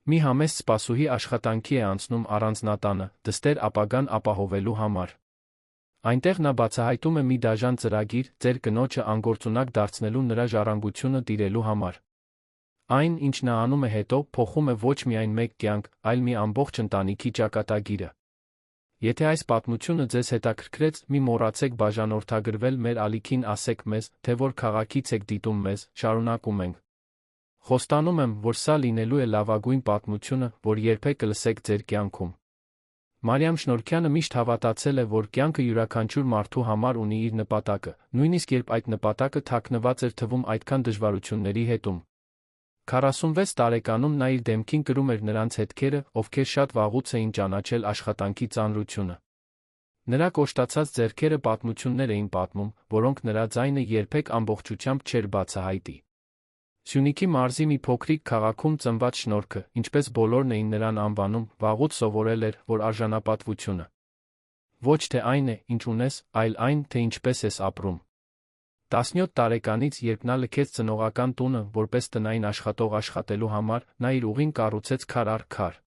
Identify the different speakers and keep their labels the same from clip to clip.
Speaker 1: Մի համեստ սպասուհի աշխատանքի է անցնում առանձնատանը, դստեր ապագան ապահովելու համար։ Այնտեղ նա բացահայտում է մի դաժան ծրագիր, ձեր կնոջը անգործունակ դարձնելու նրա ժառանգությունը տիրելու համար։ Այն, ինչ նա անում է հետո, փոխում է ոչ միայն մեկ կյանք, այլ մի ամբողջ ընտանիքի ճակատագիրը։ Եթե այս պատմությունը ձեզ հետաքրքրեց, մի մոռացեք բաժանորդագրվել մեր ալիքին, ասեք մեզ, թե որ քաղաքից եք դիտում մեզ, շարունակում ենք։ Խոստանում եմ, որ սա լինելու է լավագույն պատմությունը, որ երբեք կլսեք ձեր կյանքում։ Մարիամ Շնորհքյանը միշտ հավատացել է, որ կյանքը յուրաքանչյուր մարդու համար ունի իր նպատակը, նույնիսկ երբ այդ նպատակը թաքնված էր թվում այդքան դժվարությունների հետում։ 46 տարեկանում նա իր դեմքին կրում էր նրանց հետքերը, ովքեր շատ վաղուց էին ճանաչել աշխատանքի ծանրությունը։ Նրա կոշտացած ձեռքերը պատմություններ էին պատմում, որոնք նրա ձայնը երբեք ամբողջությամբ չէր բացահայտի։ Սյունիքի մարզի մի փոքրիկ քաղաքում ծնված Շնորհքը, ինչպես բոլորն էին նրան անվանում, վաղուց սովորել էր, որ արժանապատվությունը ոչ թե այն է, ինչ ունես, այլ այն, թե ինչպես ես ապրում։ 17 տարեկանից, երբ նա լքեց ծնողական տունը, որպես տնային աշխատող աշխատելու համար, նա իր ուղին կառուցեց քար առ քար։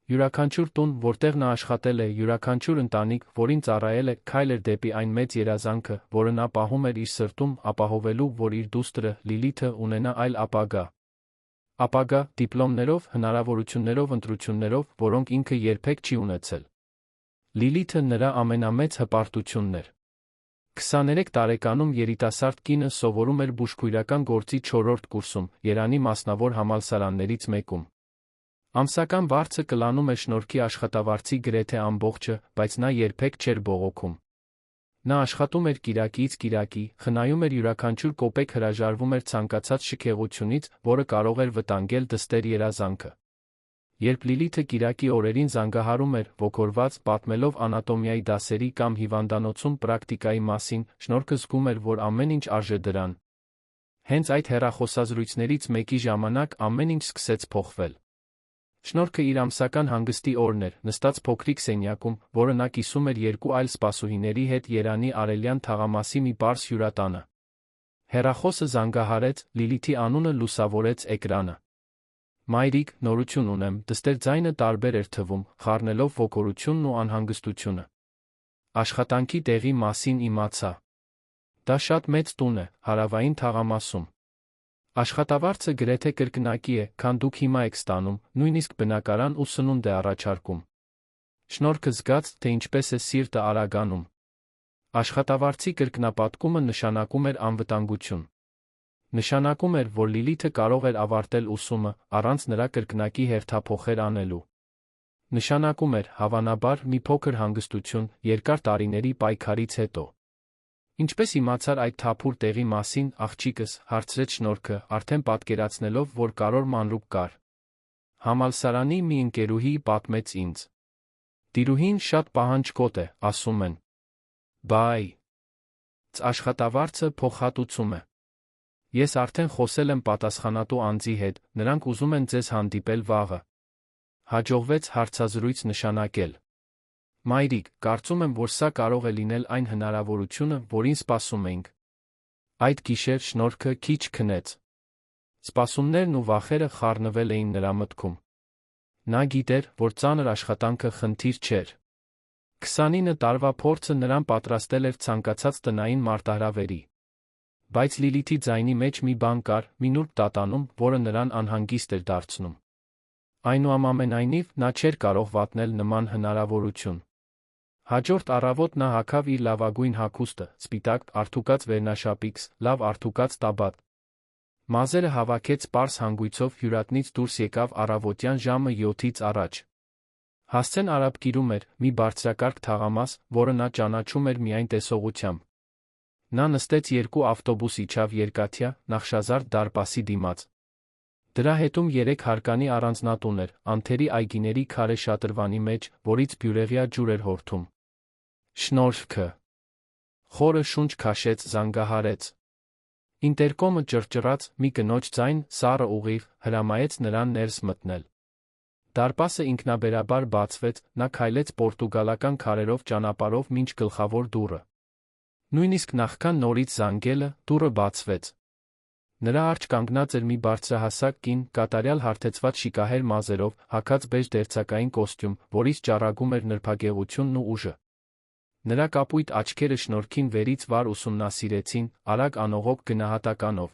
Speaker 1: Յուրաքանչյուր տուն, որտեղ նա աշխատել է, յուրաքանչյուր ընտանիք, որին ծառայել է, քայլ էր դեպի այն մեծ երազանքը, որը նա պահում էր իր սրտում, ապահովելու, որ իր դուստրը՝ Լիլիթը, ունենա այլ ապագա։ Ապագա, դիպլոմներով, հնարավորություններով, ընտրություններով, որոնք ինքը երբեք չի ունեցել։ Լիլիթը նրա ամենամեծ հպարտությունն էր։ 23 տարեկանում երիտասարդ կինը սովորում էր բուժքույրական գործի 4-րդ կուրսում, Երանի մասնավոր համալսարաններից մեկում։ Ամսական վարձը կլանում էր Շնորհքի աշխատավարձի գրեթե ամբողջը, բայց նա երբեք չէր բողոքում։ Նա աշխատում էր կիրակից կիրակի, խնայում էր յուրաքանչյուր կոպեկ, հրաժարվում էր ցանկացած շքեղությունից, որը կարող էր վտանգել դստեր երազանքը։ Երբ Լիլիթը կիրակի օրերին զանգահարում էր, ոգորված, պատմելով անատոմիայի դասերի կամ հիվանդանոցում պրակտիկայի մասին, Շնորհքը զգում էր, որ ամեն ինչ արժե դրան։ Հենց այդ հեռախոսազրույցներից մեկի ժամանակ ամեն ինչ սկսեց փոխվել։ Շնորհքը իր ամսական հանգստի օրն էր, նստած փոքրիկ սենյակում, որը նա կիսում էր երկու այլ սպասուհիների հետ Երանի արևելյան թաղամասի մի պարզ հյուրատանը։ Հեռախոսը զանգահարեց, Լիլիթի անունը լուսավորեց էկրանը։ Մայրիկ, նորություն ունեմ, դստեր ձայնը տարբեր էր թվում, խառնելով ոգորությունն ու անհանգստությունը։ Աշխատանքի տեղի մասին իմացա։ Դա շատ մեծ տուն է, հարավային թաղամասում։ Աշխատավարձը գրեթե կրկնակի է, քան դուք հիմա եք ստանում, նույնիսկ բնակարան ու սնունդ է առաջարկում։ Շնորհքը զգաց, թե ինչպես է սիրտը արագանում։ Աշխատավարձի կրկնապատկումը նշանակում էր անվտանգություն։ Նշանակում էր, որ Լիլիթը կարող էր ավարտել ուսումը, առանց նրա կրկնակի հերթափոխեր անելու։ Նշանակում էր, հավանաբար, մի փոքր հանգստություն, երկար տարիների պայքարից հետո։ Ինչպես իմացար այդ թափուր տեղի մասին, աղջիկս, հարցրեց Շնորհքը, արդեն պատկերացնելով, որ կարոր մանրուք կար։ Համալսարանի մի ընկերուհի պատմեց ինձ։ Տիրուհին շատ պահանջկոտ է, ասում են։ Բայ։ Աշխատավարձը փոխհատուցում է։ Ես արդեն խոսել եմ պատասխանատու անձի հետ, նրանք ուզում են ձեզ հանդիպել վաղը։ Հաջողվեց հարցազրույց նշանակել։ Մայրիկ, կարծում եմ, որ սա կարող է լինել այն հնարավորությունը, որին սպասում էինք։ Այդ գիշեր Շնորհքը քիչ քնեց։ Սպասումներն ու վախերը խառնվել էին նրա մտքում։ Նա գիտեր, որ ծանր աշխատանքը խնդիր չէր։ 29 տարվա փորձը նրան պատրաստել էր ցանկացած տնային մարտահրավերի։ Բայց Լիլիթի ձայնի մեջ մի բան կար, մի նուրբ տատանում, որը նրան անհանգիստ էր դարձնում։ Այնուամենայնիվ, նա չէր կարող վատնել նման հնարավորություն։ Հաջորդ առավոտ նա հագավ իր լավագույն հագուստը, սպիտակ, արթուկած վերնաշապիկս, լավ արթուկած տաբատ։ Մազերը հավաքեց պարզ հանգույցով, հյուրատնից դուրս եկավ առավոտյան ժամը 7-ից առաջ։ Հասցեն արաբկիրում էր, մի բարձրակարգ թաղամաս, որը նա ճանաչում էր միայն տեսողությամբ։ Նա նստեց երկու ավտոբուս իջավ երկաթյա, նախշազարդ դարպասի դիմաց։ Դրա հետում 3 հարկանի առանձնատուն էր, անթերի այգիների քարե շատրվանի մեջ, որից բյուրեղյա ջուր էր հորթում։ Շնորհքը խորը շունչ քաշեց, զանգահարեց։ Ինտերկոմը ճռճռաց, մի կնոջ ձայն, սառը ուղիղ, հրամայեց նրան ներս մտնել։ Դարպասը ինքնաբերաբար բացվեց, նա քայլեց պորտուգալական քարերով ճանապարհով մինչ գլխավոր դուռը։ Նույնիսկ նախքան նորից զանգելը, դուռը բացվեց։ Նրա առջ կանգնած էր մի բարձրահասակ կին, կատարյալ հարթեցված շիկահեր մազերով, հագած բեժ դերձակային կոստյում, որից ճառագում էր նրբագեղությունն ու ուժը։ Նրա կապույտ աչքերը շնորհքին վերից վար ուսումնասիրեցին, արագ անողոք գնահատականով։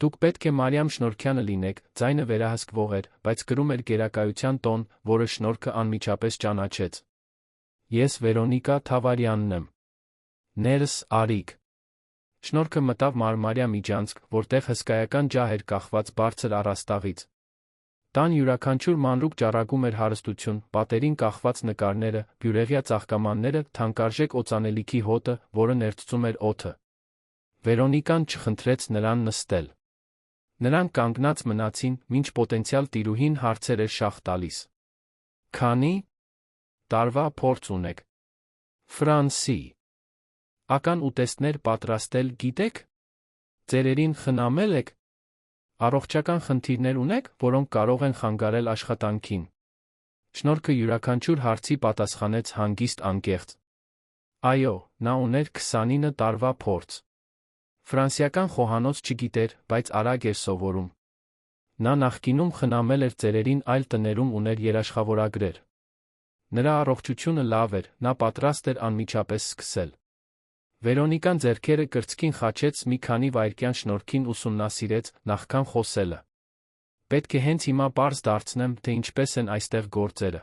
Speaker 1: Դուք պետք է Մարիամ Շնորհքյանը լինեք, ձայնը վերահսկվող էր, բայց կրում էր գերակայության տոն, որը Շնորհքը անմիջապես ճանաչեց։ Ես Վերոնիկա Թավարյանն եմ։ Ներս արիք։ Շնորհքը մտավ մարմարյա միջանցք, որտեղ հսկայական ջահ էր կախված բարձր առաստաղից։ Տան յուրաքանչյուր մանրուք ճառագում էր հարստություն, պատերին կախված նկարները, բյուրեղյա ծաղկամանները, թանկարժեք օծանելիքի հոտը, որը ներծծում էր օդը։ Վերոնիկան չխնդրեց նրան նստել։ Նրանք կանգնած մնացին, մինչ պոտենցիալ տիրուհին հարցեր էր շախ տալիս։ Քանի տարվա փորձ ունեք։ Ֆրանսի։ Ական ուտեստներ պատրաստել գիտեք։ Ծերերին խնամել եք։ Առողջական խնդիրներ ունեք, որոնք կարող են խանգարել աշխատանքին։ Շնորհքը յուրաքանչյուր հարցի պատասխանեց հանգիստ անկեղծ։ Այո, նա ուներ 29 տարվա փորձ։ Ֆրանսիական խոհանոց չգիտեր, բայց արագ էր սովորում։ Նա նախկինում խնամել էր ծերերին այլ տներում ուներ երաշխավորագրեր։ Նրա առողջությունը լավ էր, նա պատրաստ էր անմիջապես սկսել։ Վերոնիկան ձեռքերը կրծքին խաչեց մի քանի վայրկյան Շնորհքին ուսումնասիրեց, նախքան խոսելը։ Պետք է հենց հիմա պարզ դարձնեմ, թե ինչպես են այստեղ գործերը։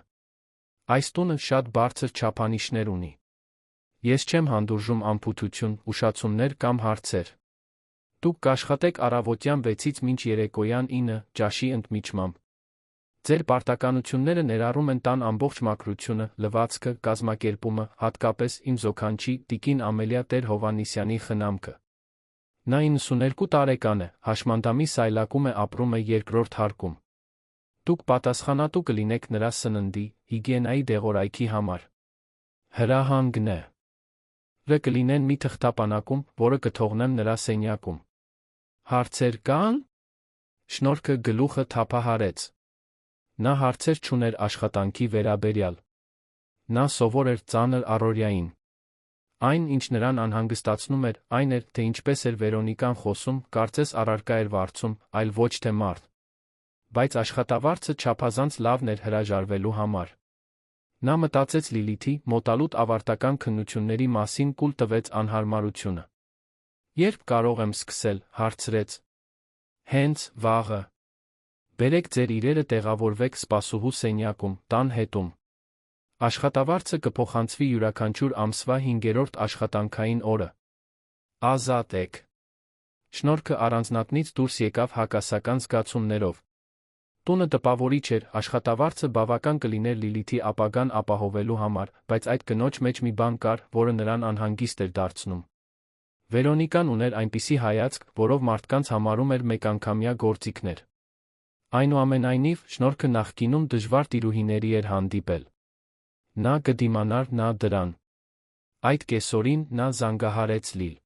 Speaker 1: Այս տունը շատ բարձր չափանիշներ ունի։ Ես չեմ հանդուրժում անփութություն, ուշացումներ կամ հարցեր։ Դուք կաշխատեք առավոտյան 6-ից մինչ երեկոյան 9 ճաշի ընդմիջմամբ։ Ձեր պարտականությունները ներառում են տան ամբողջ մաքրությունը, լվացքը, կազմակերպումը, հատկապես իմ զոքանչի տիկին Ամելիա Տեր Հովհաննիսյանի խնամքը։ Նա 92 տարեկան է, հաշմանդամի սայլակում է ապրում է երկրորդ հարկում։ Դուք պատասխանատու կլինեք նրա սննդի, հիգիենայի դեղորայքի համար։ Հրահանգն է։ Կլինեն մի թղթապանակում, որը կթողնեմ նրա սենյակում։ Հարցեր կան։ Շնորհքը գլուխը թափահարեց։ Նա հարցեր չուներ աշխատանքի վերաբերյալ։ Նա սովոր էր ծանր առօրյային։ Այն, ինչ նրան անհանգստացնում էր, այն էր, թե ինչպես էր Վերոնիկան խոսում, կարծես առարկա էր վարձում, այլ ոչ թե մարդ։ Բայց աշխատավարձը չափազանց լավն էր հրաժարվելու համար։ Նա մտածեց Լիլիթի մոտալուտ ավարտական քննությունների մասին կուլ տվեց անհարմարությունը։ Երբ կարող եմ սկսել, հարցրեց։ Հենց վաղը։ Բերեք ձեր իրերը տեղավորվեք սպասուհու սենյակում, տան հետում։ Աշխատավարձը կփոխանցվի յուրաքանչյուր ամսվա 5-րդ աշխատանքային օրը։ Ազատ եք։ Շնորհքը առանձնատնից դուրս եկավ հակասական զգացումներով։ Տունը տպավորիչ էր, աշխատավարձը բավական կլիներ Լիլիթի ապագան ապահովելու համար, բայց այդ կնոջ մեջ մի բան կար, որը նրան անհանգիստ էր դարձնում։ Վերոնիկան ուներ այնպիսի հայացք, որով մարդկանց համարում էր մեկանգամյա գործիքներ։ Այնուամենայնիվ, Շնորհքը նախկինում դժվար տիրուհիների էր հանդիպել։ Նա կդիմանար նա դրան։ Այդ կեսօրին նա զանգահարեց Լիլ։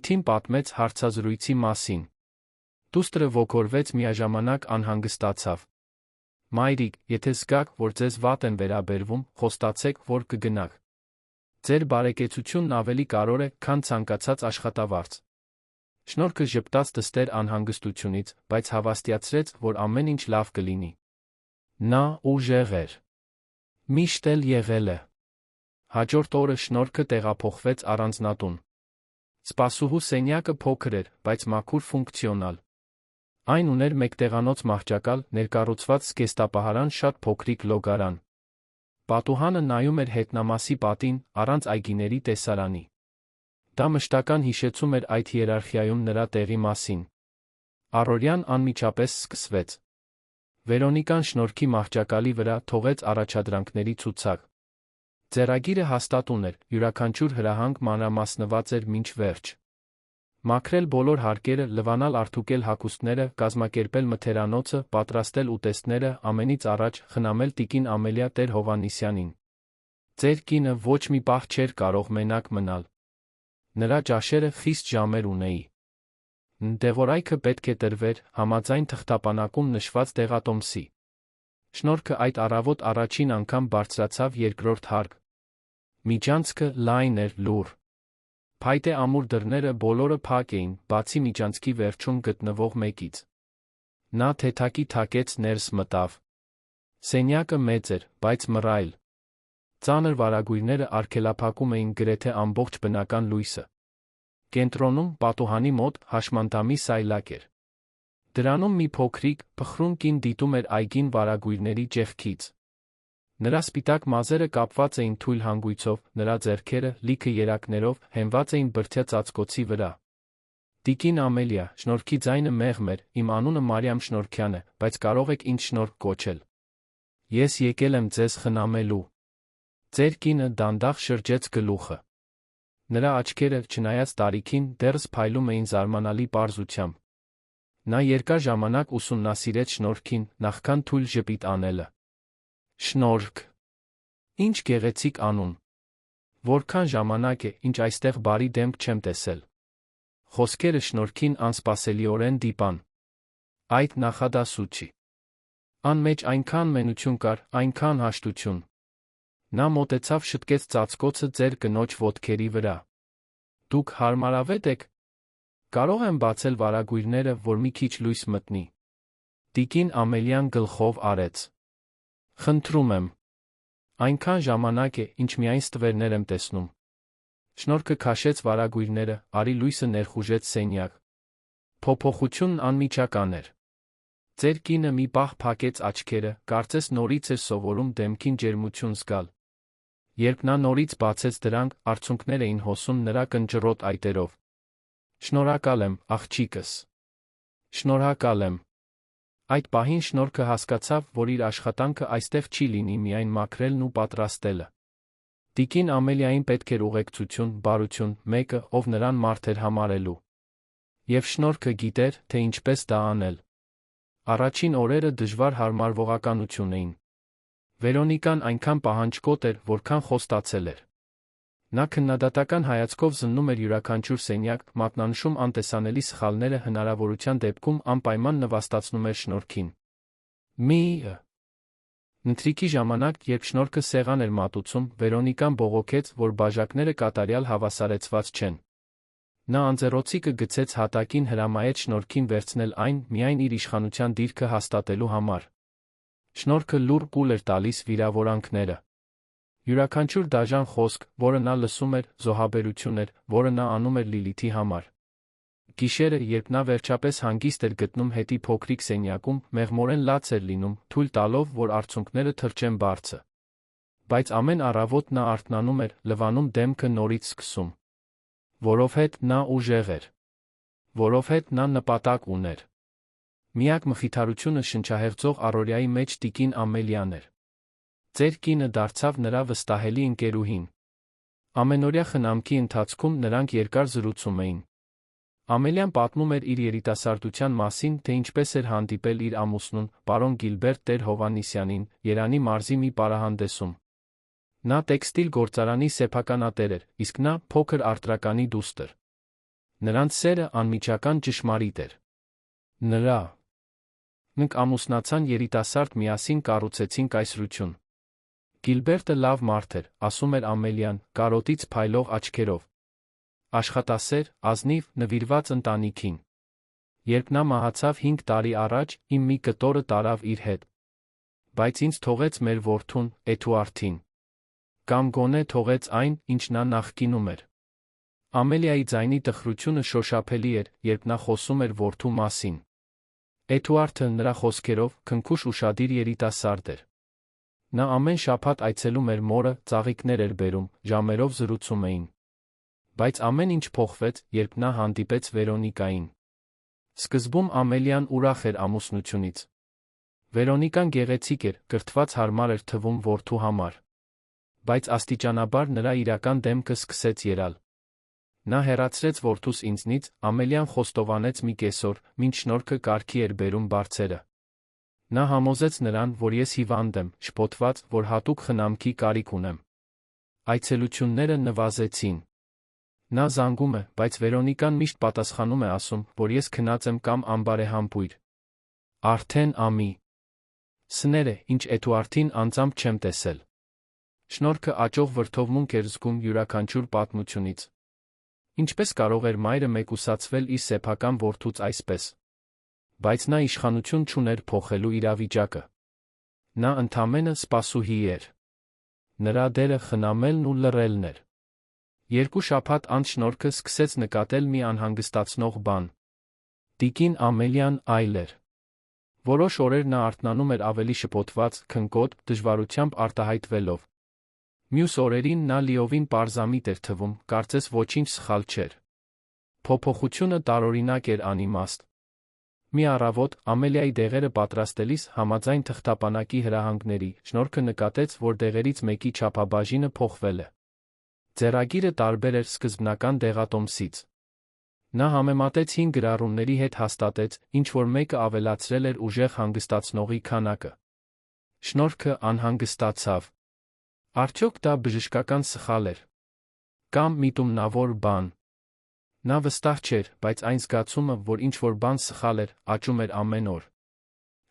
Speaker 1: Իթին պատմեց հարցազրույցի մասին։ Դուստրը ոգորվեց միաժամանակ անհանգստացավ։ Մայրիկ, եթե զգաք, որ ձեզ վատ են վերաբերվում, խոստացեք, որ կգնաք։ Ձեր բարեկեցությունն ավելի կարևոր է, քան ցանկացած աշխատավարձ։ Շնորհքը ժպտաց դստեր անհանգստությունից, բայց հավաստիացրեց, որ ամեն ինչ լավ կլինի։ Նա ուժեղ էր։ Միշտ էլ եղել է։ Հաջորդ օրը Շնորհքը տեղափոխվեց առանձնատուն։ Սպասուհու սենյակը փոքր էր, բայց մաքուր ֆունկցիոնալ։ Այն ուներ մեկտեղանոց մահճակալ, ներկառուցված զգեստապահարան շատ փոքրիկ լոգարան։ Պատուհանը նայում էր հետնամասի պատին, առանց այգիների տեսարանի։ Դա մշտական հիշեցում էր այդ հիերարխիայում նրա տեղի մասին։ Առօրյան անմիջապես սկսվեց։ Վերոնիկան Շնորհքի մահճակալի վրա թողեց առաջադրանքների ցուցակ։ Ձեռագիրը հաստատ ուներ, յուրաքանչյուր հրահանգ մանրամասնված էր մինչ վերջ։ Մաքրել բոլոր հարկերը, լվանալ արդուկել հագուստները, կազմակերպել մթերանոցը, պատրաստել ուտեստները, ամենից առաջ խնամել տիկին Ամելիա Տեր Հովհաննիսյանին։ Ձեր կինը ոչ մի պահ չէր կարող մենակ մնալ։ Նրա ճաշերը խիստ ժամեր ունեի։ Դեղորայքը պետք է տրվեր, համաձայն թղթապանակում նշված դեղատոմսի։ Շնորհքը այդ առավոտ առաջին անգամ բարձրացավ երկրորդ հարկ։ Միջանցքը լայն էր, լուռ։ Փայտե ամուր դռները բոլորը փակ էին, բացի միջանցքի վերջում գտնվող մեկից։ Նա թեթակի թակեց ներս մտավ։ Սենյակը մեծ էր, բայց մռայլ։ Ծանր վարագույրները արգելափակում էին գրեթե ամբողջ բնական լույսը։ Կենտրոնում, պատուհանի մոտ, հաշմանդամի սայլակ էր։ Դրանում մի փոքրիկ, փխրուն կին դիտում էր այգին վարագույրների ճեղքից։ Նրա սպիտակ մազերը կապված էին թույլ հանգույցով, նրա ձեռքերը, լիքը երակներով, հենված էին բրդյա ծածկոցի վրա։ Տիկին Ամելիա, շնորհքի ձայնը մեղմ էր, իմ անունը Մարիամ Շնորհքյան է, բայց կարող եք ինձ Շնորհք կոչել։ Ես եկել եմ ձեզ խնամելու։ Ձեր կինը դանդաղ շրջեց գլուխը։ Նրա աչքերը, չնայած տարիքին, դեռս փայլում էին զարմանալի պարզությամբ։ Նա երկար ժամանակ ուսումնասիրեց Շնորհքին, նախքան թույլ ժպիտ անելը։ Շնորհք։ Ինչ գեղեցիկ անուն։ Որքան ժամանակ է, ինչ այստեղ բարի դեմք չեմ տեսել։ Խոսքերը Շնորհքին անսպասելիորեն դիպան։ Այդ նախադասучի անմեջ այնքան մենություն կար, այնքան հաշտություն։ Նա մոտեցավ, շտկեց ծածկոցը ձեր կնոջ ոտքերի վրա։ Դուք հարմարավետ եք։ Կարող եմ բացել վարագույրները, որ մի քիչ լույս մտնի։ Տիկին Ամելիան գլխով արեց։ Խնդրում եմ։ Այնքան ժամանակ է, ինչ միայն ստվերներ եմ տեսնում։ Շնորհքը քաշեց վարագույրները, արի լույսը ներխուժեց սենյակ։ Փոփոխությունն անմիջական էր։ Ձեր կինը մի պահ փակեց աչքերը, կարծես նորից էր սովորում դեմքին ջերմություն զգալ։ Երբ նա նորից բացեց դրանք, արցունքներ էին հոսում նրա կնճռոտ այտերով։ Շնորհակալ եմ, աղջիկս։ Շնորհակալ եմ։ Այդ պահին Շնորհքը հասկացավ, որ իր աշխատանքը այստեղ չի լինի միայն մաքրելն ու պատրաստելը։ Տիկին Ամելիային պետք էր ուղեկցություն, բարություն, մեկը, ով նրան մարդ էր համարելու։ Եվ Շնորհքը գիտեր, թե ինչպես դա անել։ Առաջին օրերը դժվար հարմարվողականություն էին։ Վերոնիկան այնքան պահանջկոտ էր, որքան խոստացել էր։ Նա քննադատական հայացքով զննում էր յուրաքանչյուր սենյակ, մատնանշում անտեսանելի սխալները, հնարավորության դեպքում անպայման նվաստացնում էր Շնորհքին։ Մի ընթրիքի ժամանակ, երբ Շնորհքը սեղան էր մատուցում, Վերոնիկան բողոքեց, որ բաժակները կատարյալ հավասարեցված չեն։ Նա անձեռոցիկը գցեց հատակին, հրամայեց Շնորհքին վերցնել այն, միայն իր իշխանության դիրքը հաստատելու համար։ Շնորհքը լուռ կուլ էր տալիս վիրավորանքները։ Յուրաքանչյուր դաժան խոսք, որը նա լսում էր, զոհաբերություն էր, որը նա անում էր Լիլիթի համար։ Գիշերը, երբ նա վերջապես հանգիստ էր գտնում հետի փոքրիկ սենյակում, մեղմորեն լաց էր լինում, թույլ տալով, որ արցունքները թրջեն բարձը։ Բայց ամեն առավոտ նա արթնանում էր, լվանում դեմքը նորից սկսում։ Որովհետև նա ուժեղ էր։ Որովհետև նա նպատակ ուներ։ Միակ մխիթարությունը շնչահեղձող առօրյայի մեջ տիկին Ամելիան էր։ Ձեր կինը դարձավ նրա վստահելի ընկերուհին։ Ամենօրյա խնամքի ընթացքում նրանք երկար զրուցում էին։ Ամելիան պատմում էր իր երիտասարդության մասին, թե ինչպես էր հանդիպել իր ամուսնուն, պարոն Գիլբերտ տեր Հովհաննիսյանին, Երանի մարզի մի պարահանդեսում։ Նա տեքստիլ գործարանի սեփականատեր էր, իսկ նա փոքր արտրականի դուստր։ Նրանց սերը անմիջական ճշմարիտ էր։ Նրանք ամուսնացան, երիտասարդ, միասին կառուցեցին կայսրություն։ Գիլբերտը լավ մարդ էր, ասում էր Ամելիան, կարոտից փայլող աչքերով։ Աշխատասեր, ազնիվ, նվիրված ընտանիքին։ Երբ նա մահացավ 5 տարի առաջ, իմ մի կտորը տարավ իր հետ։ Բայց ինձ թողեց մեր որդուն, Էդուարդին։ Կամ գոնե թողեց այն, ինչ նա նախկինում էր։ Ամելիայի ձայնի տխրությունը շոշափելի էր, երբ նա խոսում էր որդու մասին։ Էդուարդը, նրա խոսքերով, քնքուշ ուշադիր երիտասարդ էր։ Նա ամեն շաբաթ այցելում էր մորը, ծաղիկներ էր բերում, ժամերով զրուցում էին։ Բայց ամեն ինչ փոխվեց, երբ նա հանդիպեց Վերոնիկային։ Սկզբում Ամելիան ուրախ էր ամուսնությունից։ Վերոնիկան գեղեցիկ էր, կրթված, հարմար էր թվում որդու համար։ Բայց աստիճանաբար նրա իրական դեմքը սկսեց երալ։ Նա հեռացրեց որդուս ինձնից, Ամելիան խոստովանեց մի կեսօր, մինչ Շնորհքը կարգի էր բերում բարձերը։ Նա համոզեց նրան, որ ես հիվանդ եմ, շփոթված, որ հատուկ խնամքի կարիք ունեմ։ Այցելությունները նվազեցին։ Նա զանգում է, բայց Վերոնիկան միշտ պատասխանում է ասում, որ ես քնած եմ կամ անբարեհամբույր։ Արդեն ամի սներ է, ինչ Էդուարդին անձամբ չեմ տեսել։ Շնորհքը աճող վրդովմունք էր զգում յուրաքանչյուր պատմությունից։ Ինչպես կարող էր մայրը մեկուսացվել իր սեփական որդուց այսպես։ Բայց նա իշխանություն չուներ փոխելու իրավիճակը։ Նա ընդամենը սպասուհի էր։ Նրա դերը խնամելն ու լռելն էր։ 2 շաբաթ անց Շնորհքը սկսեց նկատել մի անհանգստացնող բան։ Տիկին Ամելիան այլ էր։ Որոշ օրեր նա արթնանում էր ավելի շփոթված, քնկոտ, դժվարությամբ արտահայտվելով։ Մյուս օրերին նա լիովին պարզամիտ էր թվում, կարծես ոչինչ սխալ չէր։ Փոփոխությունը տարօրինակ էր անիմաստ։ Մի առավոտ, Ամելիայի դեղերը պատրաստելիս համաձայն թղթապանակի հրահանգների, Շնորհքը նկատեց, որ դեղերից մեկի չափաբաժինը փոխվել է։ Ձեռագիրը տարբեր էր սկզբնական դեղատոմսից։ Նա համեմատեց 5 գրառումների հետ հաստատեց, ինչ-որ մեկը ավելացրել էր ուժեղ հանգստացնողի քանակը։ Շնորհքը անհանգստացավ։ Արդյոք դա բժշկական սխալ էր։ Կամ միտումնավոր բան։ Նա վստահ չէր, բայց այն զգացումը, որ ինչ-որ բան սխալ էր, աճում էր ամեն օր։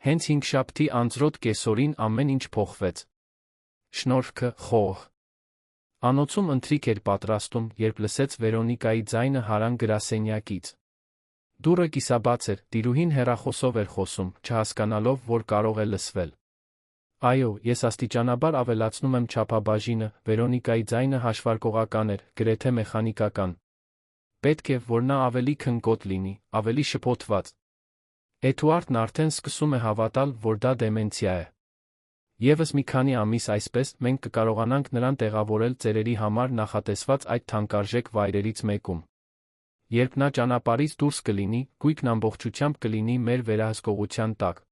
Speaker 1: Հենց հինգշաբթի անձրոտ կեսօրին ամեն ինչ փոխվեց։ Շնորհքը խոհ։ Անոցում ընթրիք էր պատրաստում, երբ լսեց Վերոնիկայի ձայնը հարան գրասենյակից։ Դուռը կիսաբաց էր, տիրուհին հեռախոսով էր խոսում, չհասկանալով, որ կարող է լսվել։ Այո, ես աստիճանաբար ավելացնում եմ չափաբաժինը, Վերոնիկայի ձայնը հաշվարկողական էր, գրեթե մեխանիկական։ Պետք է, որ նա ավելի քնկոտ լինի, ավելի շփոթված։ Էդուարդն արդեն սկսում է հավատալ, որ դա դեմենցիա է։ Եվս մի քանի ամիս այսպես, մենք կկարողանանք նրան տեղավորել ծերերի համար նախատեսված այդ թանկարժեք վայրերից մեկում։ Երբ նա ճանապարհից դուրս կլինի, գույքն ամբողջությամբ կլինի մեր վերահսկողության տակ։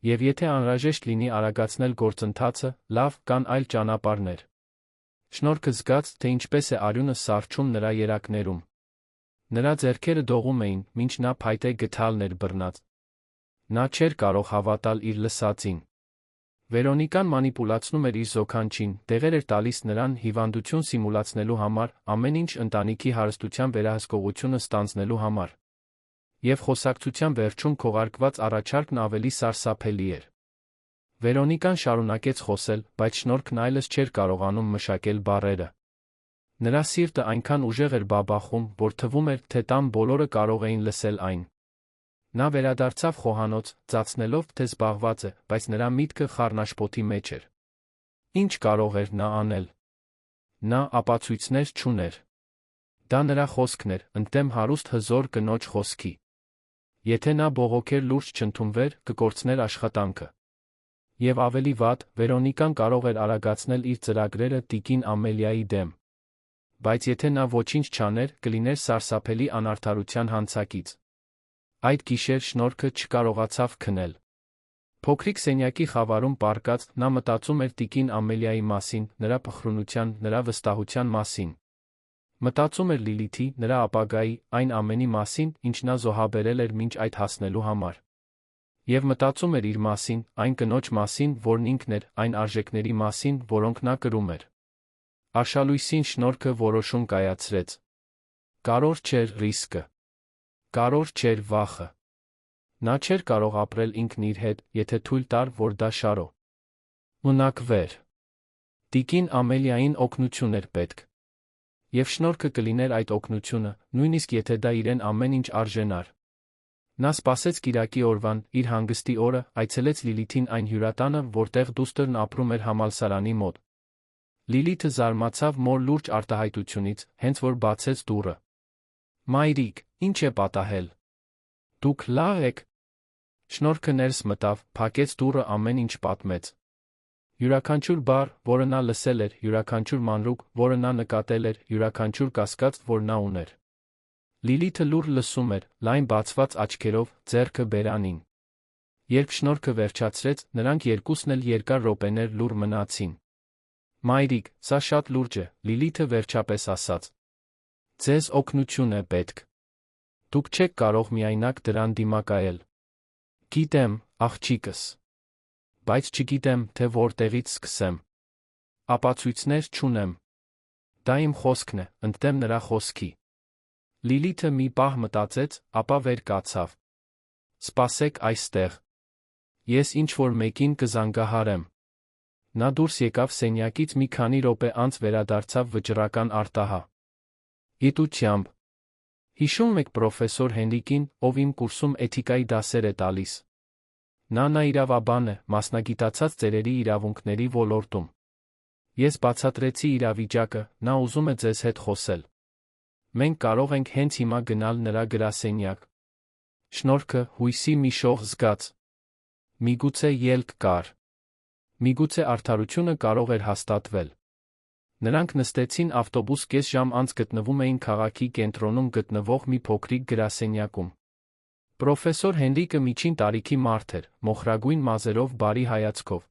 Speaker 1: Եվ եթե անհրաժեշտ լինի արագացնել գործընթացը, լավ, կան այլ ճանապարհներ։ Շնորհքը զգաց, թե ինչպես է արյունը սառչում նրա երակներում։ Նրա ձեռքերը դողում էին, մինչ նա փայտե գդալն էր բռնած։ Նա չէր կարող հավատալ իր լսածին։ Վերոնիկան մանիպուլացնում էր իր զոքանչին, դեղեր էր տալիս նրան հիվանդություն սիմուլացնելու համար, ամեն ինչ ընտանիքի հարստության վերահսկողությունը ստանձնելու համար։ Եվ խոսակցության վերջում քողարկված առաջարկն ավելի սարսափելի էր։ Վերոնիկան շարունակեց խոսել, բայց Շնորհքն այլևս չէր կարողանում մշակել բառերը։ Նրա սիրտը այնքան ուժեղ էր բաբախում, որ թվում էր, թե տան բոլորը կարող էին լսել այն։ Նա վերադարձավ խոհանոց, ծածնելով, թե զբաղված է, բայց նրա միտքը խառնաշփոթի մեջ էր։ Ինչ կարող էր նա անել։ Նա ապացույցներ չուներ։ Դա նրա խոսքն էր, ընդդեմ հարուստ հզոր կնոջ խոսքի։ Եթե նա բողոքեր լուրջ չընդունվեր, կկորցներ աշխատանքը։ Եվ ավելի վատ, Վերոնիկան կարող էր արագացնել իր ծրագրերը տիկին Ամելիայի դեմ։ Բայց եթե նա ոչինչ չաներ, կլիներ սարսափելի անարդարության հանցակից։ Այդ գիշեր Շնորհքը չկարողացավ քնել։ Փոքրիկ սենյակի խավարում պառկած, նա մտածում էր տիկին Ամելիայի մասին, նրա փխրունության, նրա վստահության մասին։ Մտածում էր Լիլիթի, նրա ապագայի, այն ամենի մասին, ինչ նա զոհաբերել էր մինչ այդ հասնելու համար։ Եվ մտածում էր իր մասին, այն կնոջ մասին, որն ինքն էր, այն արժեքների մասին, որոնք նա կրում էր։ Արշալույսին Շնորհքը որոշում կայացրեց։ Կարոր չէր ռիսկը։ Կարոր չէր վախը։ Նա չէր կարող ապրել ինքն իր հետ, եթե թույլ տար, որ դա շարո ունակվեր։ Տիկին Ամելիային օգնություն էր պետք։ Եվ Շնորհքը կլիներ այդ օգնությունը, նույնիսկ եթե դա իրեն ամեն ինչ արժենար։ Նա սպասեց կիրակի օրվան, իր հանգստի օրը, այցելեց Լիլիթին այն հյուրատանը, որտեղ դուստրն ապրում էր համալսարանի մոտ։ Լիլիթը զարմացավ մոր լուրջ արտահայտությունից, հենց որ բացեց դուռը։ Մայրիկ, ինչ է պատահել։ Դուք լավ եք։ Շնորհքը ներս մտավ, փակեց դուռը, ամեն ինչ պատմեց։ Յուրաքանչյուր բառ, որը նա լսել էր, յուրաքանչյուր մանրուք, որը նա նկատել էր, յուրաքանչյուր կասկած, որ նա ուներ։ Լիլիթը լուռ լսում էր, լայն բացված աչքերով, ձեռքը բերանին։ Երբ Շնորհքը վերջացրեց, նրանք երկուսն էլ երկար րոպեներ լուռ մնացին։ Մայրիկ, սա շատ լուրջ է, Լիլիթը վերջապես ասաց։ Ձեզ օգնություն է պետք։ Դուք չեք կարող միայնակ դրան դիմակայել։ Գիտեմ, աղջիկս։ Բայց չգիտեմ, թե որտեղից սկսեմ։ Ապացույցներ չունեմ։ Դա իմ խոսքն է, ընդդեմ նրա խոսքի։ Լիլիթը մի պահ մտածեց, ապա վեր կացավ։ Սպասեք այստեղ։ Ես ինչ-որ մեկին կզանգահարեմ։ Նա դուրս եկավ սենյակից մի քանի րոպե անց վերադարձավ վճռական արտահա։ Գիտությամբ։ Հիշում եք պրոֆեսոր Հենրիկին, ով իմ կուրսում էթիկայի դասեր է տալիս։ Նա իրավաբան է, մասնագիտացած ծերերի իրավունքների ոլորտում։ Ես բացատրեցի իրավիճակը, նա ուզում է ձեզ հետ խոսել։ Մենք կարող ենք հենց հիմա գնալ նրա գրասենյակ։ Շնորհքը, հույսի մի շող զգաց։ Միգուցե ելք կար։ Միգուցե արդարությունը կարող էր հաստատվել։ Նրանք նստեցին ավտոբուս կես ժամ անց գտնվում էին քաղաքի կենտրոնում գտնվող մի փոքրիկ գրասենյակում։ Պրոֆեսոր Հենրիկը միջին տարիքի մարդ էր, մոխրագույն մազերով բարի հայացքով։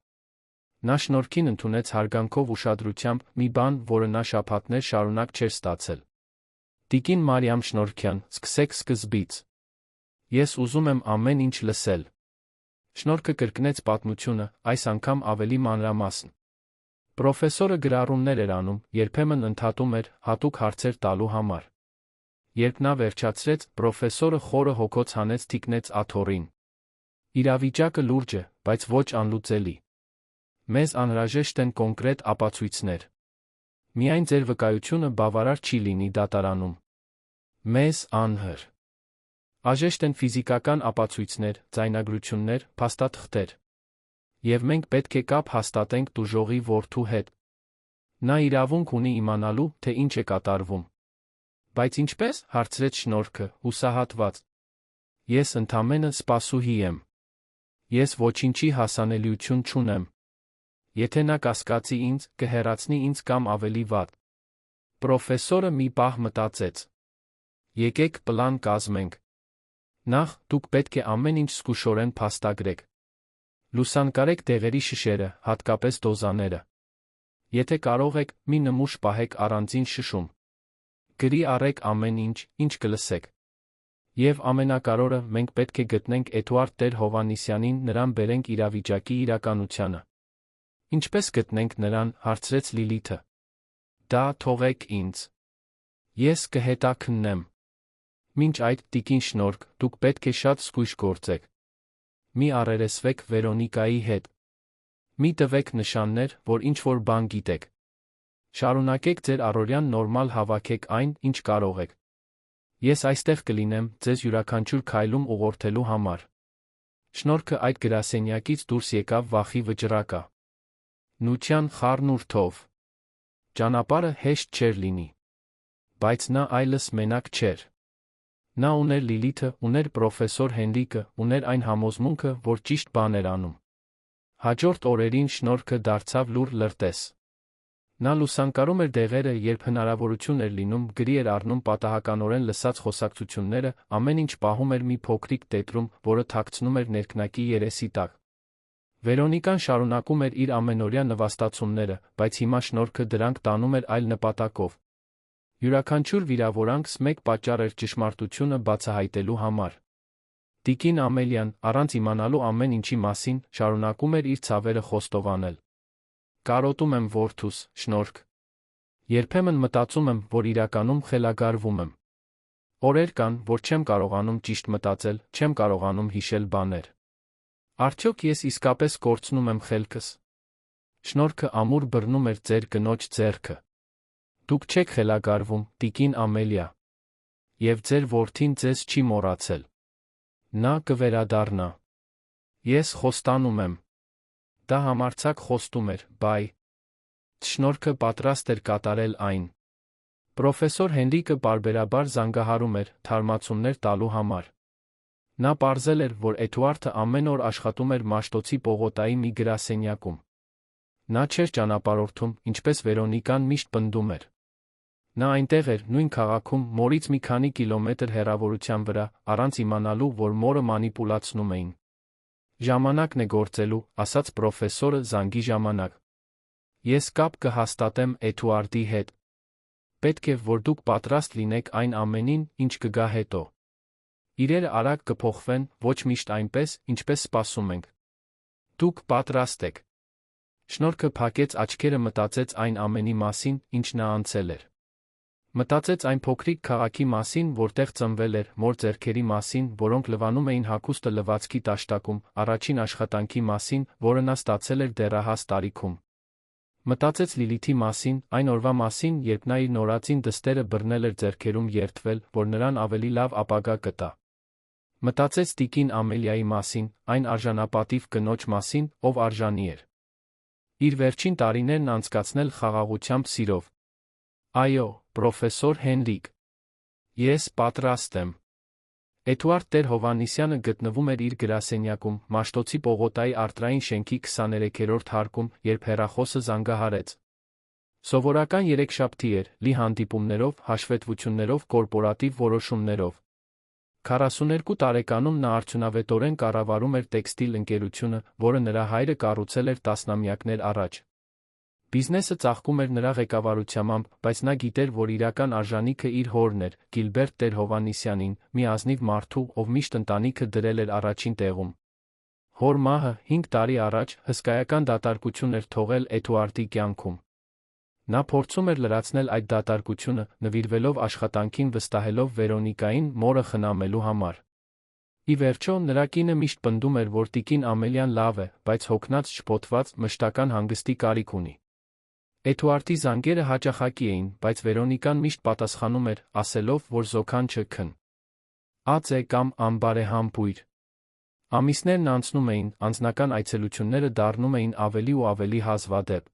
Speaker 1: Նա շնորհքին ընդունեց հարգանքով ուշադրությամբ մի բան, որը նա շաբաթներ շարունակ չէր ստացել։ Տիկին Մարիամ Շնորհքյան, սկսեք սկզբից։ Ես ուզում եմ ամեն ինչ լսել։ Շնորհքը կրկնեց պատմությունը, այս անգամ ավելի մանրամասն։ Պրոֆեսորը գրառումներ էր անում, երբեմն ընդհատում էր, հատուկ հարցեր տալու համար։ Երբ նա վերջացրեց, պրոֆեսորը խորը հոգոց հանեց թիկնեց աթոռին։ Իրավիճակը լուրջ է, բայց ոչ անլուծելի։ Մեզ անհրաժեշտ են կոնկրետ ապացույցներ։ Միայն ձեր վկայությունը բավարար չի լինի դատարանում։ Մեզ անհր Անհրաժեշտ են ֆիզիկական ապացույցներ, ձայնագրություններ, փաստաթղթեր։ Եվ մենք պետք է կապ հաստատենք տուժողի որդու հետ։ Նա իրավունք ունի իմանալու, թե ինչ է կատարվում։ Բայց ինչպես, հարցրեց Շնորհքը, հուսահատված։ Ես ընդամենը սպասուհի եմ։ Ես ոչինչի հասանելիություն չունեմ։ Եթե նա կասկածի ինձ, կհեռացնի ինձ կամ ավելի վատ։ Պրոֆեսորը մի պահ մտածեց։ Եկեք պլան կազմենք։ Նախ, դուք պետք է ամեն ինչ զգուշորեն փաստագրեք։ Լուսանկարեք դեղերի շշերը, հատկապես դոզաները։ Եթե կարող եք, մի նմուշ պահեք առանձին շշում։ Գրի առեք ամեն ինչ, ինչ կլսեք։ Եվ ամենակարևորը, մենք պետք է գտնենք Էդուարդ Տեր Հովհաննիսյանին, նրան բերենք իրավիճակի իրականությանը։ Ինչպես գտնենք նրան, հարցրեց Լիլիթը։ Դա թողեք ինձ։ Ես կհետաքննեմ։ Մինչ այդ, տիկին Շնորհք, դուք պետք է շատ զգույշ գործեք։ Մի առերեսվեք Վերոնիկայի հետ։ Մի տվեք նշաններ, որ ինչ-որ բան գիտեք։ Շարունակեք ձեր առօրյան նորմալ հավաքեք այն, ինչ կարող եք։ Ես այստեղ կլինեմ, ձեզ յուրաքանչյուր քայլում ուղղորդելու համար։ Շնորհքը այդ գրասենյակից դուրս եկավ վախի վճռակա։ Նության խառնուրդով։ Ճանապարհը հեշտ չէր լինի։ Բայց նա այլս մենակ չէր։ Նա ուներ Լիլիթը, ուներ պրոֆեսոր Հենրիկը, ուներ այն համոզմունքը, որ ճիշտ բան էր անում։ Հաջորդ օրերին Շնորհքը դարձավ լուռ լրտես։ Նա լուսանկարում էր դեղերը, երբ հնարավորություն էր լինում, գրի էր առնում պատահականորեն լսած խոսակցությունները, ամեն ինչ պահում էր մի փոքրիկ տետրում, որը թաքցնում էր ներքնակի երեսի տակ։ Վերոնիկան շարունակում էր իր ամենօրյա նվաստացումները, բայց հիմա Շնորհքը դրանք տանում էր այլ նպատակով։ Յուրաքանչյուր վիրավորանքս մեկ պատճառ էր ճշմարտությունը բացահայտելու համար։ Տիկին Ամելիան, առանց իմանալու ամեն ինչի մասին, շարունակում էր իր ցավերը խոստովանել։ Կարոտում եմ որդուս, Շնորհք։ Երբեմն մտածում եմ, որ իրականում խելագարվում եմ։ Օրեր կան, որ չեմ կարողանում ճիշտ մտածել, չեմ կարողանում հիշել բաներ։ Արդյոք ես իսկապես կորցնում եմ խելքս։ Շնորհքը ամուր բռնում էր ձեր կնոջ ձեռքը։ Դուք չեք խելագարվում, տիկին Ամելիա։ Եվ ձեր որդին ձեզ չի մոռացել։ Նա կվերադառնա։ Ես խոստանում եմ։ Դա համարձակ խոստում էր, բայ։ Շնորհքը պատրաստ էր կատարել այն։ Պրոֆեսոր Հենրիկը պարբերաբար զանգահարում էր, թարմացումներ տալու համար։ Նա պարզել էր, որ Էդուարդը ամեն օր աշխատում էր Մաշտոցի պողոտայի մի գրասենյակում։ Նա չէր ճանապարհորդում, ինչպես Վերոնիկան միշտ պնդում էր։ Նա այնտեղ էր, նույն քաղաքում, մորից մի քանի կիլոմետր հեռավորության վրա, առանց իմանալու, որ մորը մանիպուլացնում էին։ Ժամանակն է գործելու, ասաց պրոֆեսորը զանգի ժամանակ։ Ես կապ կհաստատեմ Էդուարդի հետ։ Պետք է, որ դուք պատրաստ լինեք այն ամենին, ինչ կգա հետո։ Իրերը արագ կփոխվեն, ոչ միշտ այնպես, ինչպես սպասում ենք։ Դուք պատրաստ եք։ Շնորհքը փակեց աչքերը, մտածեց այն ամենի մասին, ինչ նա անցել էր։ Մտածեց այն փոքրիկ քաղաքի մասին, որտեղ ծնվել էր, մոր ձեռքերի մասին, որոնք լվանում էին հագուստը լվացքի տաշտակում, առաջին աշխատանքի մասին, որը նա ստացել էր դեռահաս տարիքում։ Մտածեց Լիլիթի մասին, այն օրվա մասին, երբ նա իր նորածին դստերը բռնել էր ձեռքերում երդվել, որ նրան ավելի լավ ապագա կտա։ Մտածեց տիկին Ամելիայի մասին, այն արժանապատիվ կնոջ մասին, ով արժանի էր իր վերջին տարիներն անցկացնել խաղաղությամբ սիրով։ Այո, պրոֆեսոր Հենրիկ։ Ես պատրաստ եմ։ Էդուարդ Տեր-Հովհաննիսյանը գտնվում էր իր գրասենյակում, Մաշտոցի պողոտայի արտրային շենքի 23-րդ հարկում, երբ հեռախոսը զանգահարեց։ Սովորական երեքշաբթի էր, լի հանդիպումներով, հաշվետվություններով, կորպորատիվ որոշումներով։ 42 տարեկանում նա արդյունավետորեն կառավարում էր տեքստիլ ընկերությունը, որը նրա հայրը կառուցել էր տասնամյակներ առաջ։ Բիզնեսը ծաղկում էր նրա ղեկավարությամբ, բայց նա գիտեր, որ իրական արժանիքը իր հորն էր, Գիլբերտ Տեր-Հովհաննիսյանին, մի ազնիվ մարդու, ով միշտ ընտանիքը դրել էր առաջին տեղում։ Հոր մահը 5 տարի առաջ հսկայական դատարկություն էր թողել Էդուարդի կյանքում։ Նա փորձում էր լրացնել այդ դատարկությունը, նվիրվելով աշխատանքին վստահելով Վերոնիկային մորը խնամելու համար։ Ի վերջո, նրա կինը միշտ պնդում էր, որ տիկին Ամելիան լավ է, բայց հոգնած շփոթված, մշտական հանգստի կարիք ունի։ Էդուարդի զանգերը հաճախակի էին, բայց Վերոնիկան միշտ պատասխանում էր, ասելով, որ զոքանչը քն ած է կամ անբարեհամբույր։ Ամիսներն անցնում էին, անձնական այցելությունները դառնում էին ավելի ու ավելի հազվադեպ։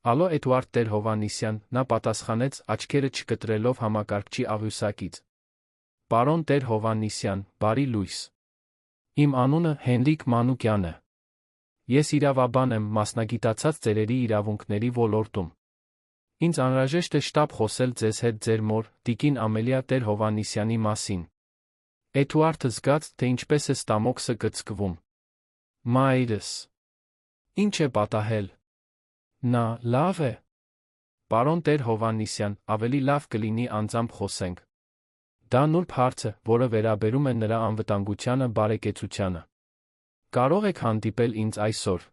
Speaker 1: Ալո Էդուարդ Տեր-Հովհաննիսյան, նա պատասխանեց, աչքերը չկտրելով համակարգչի աղյուսակից։ Պարոն Տեր-Հովհաննիսյան, բարի լույս։ Իմ անունը Հենրիկ Մանուկյան է։ Ես իրավաբան եմ, մասնագիտացած ծերերի իրավունքների ոլորտում։ Ինձ անհրաժեշտ է շտապ խոսել ձեզ հետ ձեր մոր, տիկին Ամելիա Տեր-Հովհաննիսյանի մասին։ Էդուարդը զգաց, թե ինչպես է ստամոքսը կծկվում։ Մայրս։ Ինչ է պատահել։ Նա լավ է։ Պարոն Տեր-Հովհաննիսյան, ավելի լավ կլինի անձամբ խոսենք։ Դա նուրբ հարց է, որը վերաբերում է նրա անվտանգությանը, բարեկեցությանը։ Կարող եք հանդիպել ինձ այսօր։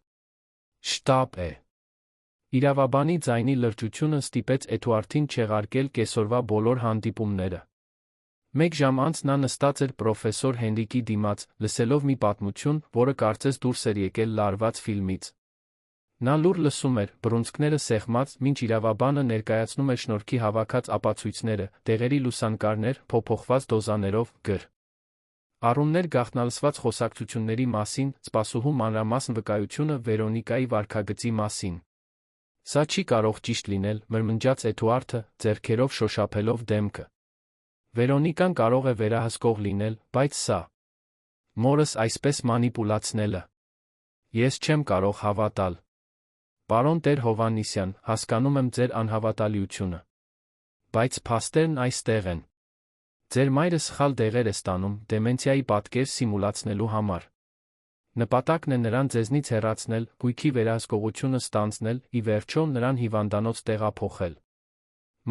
Speaker 1: Շտապ է։ Իրավաբանի ձայնի լրջությունը ստիպեց Էդուարդին չեղարկել կեսօրվա բոլոր հանդիպումները։ Մեկ ժամ անց նա նստած էր պրոֆեսոր Հենրիկի դիմաց, լսելով մի պատմություն, որը կարծես դուրս էր եկել լարված ֆիլմից։ Նա լուր լսում էր, բռունցքները սեղմած, մինչ իրավաբանը ներկայացնում էր շնորհքի հավաքած ապացույցները, դեղերի լուսանկարներ, փոփոխված դոզաներով, գր. առումներ գաղտնալսված խոսակցությունների մասին, սպասուհու մանրամասն վկայությունը Վերոնիկայի վարքագծի մասին։ Սա չի կարող ճիշտ լինել, մրմնջաց Էդուարդը, ձեռքերով շոշափելով դեմքը։ Վերոնիկան կարող է վերահսկող լինել, բայց սա… Մորս այսպես մանիպուլացնելը… Ես չեմ կարող հավատալ։ Պարոն Տեր-Հովհաննիսյան, հասկանում եմ ձեր անհավատալիությունը։ Բայց փաստերն այստեղ են։ Ձեր մայրը սխալ դեղեր է ստանում, դեմենցիայի պատկեր սիմուլացնելու համար։ Նպատակն է նրան ձեզնից հեռացնել, գույքի վերահսկողությունը ստանձնել, ի վերջո նրան հիվանդանոց տեղափոխել։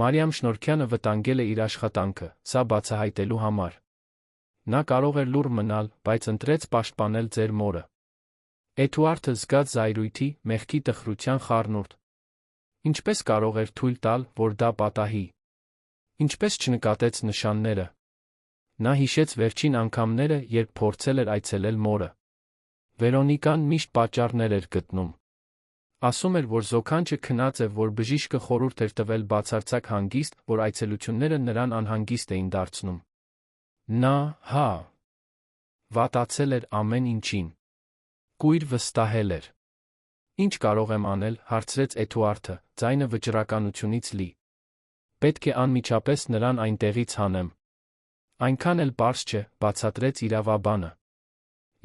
Speaker 1: Մարիամ Շնորհքյանը վտանգել է իր աշխատանքը, սա բացահայտելու համար։ Նա կարող էր լուռ մնալ, բայց ընտրեց պաշտպանել ձեր մորը։ Էդուարդը զգաց զայրույթի, մեղքի տխրության խառնուրդ։ Ինչպես կարող էր թույլ տալ, որ դա պատահի։ Ինչպես չնկատեց նշանները։ Նա հիշեց վերջին անգամները, երբ փորձել էր այցելել մորը։ Վերոնիկան միշտ պատճառներ էր գտնում։ Ասում էր, որ զոքանչը քնած է, որ բժիշկը խորհուրդ էր տվել բացարձակ հանգիստ, որ այցելությունները նրան անհանգիստ էին դարձնում։ Նա, վատացել էր ամեն ինչին։ Կույր վստահել էր։ Ինչ կարող եմ անել, հարցրեց Էդուարդը, ձայնը վճռականությունից լի։ Պետք է անմիջապես նրան այնտեղից հանեմ։ Այնքան էլ պարզ չէ, բացատրեց իրավաբանը։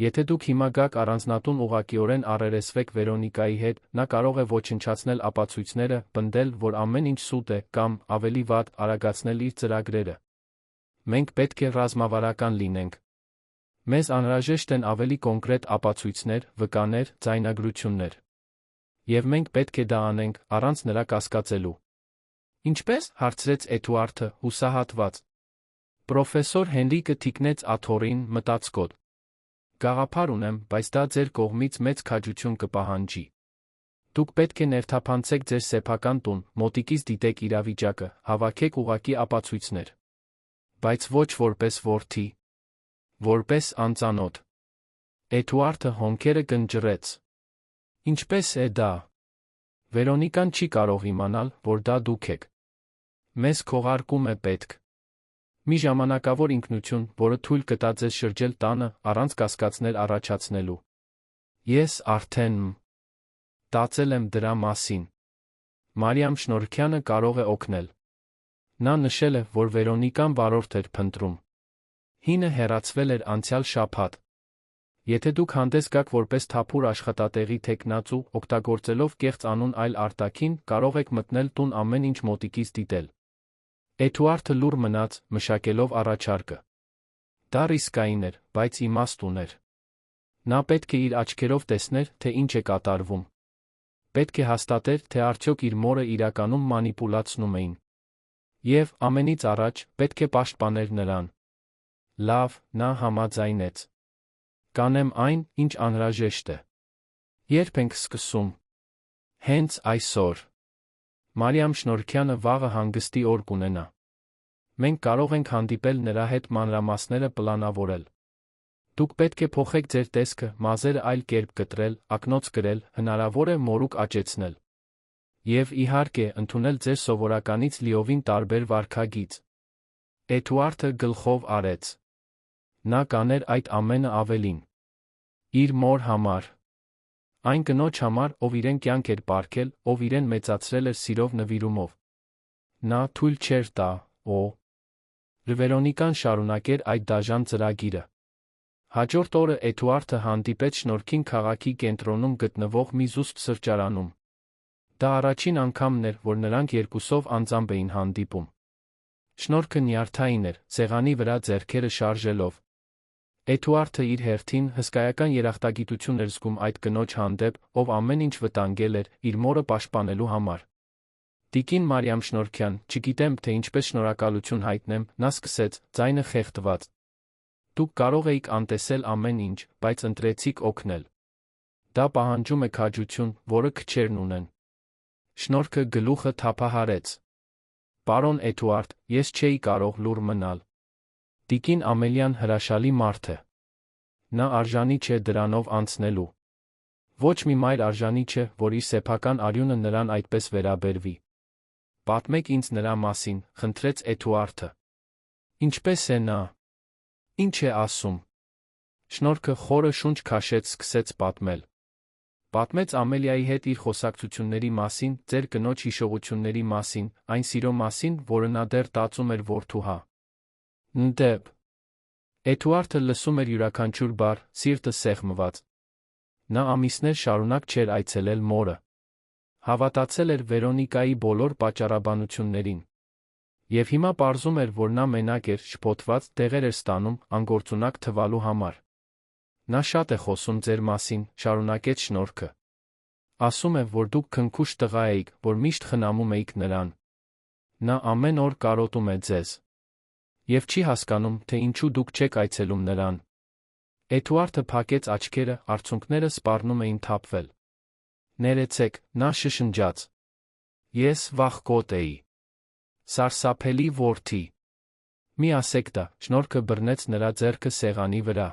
Speaker 1: Եթե դուք հիմա գաք առանձնատուն ուղղակիորեն առերեսվեք Վերոնիկայի հետ, նա կարող է ոչնչացնել ապացույցները, պնդել, որ ամեն ինչ սուտ է, կամ, ավելի վատ, արագացնել իր ծրագրերը։ Մենք պետք է ռազմավարական լինենք։ Մեզ անհրաժեշտ են ավելի կոնկրետ ապացույցներ, վկաներ, ձայնագրություններ։ Եվ մենք պետք է դա անենք, առանց նրա կասկածելու։ Ինչպես, հարցրեց Էդուարդը, հուսահատված։ Պրոֆեսոր Հենրիկը թիկնեց աթոռին, մտածկոտ։ Գաղափար ունեմ, բայց դա ձեր կողմից մեծ քաջություն կպահանջի։ Դուք պետք է ներթափանցեք ձեր սեփական տուն, մոտիկից դիտեք իրավիճակը, հավաքեք ուղղակի ապացույցներ։ Բայց ոչ որպես որդի։ Որպես անծանոթ։ Էդուարդը հոնքերը կնճռեց։ Ինչպես է դա։ Վերոնիկան չի կարող իմանալ, որ դա դուք եք։ Մեզ քողարկում է պետք։ Մի ժամանակավոր ինքնություն, որը թույլ կտա ձեզ շրջել տանը, առանց կասկածներ առաջացնելու։ Ես արդեն մտածել եմ դրա մասին։ Մարիամ Շնորհքյանը կարող է օգնել։ Նա նշել է, որ Վերոնիկան վարորդ էր փնտրում։ Հինը հեռացվել էր անցյալ շաբաթ։ Եթե դուք հանդես գաք որպես թափուր աշխատատեղի թեկնածու, օգտագործելով կեղծ անուն այլ արտաքին, կարող եք մտնել տուն ամեն ինչ մոտիկից դիտել։ Էդուարդը լուռ մնաց, մշակելով առաջարկը։ Դա ռիսկային էր, բայց իմաստ ուներ։ Նա պետք է իր աչքերով տեսներ, թե ինչ է կատարվում։ Պետք է հաստատեր, թե արդյոք իր մորը իրականում մանիպուլացնում էին։ Եվ, ամենից առաջ, պետք է պաշտպաներ նրան։ Լավ, նա համաձայնեց։ Կանեմ այն, ինչ անհրաժեշտ է։ Երբ ենք սկսում։ Հենց այսօր։ Մարիամ Շնորհքյանը վաղը հանգստի օր կունենա։ Մենք կարող ենք հանդիպել նրա հետ մանրամասները պլանավորել։ Դուք պետք է փոխեք ձեր տեսքը, մազերը այլ կերպ կտրել, ակնոց գրել, հնարավոր է մորուք աճեցնել։ Եվ, իհարկե, ընդունել ձեր սովորականից լիովին տարբեր վարքագիծ։ Էդուարդը գլխով արեց։ Նա կաներ այդ ամենը ավելին։ Իր մոր համար։ Այն կնոջ համար, ով իրեն կյանք էր պարգել, ով իրեն մեծացրել էր սիրով նվիրումով։ Նա թույլ չէր տա, Վերոնիկան շարունակեր այդ դաժան ծրագիրը։ Հաջորդ օրը Էդուարդը հանդիպեց Շնորհքին քաղաքի կենտրոնում գտնվող մի զուսպ սրճարանում։ Դա առաջին անգամն էր, որ նրանք երկուսով անձամբ էին հանդիպում։ Շնորհքը նյարդային էր, սեղանի վրա ձեռքերը շարժելով։ Էդուարդը իր հերթին հսկայական երախտագիտություն էր զգում այդ կնոջ հանդեպ, ով ամեն ինչ վտանգել էր, իր մորը պաշտպանելու համար։ Տիկին Մարիամ Շնորհքյան, չգիտեմ, թե ինչպես շնորհակալություն հայտնեմ, նա սկսեց, ձայնը խեղդված։ Դուք կարող էիք անտեսել ամեն ինչ, բայց ընտրեցիք օգնել։ Դա պահանջում է քաջություն, որը քչերն ունեն։ Շնորհքը գլուխը թափահարեց։ Պարոն Էդուարդ, ես չէի կարող լուռ մնալ։ Տիկին Ամելյան հրաշալի մարդ է։ Նա արժանի չէ դրանով անցնելու։ Ոչ մի մայր արժանի չէ, որ իր սեփական արյունը նրան այդպես վերաբերվի։ Պատմեք ինձ նրա մասին, խնդրեց Էդուարդը։ Ինչպես է նա։ Ինչ է ասում։ Շնորհքը խորը շունչ քաշեց, սկսեց պատմել։ Պատմեց Ամելիայի հետ իր խոսակցությունների մասին, ձեր կնոջ հիշողությունների մասին, այն սիրո մասին, որը նա դեռ տածում էր որդու։ Դեպ։ Էդուարդը լսում էր յուրաքանչյուր բառ, սիրտը սեղմված։ Նա ամիսներ շարունակ չէր այցելել մորը։ Հավատացել էր Վերոնիկայի բոլոր պատճառաբանություններին։ Եվ հիմա պարզում էր, որ նա մենակ էր, շփոթված, տեղեր էր ստանում, անգործունակ թվալու համար։ Նա շատ է խոսում ձեր մասին, շարունակեց Շնորհքը։ Ասում է, որ դուք քնքուշ տղա էիք, որ միշտ խնամում էիք նրան։ Նա ամեն օր կարոտում է ձեզ։ Եվ չի հասկանում, թե ինչու դուք չեք այցելում նրան։ Էդուարդը փակեց աչքերը, արցունքները սպառնում էին թափվել։ Ներեցեք, նա շշնջաց։ Ես վախկոտ էի։ Սարսափելի որդի։ Մի ասեք դա, Շնորհքը բռնեց նրա ձեռքը սեղանի վրա։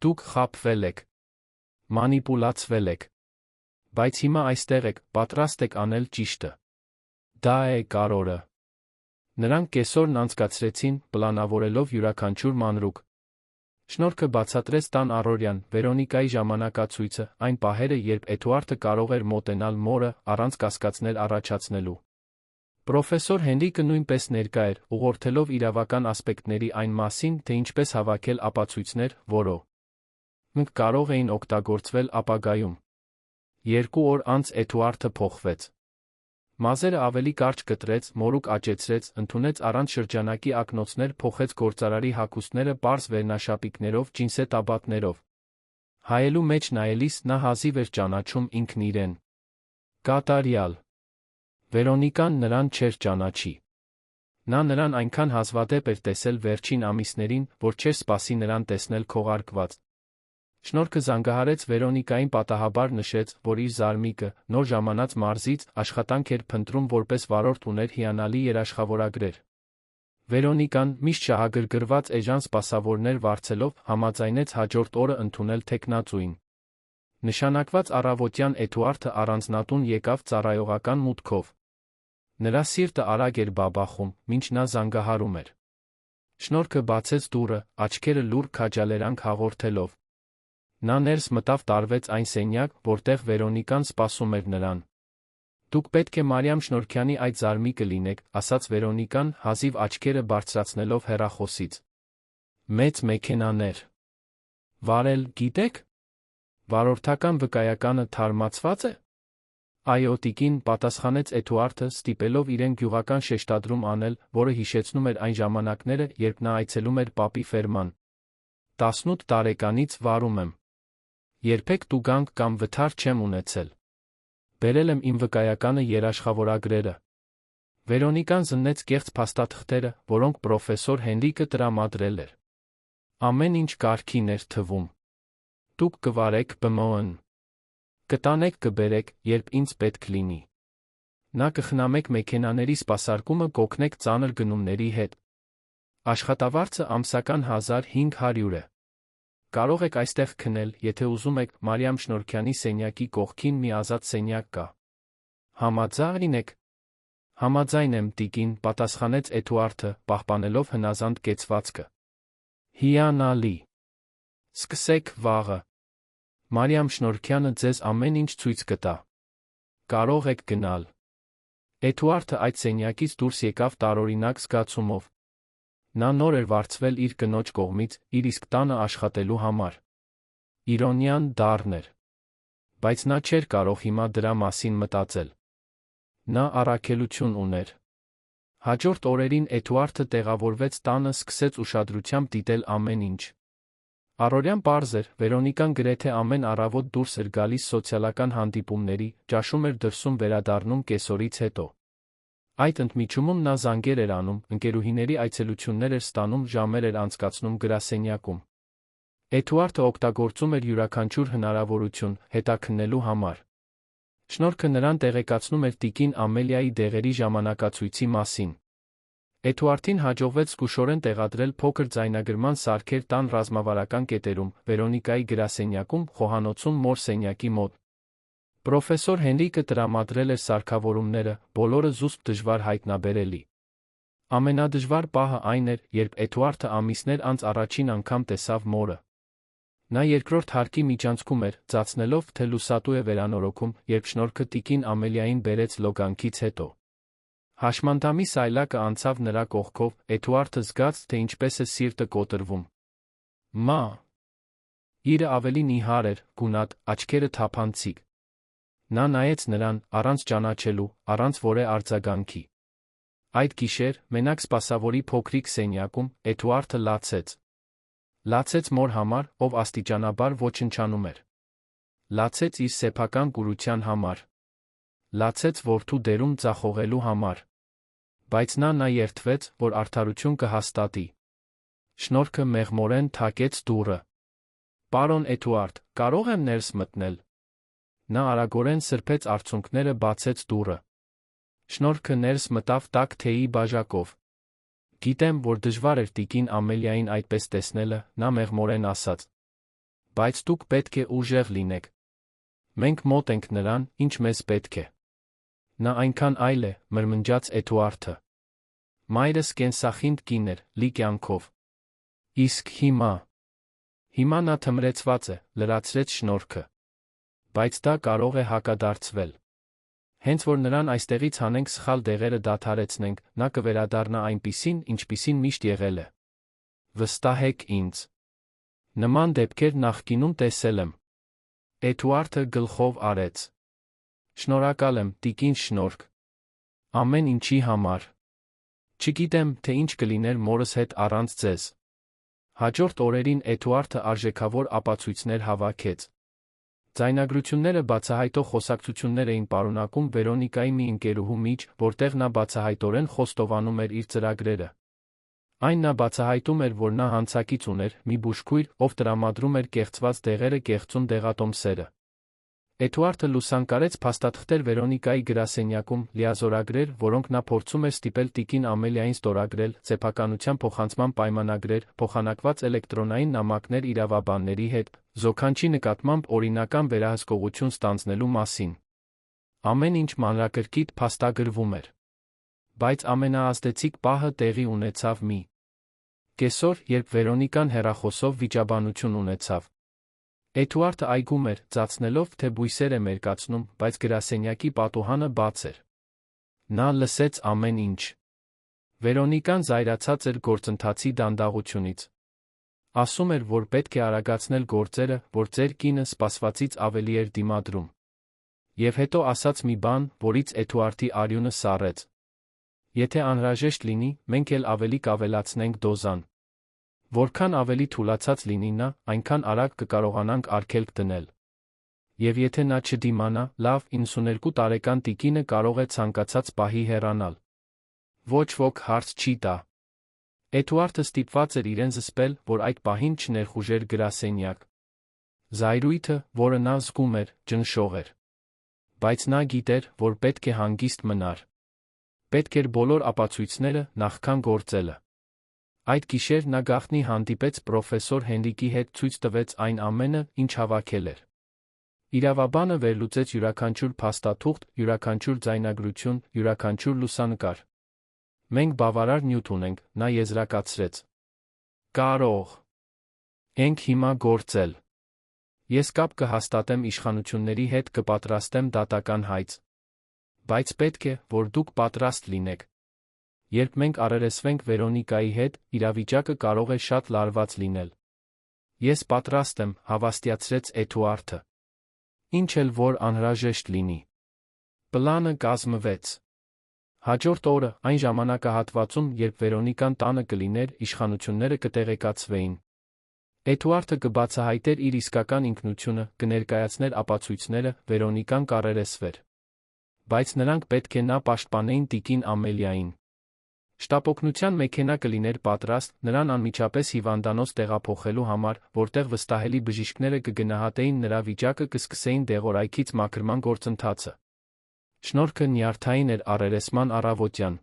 Speaker 1: Դուք խաբվել եք։ Մանիպուլացվել եք։ Բայց հիմա այստեղ եք, պատրաստ եք անել ճիշտը։ Դա է կարորը։ Նրանք կեսօրն անցկացրեցին, պլանավորելով յուրաքանչյուր մանրուք։ Շնորհքը բացատրեց տան առօրյան, Վերոնիկայի ժամանակացույցը, այն պահերը, երբ Էդուարդը կարող էր մոտենալ մորը, առանց կասկածներ առաջացնելու։ Պրոֆեսոր Հենրիկը նույնպես ներկա էր, ուղղորդելով իրավական ասպեկտների այն մասին, թե ինչպես հավաքել ապացույցներ, որոնք կարող էին օգտագործվել ապագայում։ 2 օր անց Էդուարդը փոխվեց։ Մազերը ավելի կարճ կտրեց, մորուք աճեցրեց, ընդունեց առանց շրջանակի ակնոցներ, փոխեց գործարարի հագուստները պարզ վերնաշապիկներով, ջինսետաբատներով։ Հայելու մեջ նայելիս նա հազիվ էր ճանաչում ինքն իրեն։ Կատարյալ։ Վերոնիկան նրան չէր ճանաչի։ Նա նրան այնքան հազվադեպ էր տեսել վերջին ամիսներին, որ չէր սպասի նրան տեսնել քողարկված։ Շնորհքը զանգահարեց Վերոնիկային, պատահաբար նշեց, որ իր զարմիկը, նոր ժամանած մարզից, աշխատանք էր փնտրում որպես վարորդ, ուներ հիանալի երաշխավորագրեր։ Վերոնիկան, միշտ շահագրգռված էժան սպասավորներ վարձելով, համաձայնեց հաջորդ օրը ընդունել թեկնածուին։ Նշանակված առավոտյան Էդուարդը առանձնատուն եկավ ծառայողական մուտքով։ Նրա սիրտը արագ էր բաբախում, մինչ նա զանգահարում էր։ Շնորհքը բացեց դուռը, աչքերը լուռ քաջալերանք հաղորդելով։ Նա ներս մտավ, տարվեց այն սենյակ, որտեղ Վերոնիկան սպասում էր նրան։ «Դուք պետք է Մարիամ Շնորհքյանի այդ զարմիկը լինեք», ասաց Վերոնիկան, հազիվ աչքերը բարձրացնելով հեռախոսից։ «Մեծ մեքենաներ վարել գիտեք։ Վարորդական վկայականը թարմացված է»։ «Այո, տիկին», պատասխանեց Էդուարդը, ստիպելով իրեն գյուղական շեշտադրում անել, որը հիշեցնում էր այն ժամանակները, երբ նա այցելում էր պապի ֆերման։ 18 տարեկանից վարում եմ։ Երբեք տուգանք կամ վթար չեմ ունեցել։ Բերել եմ իմ վկայականը երաշխավորագրերը։ Վերոնիկան զննեց կեղծ փաստաթղթերը, որոնք պրոֆեսոր Հենրիկը տրամադրել էր։ Ամեն ինչ կարգին էր թվում։ Դուք կվարեք ԲՄՕ-ն։ Կտանեք, կբերեք, երբ ինձ պետք լինի։ Նա կխնամեք մեքենաների սպասարկումը, կօգնեք ծանր գնումների հետ։ Աշխատավարձը ամսական 1500 է։ Կարող եք այստեղ քնել, եթե ուզում եք, Մարիամ Շնորհքյանի սենյակի կողքին մի ազատ սենյակ կա։ Համաձայն եք։ Համաձայն եմ, տիկին, պատասխանեց Էդուարդը, պահպանելով հնազանդ կեցվածքը։ Հիանալի։ Սկսեք վաղը։ Մարիամ Շնորհքյանը ձեզ ամեն ինչ ցույց կտա։ Կարող եք գնալ։ Էդուարդը այդ սենյակից դուրս եկավ տարօրինակ զգացումով։ Նա նոր էր վարձվել իր կնոջ կողմից, իր իսկ տանը աշխատելու համար։ Իրոնյան դառն էր։ Բայց նա չէր կարող հիմա դրա մասին մտածել։ Նա առաքելություն ուներ։ Հաջորդ օրերին Էդուարդը տեղավորվեց տանը, սկսեց ուշադրությամբ դիտել ամեն ինչ։ Առօրյան պարզ էր, Վերոնիկան գրեթե ամեն առավոտ դուրս էր գալիս սոցիալական հանդիպումների, ճաշում էր դրսում, վերադառնում կեսօրից հետո։ Այդ ընդմիջումում նա զանգեր էր անում, ընկերուհիների այցելություններ էր ստանում, ժամեր էր անցկացնում գրասենյակում։ Էդուարդը օգտագործում էր յուրաքանչյուր հնարավորություն հետաքննելու համար։ Շնորհքը նրան տեղեկացնում էր տիկին Ամելիայի դեղերի ժամանակացույցի մասին։ Էդուարդին հաջողվեց զգուշորեն տեղադրել փոքր ձայնագրման սարքեր տան ռազմավարական կետերում, Վերոնիկայի գրասենյակում, խոհանոցում, մոր սենյակի մոտ։ Պրոֆեսոր Հենրիկը տրամադրել էր սարքավորումները, բոլորը զուսպ դժվար հայտնաբերելի։ Ամենադժվար պահը այն էր, երբ Էդուարդը ամիսներ անց առաջին անգամ տեսավ մորը։ Նա երկրորդ հարկի միջանցքում էր, ծածնելով, թե լուսատու է վերանորոգում, երբ Շնորհքը տիկին Ամելիային բերեց լոգանքից հետո։ Հաշմանդամի սայլակը անցավ նրա կողքով, Էդուարդը զգաց, թե ինչպես է սիրտը կոտրվում։ Մա։ Իրը ավելի նիհար էր, գունատ, աչքերը թափանցիկ։ Նա նայեց նրան, առանց ճանաչելու, առանց որե արձագանքի։ Այդ գիշեր, մենակ սպասավորի փոքրիկ սենյակում, Էդուարդը լացեց։ Լացեց մոր համար, ով աստիճանաբար ոչնչանում էր։ Լացեց իր սեփական կուրության համար։ Լացեց որդու դերում ձախողելու համար։ Բայց նա երդվեց, որ արդարություն կհաստատի։ Շնորհքը մեղմորեն թակեց դուռը։ Պարոն Էդուարդ, կարող եմ ներս մտնել։ Նա արագորեն սրբեց արցունքները, բացեց դուռը։ Շնորհքը ներս մտավ տաք թեյի բաժակով։ Գիտեմ, որ դժվար էր տիկին Ամելիային այդպես տեսնելը, նա մեղմորեն ասաց։ Բայց դուք պետք է ուժեղ լինեք։ Մենք մոտ ենք նրան, ինչ մեզ պետք է։ Նա այնքան այլ է, մրմնջաց Էդուարդը։ Մայրս կենսախինդ կին էր, լի կյանքով։ Իսկ հիմա։ Հիմա նա թմրեցված է, լրացրեց Շնորհքը։ Բայց դա կարող է հակադարձվել։ Հենց որ նրան այստեղից հանենք, սխալ դեղերը դադարեցնենք, նա կվերադառնա այնպիսին, ինչպիսին միշտ եղել է։ Վստահեք ինձ։ Նման դեպքեր նախկինում տեսել եմ։ Էդուարդը գլխով արեց։ Շնորհակալ եմ, տիկին Շնորհք։ Ամեն ինչի համար։ Չգիտեմ, թե ինչ կլիներ մորս հետ առանց ձեզ։ Հաջորդ օրերին Էդուարդը արժեքավոր ապացույցներ հավաքեց։ Ձայնագրությունները բացահայտող խոսակցություններ էին պարունակում Վերոնիկայի մի ընկերուհու միջ, որտեղ նա բացահայտորեն խոստովանում էր իր ծրագրերը։ Այն նա բացահայտում էր, որ նա հանցակից ուներ, մի բուժքույր, ով տրամադրում էր կեղծված դեղերը կեղծում դեղատոմսերը։ Էդուարդը լուսանկարեց փաստաթղթեր Վերոնիկայի գրասենյակում, լիազորագրեր, որոնք նա փորձում էր ստիպել տիկին Ամելիային ստորագրել, սեփականության փոխանցման պայմանագրեր, փոխանակված էլեկտրոնային նամակներ իրավաբանների հետ, զոքանչի նկատմամբ օրինական վերահսկողություն ստանձնելու մասին։ Ամեն ինչ մանրակրկիտ փաստագրվում էր։ Բայց ամենաազդեցիկ պահը տեղի ունեցավ մի կեսօր, երբ Վերոնիկան հեռախոսով վիճաբանություն ունեցավ։ Էդուարդը այգում էր, ծածնելով, թե բույսեր է մերկացնում, բայց գրասենյակի պատուհանը բաց էր։ Նա լսեց ամեն ինչ։ Վերոնիկան զայրացած էր գործընթացի դանդաղությունից։ Ասում էր, որ պետք է արագացնել գործերը, որ ձեր կինը սպասվածից ավելի էր դիմադրում։ Եվ հետո ասաց մի բան, որից Էդուարդի արյունը սառեց։ Եթե անհրաժեշտ լինի, մենք էլ ավելի կավելացնենք դոզան։ Որքան ավելի թուլացած լինի նա, այնքան արագ կկարողանանք արգելք դնել։ Եվ եթե նա չդիմանա, լավ, 92 տարեկան տիկինը կարող է ցանկացած պահի հեռանալ։ Ոչ ոք հարց չի տա։ Էդուարդը ստիպված էր իրեն զսպել, որ այդ պահին չներխուժեր գրասենյակ։ Զայրույթը, որը նա զգում էր, ճնշող էր։ Բայց նա գիտեր, որ պետք է հանգիստ մնար։ Պետք էր բոլոր ապացույցները, նախքան գործելը։ Այդ գիշեր նա գաղտնի հանդիպեց պրոֆեսոր Հենրիկի հետ, ցույց տվեց այն ամենը, ինչ հավաքել էր։ Իրավաբանը վերլուծեց յուրաքանչյուր փաստաթուղթ, յուրաքանչյուր ձայնագրություն, յուրաքանչյուր լուսանկար։ Մենք բավարար նյութ ունենք, նա եզրակացրեց։ Կարող ենք հիմա գործել։ Ես կապ կհաստատեմ իշխանությունների հետ, կպատրաստեմ դատական հայց։ Բայց պետք է, որ դուք պատրաստ լինեք։ Երբ մենք առերեսվենք Վերոնիկայի հետ, իրավիճակը կարող է շատ լարված լինել։ Ես պատրաստ եմ, հավաստիացրեց Էդուարդը։ Ինչ էլ որ անհրաժեշտ լինի։ Պլանը կազմվեց։ Հաջորդ օրը, այն ժամանակահատվածում, երբ Վերոնիկան տանը կլիներ, իշխանությունները կտեղեկացվեին։ Էդուարդը կբացահայտեր իր իսկական ինքնությունը, կներկայացներ ապացույցները, Վերոնիկան կառերեսվեր։ Բայց նրանք պետք է նա պաշտպանեին տիկին Ամելիային։ Շտապօգնության մեքենա կլիներ պատրաստ, նրան անմիջապես հիվանդանոց տեղափոխելու համար, որտեղ վստահելի բժիշկները կգնահատեին նրա վիճակը, կսկսեին դեղորայքից մաքրման գործընթացը։ Շնորհքը նյարդային էր առերեսման առավոտյան։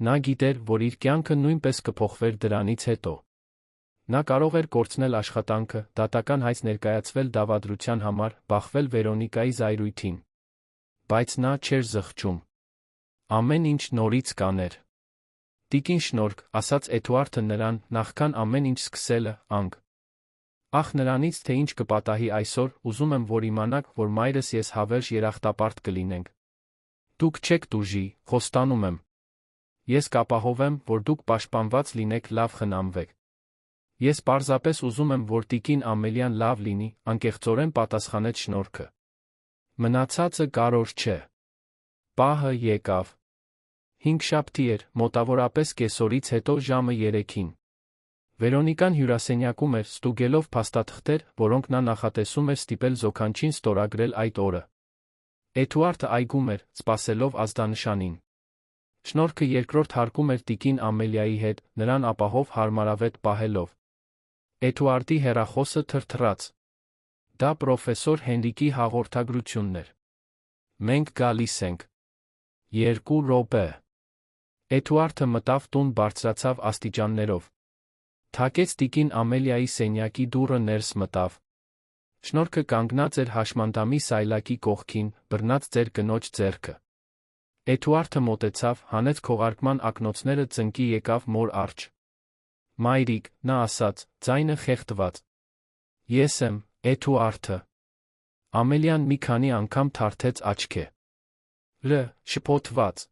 Speaker 1: Նա գիտեր, որ իր կյանքը նույնպես կփոխվեր դրանից հետո։ Նա կարող էր կորցնել աշխատանքը, դատական հայց ներկայացվել դավադրության համար, բախվել Վերոնիկայի զայրույթին։ Բայց նա չէր զղջում։ Ամեն ինչ նորից կաներ։ Տիկին շնորհք, ասաց Էդուարդը նրան, նախքան ամեն ինչ սկսելը, անգ։ Ախ նրանից, թե ինչ կպատահի այսօր, ուզում եմ, որ իմանաք, որ մայրս ես հավերժ երախտապարտ կլինենք։ Դուք չեք տուժի, խոստանում եմ։ Ես կապահովեմ, որ դուք պաշտպանված լինեք, լավ խնամվեք։ Ես պարզապես ուզում եմ, որ տիկին Ամելիան լավ լինի, անկեղծորեն պատասխանեց շնորհքը։ Մնացածը կարևոր չէ։ Պահը եկավ։ Հինգշաբթի էր, մոտավորապես կեսօրից հետո ժամը 3-ին։ Վերոնիկան հյուրասենյակում էր, ստուգելով փաստաթղթեր, որոնք նա նախատեսում էր ստիպել զոքանչին ստորագրել այդ օրը։ Էդուարդը այգում էր, սպասելով ազդանշանին։ Շնորհքը երկրորդ հարկում էր տիկին Ամելիայի հետ, նրան ապահով հարմարավետ պահելով։ Էդուարդի հեռախոսը թրթռաց։ Դա պրոֆեսոր Հենրիկի հաղորդագրությունն էր։ Մենք գալիս ենք։ 2 րոպե։ Էդուարդը մտավ տուն, բարձրացավ աստիճաններով։ Թակեց տիկին Ամելիայի սենյակի դուռը, ներս մտավ։ Շնորհքը կանգնած էր հաշմանդամի սայլակի կողքին, բռնած ձեր կնոջ ձեռքը։ Էդուարդը մոտեցավ, հանեց քողարկման ակնոցները, ծնկի եկավ մոր առջ։ Մայրիկ, նա ասաց, ձայնը խեղդված։ Ես եմ, Էդուարդը։ Ամելիան մի քանի անգամ թարթեց աչքը։ Շփոթված։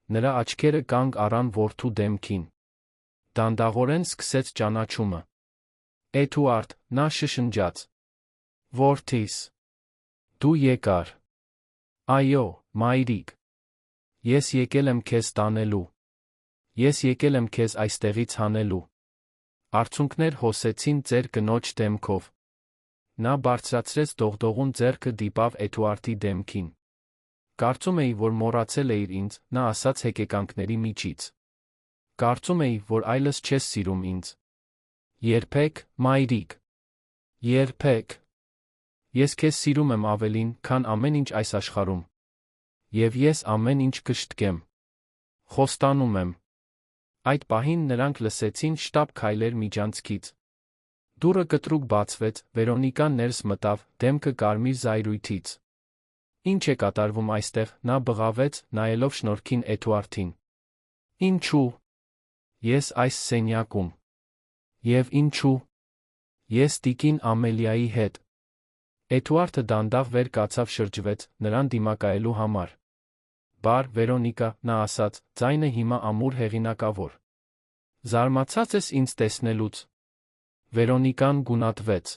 Speaker 1: Նրա աչքերը կանգ առան որդու դեմքին։ Դանդաղորեն սկսեց ճանաչումը։ Էդուարդ, նա շշնջաց։ Որդիս։ Դու եկար։ Այո, մայրիկ։ Ես եկել եմ քեզ տանելու։ Ես եկել եմ քեզ այստեղից հանելու։ Արցունքներ հոսեցին ձեր կնոջ դեմքով։ Նա բարձրացրեց դողդողուն ձեռքը, դիպավ Էդուարդի դեմքին։ Կարծում էի, որ մոռացել էիր ինձ, նա ասաց հեկեկանքների միջից։ Կարծում էի, որ այլս չես սիրում ինձ։ Երբեք, մայրիկ։ Երբեք։ Ես քեզ սիրում եմ ավելին, քան ամեն ինչ այս աշխարհում։ Եվ ես ամեն ինչ կշտկեմ։ Խոստանում եմ։ Այդ պահին նրանք լսեցին շտապ քայլեր միջանցքից։ Դուռը կտրուկ բացվեց, Վերոնիկան ներս մտավ, դեմքը կարմիր զայրույթից։ Ինչ է կատարվում այստեղ, նա բղավեց, նայելով շնորհքին Էդուարդին։ Ինչու՞։ Ես այս սենյակում։ Եվ ինչու՞։ Ես տիկին Ամելիայի հետ։ Էդուարդը դանդաղ վեր կացավ, շրջվեց, նրան դիմակայելու համար։ Բար, Վերոնիկա, նա ասաց, ձայնը հիմա ամուր հեղինակավոր։ Զարմացած ես ինձ տեսնելուց։ Վերոնիկան գունատվեց։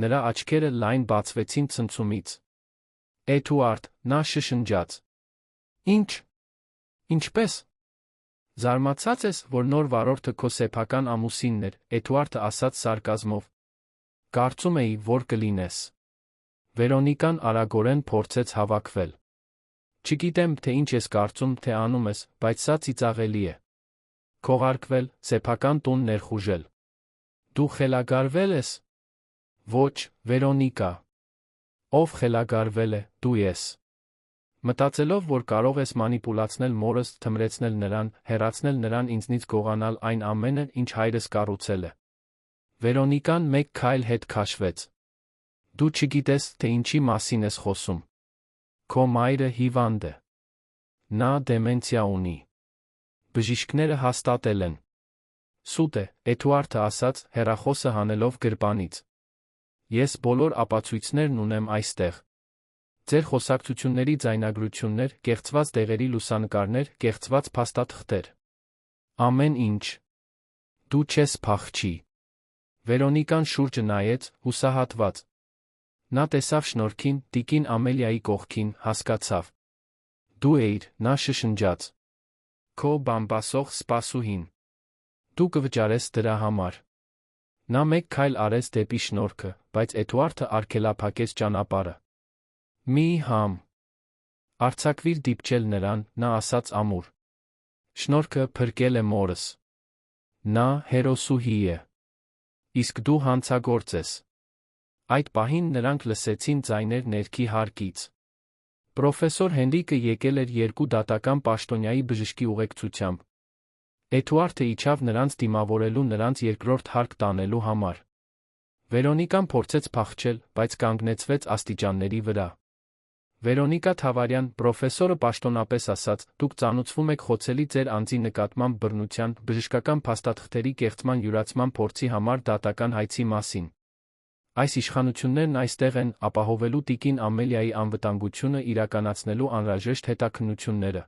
Speaker 1: Նրա աչքերը լայն բացվեցին ցնցումից։ Էդուարդ, նա շշնջաց։ Ինչ։ Ինչպես։ Զարմացած ես, որ նոր վարորդը քո սեփական ամուսինն էր, Էդուարդը ասաց սարկազմով։ Կարծում էի, որ կլինես։ Վերոնիկան արագորեն փորձեց հավաքվել։ Չգիտեմ, թե ինչ ես կարծում, թե անում ես, բայց սա ծիծաղելի է։ Քողարկվել, սեփական տուն ներխուժել։ Դու խելագարվել ես։ Ոչ, Վերոնիկա։ Ով խելագարվել է, դու ես։ Մտածելով, որ կարող ես մանիպուլացնել մորս, թմրեցնել նրան, հեռացնել նրան ինձնից, գողանալ այն ամենը, ինչ հայրս կառուցել է։ Վերոնիկան մեկ քայլ հետ քաշվեց։ Դու չգիտես, թե ինչի մասին ես խոսում։ Քո մայրը հիվանդ է։ Նա դեմենցիա ունի։ Բժիշկները հաստատել են։ Սուտ է, Էդուարդը ասաց, հեռախոսը հանելով գրպանից։ Ես բոլոր ապացույցներն ունեմ այստեղ։ Ձեր խոսակցությունների ձայնագրություններ, կեղծված դեղերի լուսանկարներ, կեղծված փաստաթղթեր։ Ամեն ինչ։ Դու չես փախչի։ Վերոնիկան շուրջը նայեց, հուսահատված։ Նա տեսավ շնորհքին, տիկին Ամելիայի կողքին, հասկացավ։ Դու էիր, նա շշնջաց։ Քո բամբասող սպասուհին։ Դու կվճարես դրա համար։ Նա մեկ քայլ արեց դեպի շնորհքը, բայց Էդուարդը արգելափակեց ճանապարհը։ Մի համ։ Արձակվիր դիպչել նրան, նա ասաց ամուր։ Շնորհքը փրկել է մորս։ Նա հերոսուհի է։ Իսկ դու հանցագործ ես։ Այդ պահին նրանք լսեցին ձայներ ներքի հարկից։ Պրոֆեսոր Հենրիկը եկել էր երկու դատական պաշտոնյայի բժշկի ուղեկցությամբ։ Էդուարդը իջավ նրանց դիմավորելու, նրանց երկրորդ հարկ տանելու համար։ Վերոնիկան փորձեց փախչել, բայց կանգնեցվեց աստիճանների վրա։ Վերոնիկա Թավարյան, պրոֆեսորը պաշտոնապես ասաց, դուք ծանոթվում եք խոցելի ձեր անձի նկատմամբ բռնության, բժշկական փաստաթղթերի կեղծման յուրացման փորձի համար դատական հայցի մասին։ Այս իշխանություններն այստեղ են, ապահովելու տիկին Ամելիայի անվտանգությունը, իրականացնելու անհրաժեշտ հետաքննությունները։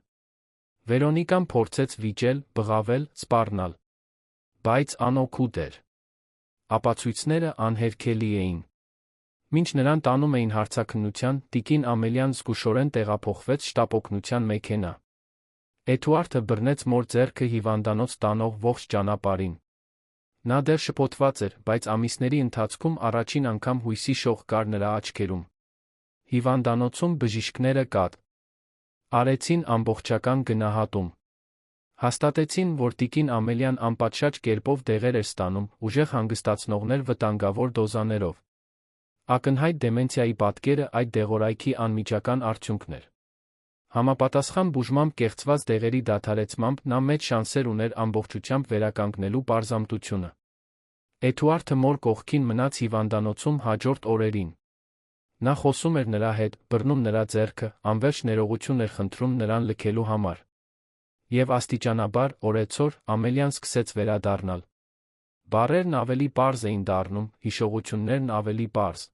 Speaker 1: Վերոնիկան փորձեց վիճել, բղավել, սպառնալ։ Բայց անօգուտ էր։ Ապացույցները անհերքելի էին։ Մինչ նրան տանում էին հարցաքննության, տիկին Ամելիան զգուշորեն տեղափոխվեց շտապօգնության մեքենա։ Էդուարդը բռնեց մոր ձեռքը հիվանդանոց տանող ողջ ճանապարհին։ Նա դեռ շփոթված էր, բայց ամիսների ընթացքում առաջին անգամ հույսի շող կար նրա աչքերում։ Հիվանդանոցում բժիշկները կատ արեցին ամբողջական գնահատում։ Հաստատեցին, որ տիկին Ամելիան անպատշաճ կերպով դեղեր էր ստանում, ուժեղ հանգստացնողներ վտանգավոր դոզաներով։ Ակնհայտ դեմենցիայի պատկերը այդ դեղորայքի անմիջական արդյունքն էր։ Համապատասխան բուժմամբ, կեղծված դեղերի դադարեցմամբ նա մեծ շանսեր ուներ ամբողջությամբ վերականգնելու պարզամտությունը։ Էդուարդը մոր կողքին մնաց հիվանդանոցում հաջորդ օրերին։ Նա խոսում էր նրա հետ, բռնում նրա ձեռքը, անվերջ ներողություն էր խնդրում նրան լքելու համար։ Եվ աստիճանաբար, օրեցօր, Ամելիան սկսեց վերադառնալ։ Բառերն ավելի պարզ էին դառնում, հիշողություններն ավելի պարզ։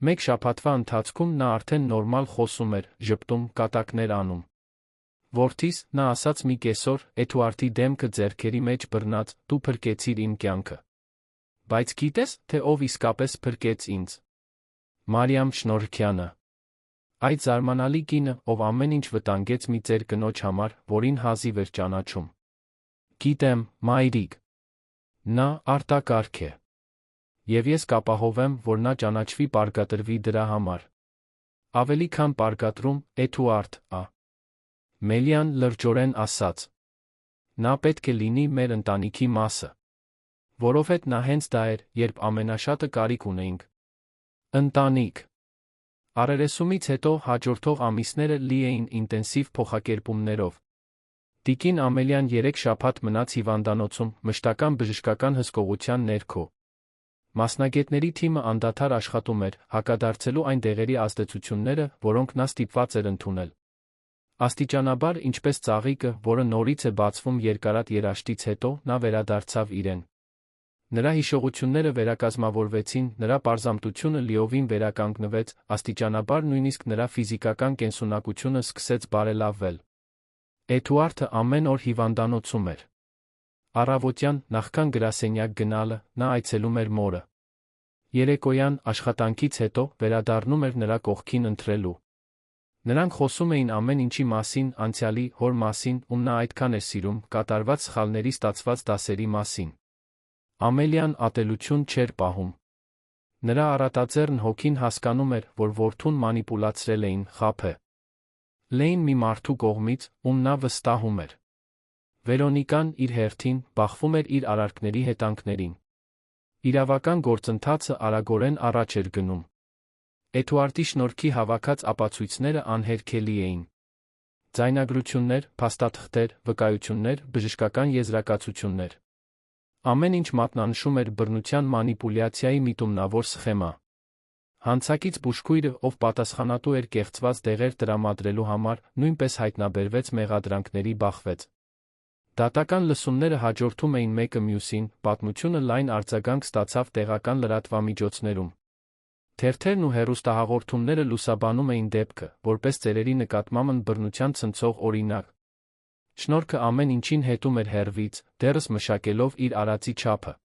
Speaker 1: Մեկ շաբաթվա ընթացքում նա արդեն նորմալ խոսում էր, ժպտում, կատակներ անում։ Որդիս, նա ասաց մի կեսօր, Էդուարդի դեմքը ձեռքերի մեջ բռնած, դու փրկեցիր իմ կյանքը։ Բայց գիտես, թե ով իսկապես փրկեց ինձ։ Մարիամ Շնորհքյանը։ Այդ զարմանալի կինը, ով ամեն ինչ վտանգեց մի ծեր կնոջ համար, որին հազիվ էր ճանաչում։ Գիտեմ, մայրիկ։ Նա արտակարգ է։ Եվ ես կապահովեմ, որ նա ճանաչվի, պարգատրվի դրա համար։ Ավելի քան պարգատրում, Էդուարդ, Մելիան լրջորեն ասաց։ Նա պետք է լինի մեր ընտանիքի մասը։ Որովհետև նա հենց դա էր, երբ ամենաշատը կարիք ունեինք։ Ընտանիք։ Առերեսումից հետո հաջորդող ամիսները լի էին ինտենսիվ փոխակերպումներով։ Տիկին Ամելյան 3 շաբաթ մնաց հիվանդանոցում մշտական բժշկական հսկողության ներքո։ Մասնագետների թիմը անդադար աշխատում էր, հակադարձելու այն դեղերի ազդեցությունները, որոնք նա ստիպված էր ընդունել։ Աստիճանաբար, ինչպես ծաղիկը, որը նորից է բացվում երկարատ երաշտից հետո, նա վերադարձավ իրեն։ Նրա հիշողությունները վերակազմավորվեցին, նրա պարզամտությունը լիովին վերականգնվեց, աստիճանաբար նույնիսկ նրա ֆիզիկական կենսունակությունը սկսեց բարելավվել։ Էդուարդը ամեն օր հիվանդանոցում էր։ Առավոտյան, նախքան գրասենյակ գնալը, նա այցելում էր մորը։ Երեկոյան, աշխատանքից հետո, վերադառնում էր նրա կողքին ընթրելու։ Նրանք խոսում էին ամեն ինչի մասին, անցյալի, հոր մասին, ում նա այդքան էր սիրում, կատարված սխալների ստացված դասերի մասին։ Ամելիան ատելություն չէր պահում։ Նրա առատաձեռն հոգին հասկանում էր, որ որդուն մանիպուլացրել էին, խաբը լեին մի մարդու կողմից, ում նա վստահում էր։ Վերոնիկան, իր հերթին, բախվում էր իր արարքների հետանքներին։ Իրավական գործընթացը արագորեն առաջ էր գնում։ Էդուարդի շնորհքի հավաքած ապացույցները անհերքելի էին։ Ձայնագրություններ, փաստաթղթեր, վկայություններ, բժշկական եզրակացություններ։ Ամեն ինչ մատնանշում էր բռնության մանիպուլյացիայի միտումնավոր սխեմա։ Հանցակից բուժքույրը, ով պատասխանատու էր կեղծված դեղեր տրամադրելու համար, նույնպես հայտնաբերվեց մեղադրանքների բախվեց։ Դատական լսումները հաջորդում էին մեկը մյուսին, պատմությունը լայն արձագանք ստացավ տեղական լրատվամիջոցներում։ Թերթերն ու հեռուստահաղորդումները լուսաբանում էին դեպքը, որպես ծերերի նկատմամբ բռնության ցնցող օրինակ։ Շնորհքը ամեն ինչին հետում էր հեռվից, դեռս մշակելով իր արածի չափը։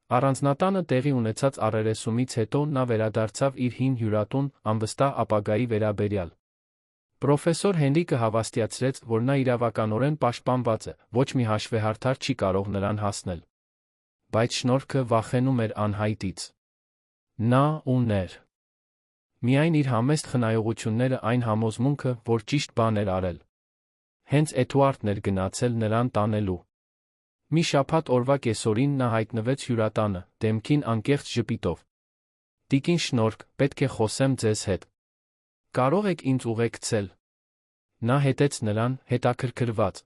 Speaker 1: Առանձնատանը տեղի ունեցած առերեսումից հետո նա վերադարձավ իր հին հյուրատուն, անվստահ ապագայի վերաբերյալ։ Պրոֆեսոր Հենրիկը հավաստիացրեց, որ նա իրավականորեն պաշտպանված է, ոչ մի հաշվեհարդար չի կարող նրան հասնել։ Բայց շնորհքը վախենում էր անհայտից։ Նա ուներ միայն իր համեստ խնայողությունները, այն համոզմունքը, որ ճիշտ բան էր արել։ Հենց Էդուարդն էր գնացել նրան տանելու։ Մի շաբաթ օրվա կեսօրին նա հայտնվեց հյուրատանը, դեմքին անկեղծ ժպիտով։ Տիկին Շնորհք, պետք է խոսեմ ձեզ հետ։ Կարող եք ինձ ուղեկցել։ Նա հետեց նրան, հետաքրքրված։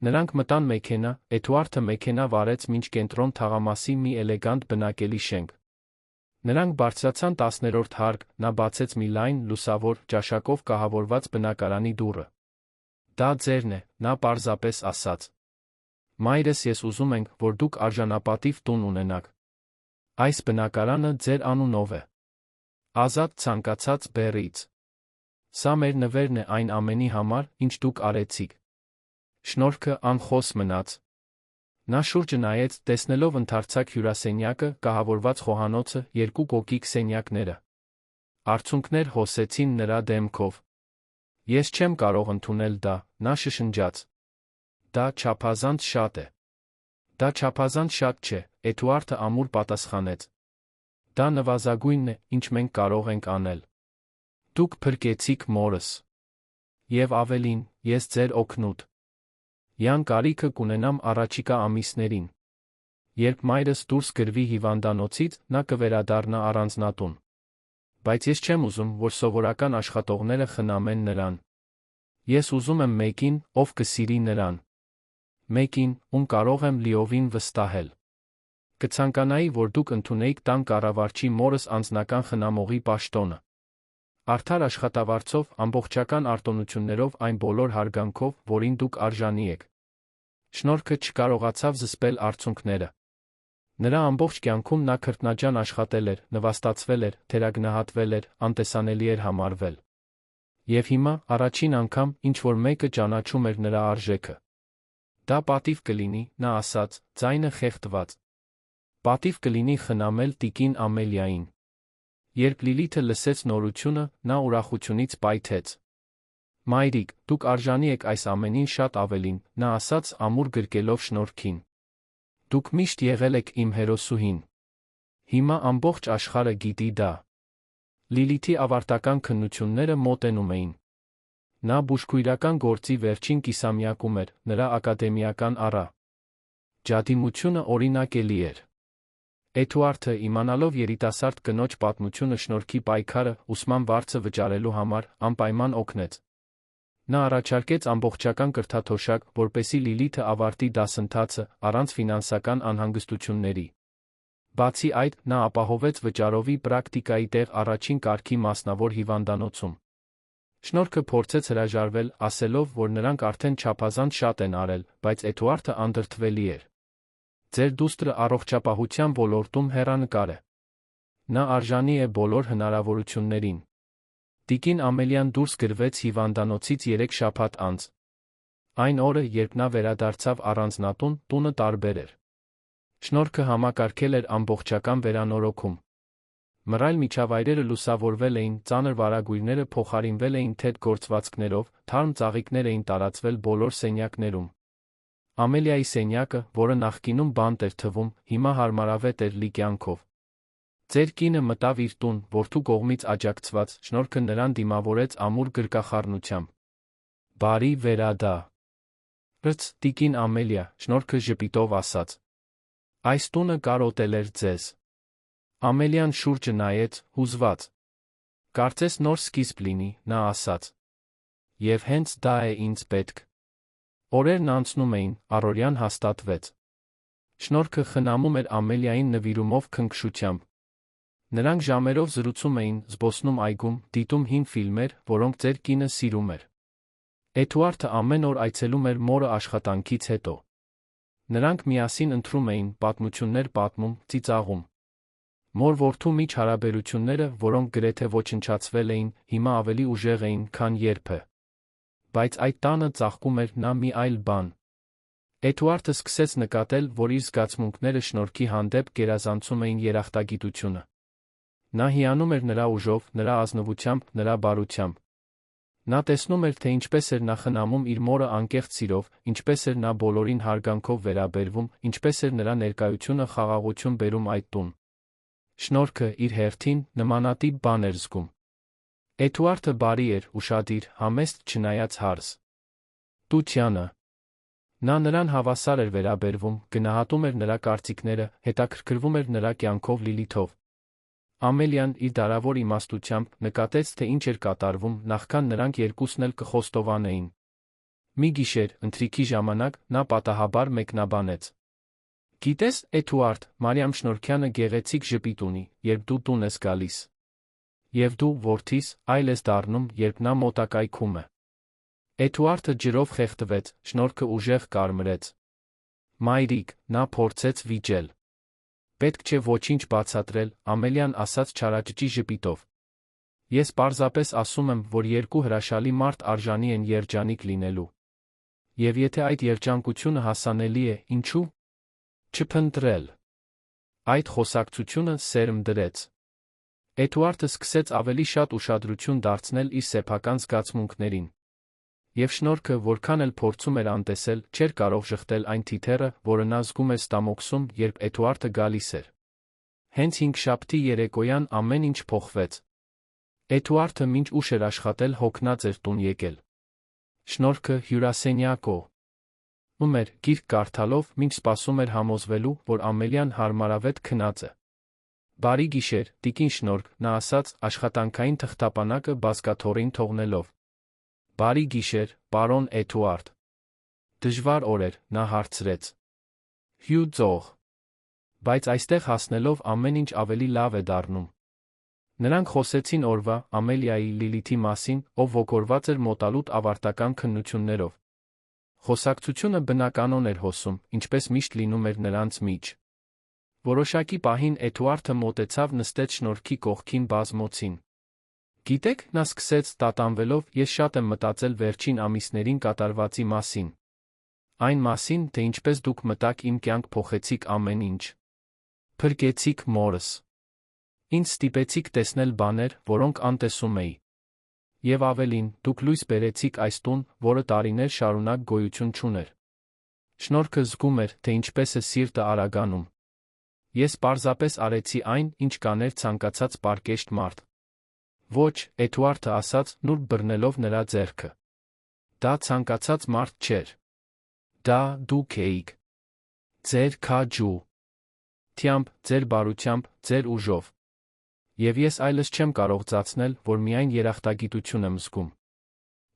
Speaker 1: Նրանք մտան մեքենա, Էդուարդը մեքենա վարեց մինչ կենտրոն թաղամասի մի էլեգանտ բնակելի շենք։ Նրանք բարձրացան 10-րդ հարկ, նա բացեց մի լայն, լուսավոր, ճաշակով կահավորված բնակարանի դուռը։ Դա ձերն է, նա պարզապես ասաց։ Մայրս ես ուզում ենք, որ դուք արժանապատիվ տուն ունենաք։ Այս բնակարանը ձեր անունով է։ Ազատ ցանկացած բեռից։ Սա մեր նվերն է այն ամենի համար, ինչ դուք արեցիք։ Շնորհքը անխոս մնաց։ Նա շուրջը նայեց, տեսնելով ընդարձակ հյուրասենյակը, կահավորված խոհանոցը, երկու կոկիկ սենյակները։ Արցունքներ հոսեցին նրա դեմքով։ Ես չեմ կարող ընդունել դա, նա շշնջաց։ Դա չափազանց շատ է։ Դա չափազանց շատ չէ, Էդուարդը ամուր պատասխանեց։ Դա նվազագույնն է, ինչ մենք կարող ենք անել։ Դուք փրկեցիք մորս։ Եվ ավելին, ես ձեր օգնուտ։ Յան կարիքը կունենամ առաջիկա ամիսներին։ Երբ մայրս դուրս գրվի հիվանդանոցից, նա կվերադառնա առանձնատուն։ Բայց ես չեմ ուզում, որ սովորական աշխատողները խնամեն նրան։ Ես ուզում եմ մեկին, ով կսիրի նրան։ Մեկին, ում կարող եմ լիովին վստահել։ Կցանկանայի, որ դուք ընդունեիք տան կառավարչի մորս անձնական խնամողի պաշտոնը։ Արդար աշխատավարձով, ամբողջական արտոնություններով, այն բոլոր հարգանքով, որին դուք արժանի եք։ Շնորհքը չկարողացավ զսպել արցունքները։ Նրա ամբողջ կյանքում նա քրտնաջան աշխատել էր, նվաստացվել էր, թերագնահատվել էր, անտեսանելի էր համարվել։ Եվ հիմա, առաջին անգամ, ինչ-որ մեկը ճանաչում էր նրա արժեքը։ Դա պատիվ կլինի, նա ասաց, ձայնը խեղդված։ Պատիվ կլինի խնամել տիկին Ամելիային։ Երբ Լիլիթը լսեց նորությունը, նա ուրախությունից պայթեց։ Մայրիկ, դուք արժանի եք այս ամենին շատ ավելին, նա ասաց ամուր գրկելով շնորհքին։ Դուք միշտ եղել եք իմ հերոսուհին։ Հիմա ամբողջ աշխարհը գիտի դա։ Լիլիթի ավարտական քննությունները մոտենում էին։ Նա բուժքույրական գործի վերջին կիսամյակում էր, նրա ակադեմիական առա ջադիմությունը օրինակելի էր։ Էդուարդը, իմանալով երիտասարդ կնոջ պատմությունը շնորհքի պայքարը ուսման վարձը վճարելու համար, անպայման օգնեց։ Նա առաջարկեց ամբողջական կրթաթոշակ, որպեսզի Լիլիթը ավարտի դասընթացը առանց ֆինանսական անհանգստությունների։ Բացի այդ, նա ապահովեց վճարովի պրակտիկայի տեղ առաջին կարգի մասնավոր հիվանդանոցում։ Շնորհքը փորձեց հրաժարվել, ասելով, որ նրանք արդեն չափազանց շատ են արել, բայց Էդուարդը անդրդվելի էր։ Ձեր դուստրը առողջապահության ոլորտում հեռանկար է։ Նա արժանի է բոլոր հնարավորություններին։ Տիկին Ամելիան դուրս գրվեց հիվանդանոցից 3 շաբաթ անց։ Այն օրը, երբ նա վերադարձավ առանձնատուն, տունը տարբեր էր։ Շնորհքը համակարգել էր ամբողջական վերանորոգում։ Մռայլ միջավայրերը լուսավորվել էին, ծանր վարագույրները փոխարինվել էին թեթ գործվածքներով, թարմ ծաղիկներ էին տարածվել բոլոր սենյակներում։ Ամելիայի սենյակը, որը նախկինում բանտ էր թվում, հիմա հարմարավետ էր լի կյանքով։ Ձեր կինը մտավ իր տուն, որդու կողմից աջակցված, շնորհքը նրան դիմավորեց ամուր գրկախառնությամբ։ Բարի վերադա։ Ըց, տիկին Ամելիա, շնորհքը ժպիտով ասաց։ Այս տունը կարոտել էր ձեզ։ Ամելիան շուրջը նայեց, հուզված։ Կարծես նոր սկիզբ լինի, նա ասաց։ Եվ հենց դա է ինձ պետք։ Օրերն անցնում էին, առօրյան հաստատվեց։ Շնորհքը խնամում էր Ամելիային նվիրումով քնքշությամբ։ Նրանք ժամերով զրուցում էին, զբոսնում այգում, դիտում հին ֆիլմեր, որոնք ձեր կինը սիրում էր։ Էդուարդը ամեն օր այցելում էր մորը աշխատանքից հետո։ Նրանք միասին ընթրում էին, պատմություններ պատմում, ծիծաղում։ Մոր-որդու միջ հարաբերությունները, որոնք գրեթե ոչնչացվել էին, հիմա ավելի ուժեղ էին, քան երբևէ։ Բայց այդ տանը ծաղկում էր նա մի այլ բան։ Էդուարդը սկսեց նկատել, որ իր զգացմունքները շնորհքի հանդեպ գերազանցում էին երախտագիտությունը։ Նա հիանում էր նրա ուժով, նրա ազնվությամբ, նրա բարությամբ։ Նա տեսնում էր, թե ինչպես էր նա խնամում իր մորը անկեղծ սիրով, ինչպես էր նա բոլորին հարգանքով վերաբերվում, ինչպես էր նրա ներկայությունը խաղաղություն բերում այդ տուն։ Շնորհքը, իր հերթին, նմանատիպ բան էր զգում։ Էդուարդը բարի էր, ուշադիր, համեստ, չնայած հարս տությանը։ Նա նրան հավասար էր վերաբերվում, գնահատում էր նրա կարծիքները, հետաքրքրվում էր նրա կյանքով Լիլիթով։ Ամելիան, իր դարավոր իմաստությամբ, նկատեց, թե ինչ էր կատարվում, նախքան նրանք երկուսն էլ կխոստովանեին։ Մի գիշեր, ընթրիքի ժամանակ, նա պատահաբար մեկնաբանեց. Գիտես, Էդուարդ, Մարիամ Շնորհքյանը գեղեցիկ ժպիտ ունի, երբ դու տուն ես գալիս։ Եվ դու, որդիս, այլ ես դառնում, երբ նա մոտակայքում է։ Էդուարդը ջրով խեղդվեց, շնորհքը ուժեղ կարմրեց։ Մայրիկ, նա փորձեց վիճել։ Պետք չէ ոչինչ բացատրել, Ամելիան ասաց չարաճճի ժպիտով։ Ես պարզապես ասում եմ, որ երկու հրաշալի մարդ արժանի են երջանիկ լինելու։ Եվ եթե այդ երջանկությունը հասանելի է, ինչու՞ չփնտրել։ Այդ խոսակցությունը սերմ դրեց։ Էդուարդը սկսեց ավելի շատ ուշադրություն դարձնել իր սեփական զգացմունքներին։ Եվ շնորհքը, որքան էլ փորձում էր անտեսել, չէր կարող շղթել այն թիթեռը, որը նա զգում էր ստամոքսում, երբ Էդուարդը գալիս էր։ Հենց հինգշաբթի երեկոյան ամեն ինչ փոխվեց։ Էդուարդը մինչ ուշ էր աշխատել, հոգնած էր տուն եկել։ Շնորհքը հյուրասենյակո էր, գիրք կարդալով, մինչ սպասում էր համոզվելու, որ Ամելիան հարմարավետ քնած է։ Բարի գիշեր, տիկին Շնորհք, նա ասաց, աշխատանքային թղթապանակը բազկաթոռին թողնելով։ Բարի գիշեր, պարոն Էդուարդ։ Դժվար օր էր, նա հարցրեց։ Հյու ծող։ Բայց այստեղ հասնելով ամեն ինչ ավելի լավ է դառնում։ Նրանք խոսեցին օրվա, Ամելիայի, Լիլիթի մասին, ով ոգորված էր մոտալուտ ավարտական քննություններով։ Խոսակցությունը բնականon էր հոսում, ինչպես միշտ լինում էր նրանց միջ։ Որոշակի պահին Էդուարդը մոտեցավ նստեց Շնորհքի կողքին բազմոցին։ Գիտեք, նա սկսեց, տատանվելով, ես շատ եմ մտածել վերջին ամիսներին կատարվածի մասին։ Այն մասին, թե ինչպես դուք մտաք իմ կյանք փոխեցիք ամեն ինչ։ Փրկեցիք մորս։ Ինձ ստիպեցիք տեսնել բաներ, որոնք անտեսում էի։ Եվ ավելին, դուք լույս բերեցիք այս տուն, որը տարիներ շարունակ գոյություն չուներ։ Շնորհքը զգում էր, թե ինչպես է սիրտը արագանում։ Ես պարզապես արեցի այն, ինչ կաներ ցանկացած պարկեշտ մարդ։ Ոչ, Էդուարդը ասաց, նուրբ բռնելով նրա ձեռքը։ Դա ցանկացած մարդ չէր։ Դա դուք էիք։ Ձեր քաջու։ թյամբ, ձեր բարությամբ, ձեր ուժով։ Եվ ես այլս չեմ կարող ծածնել, որ միայն երախտագիտություն եմ զգում։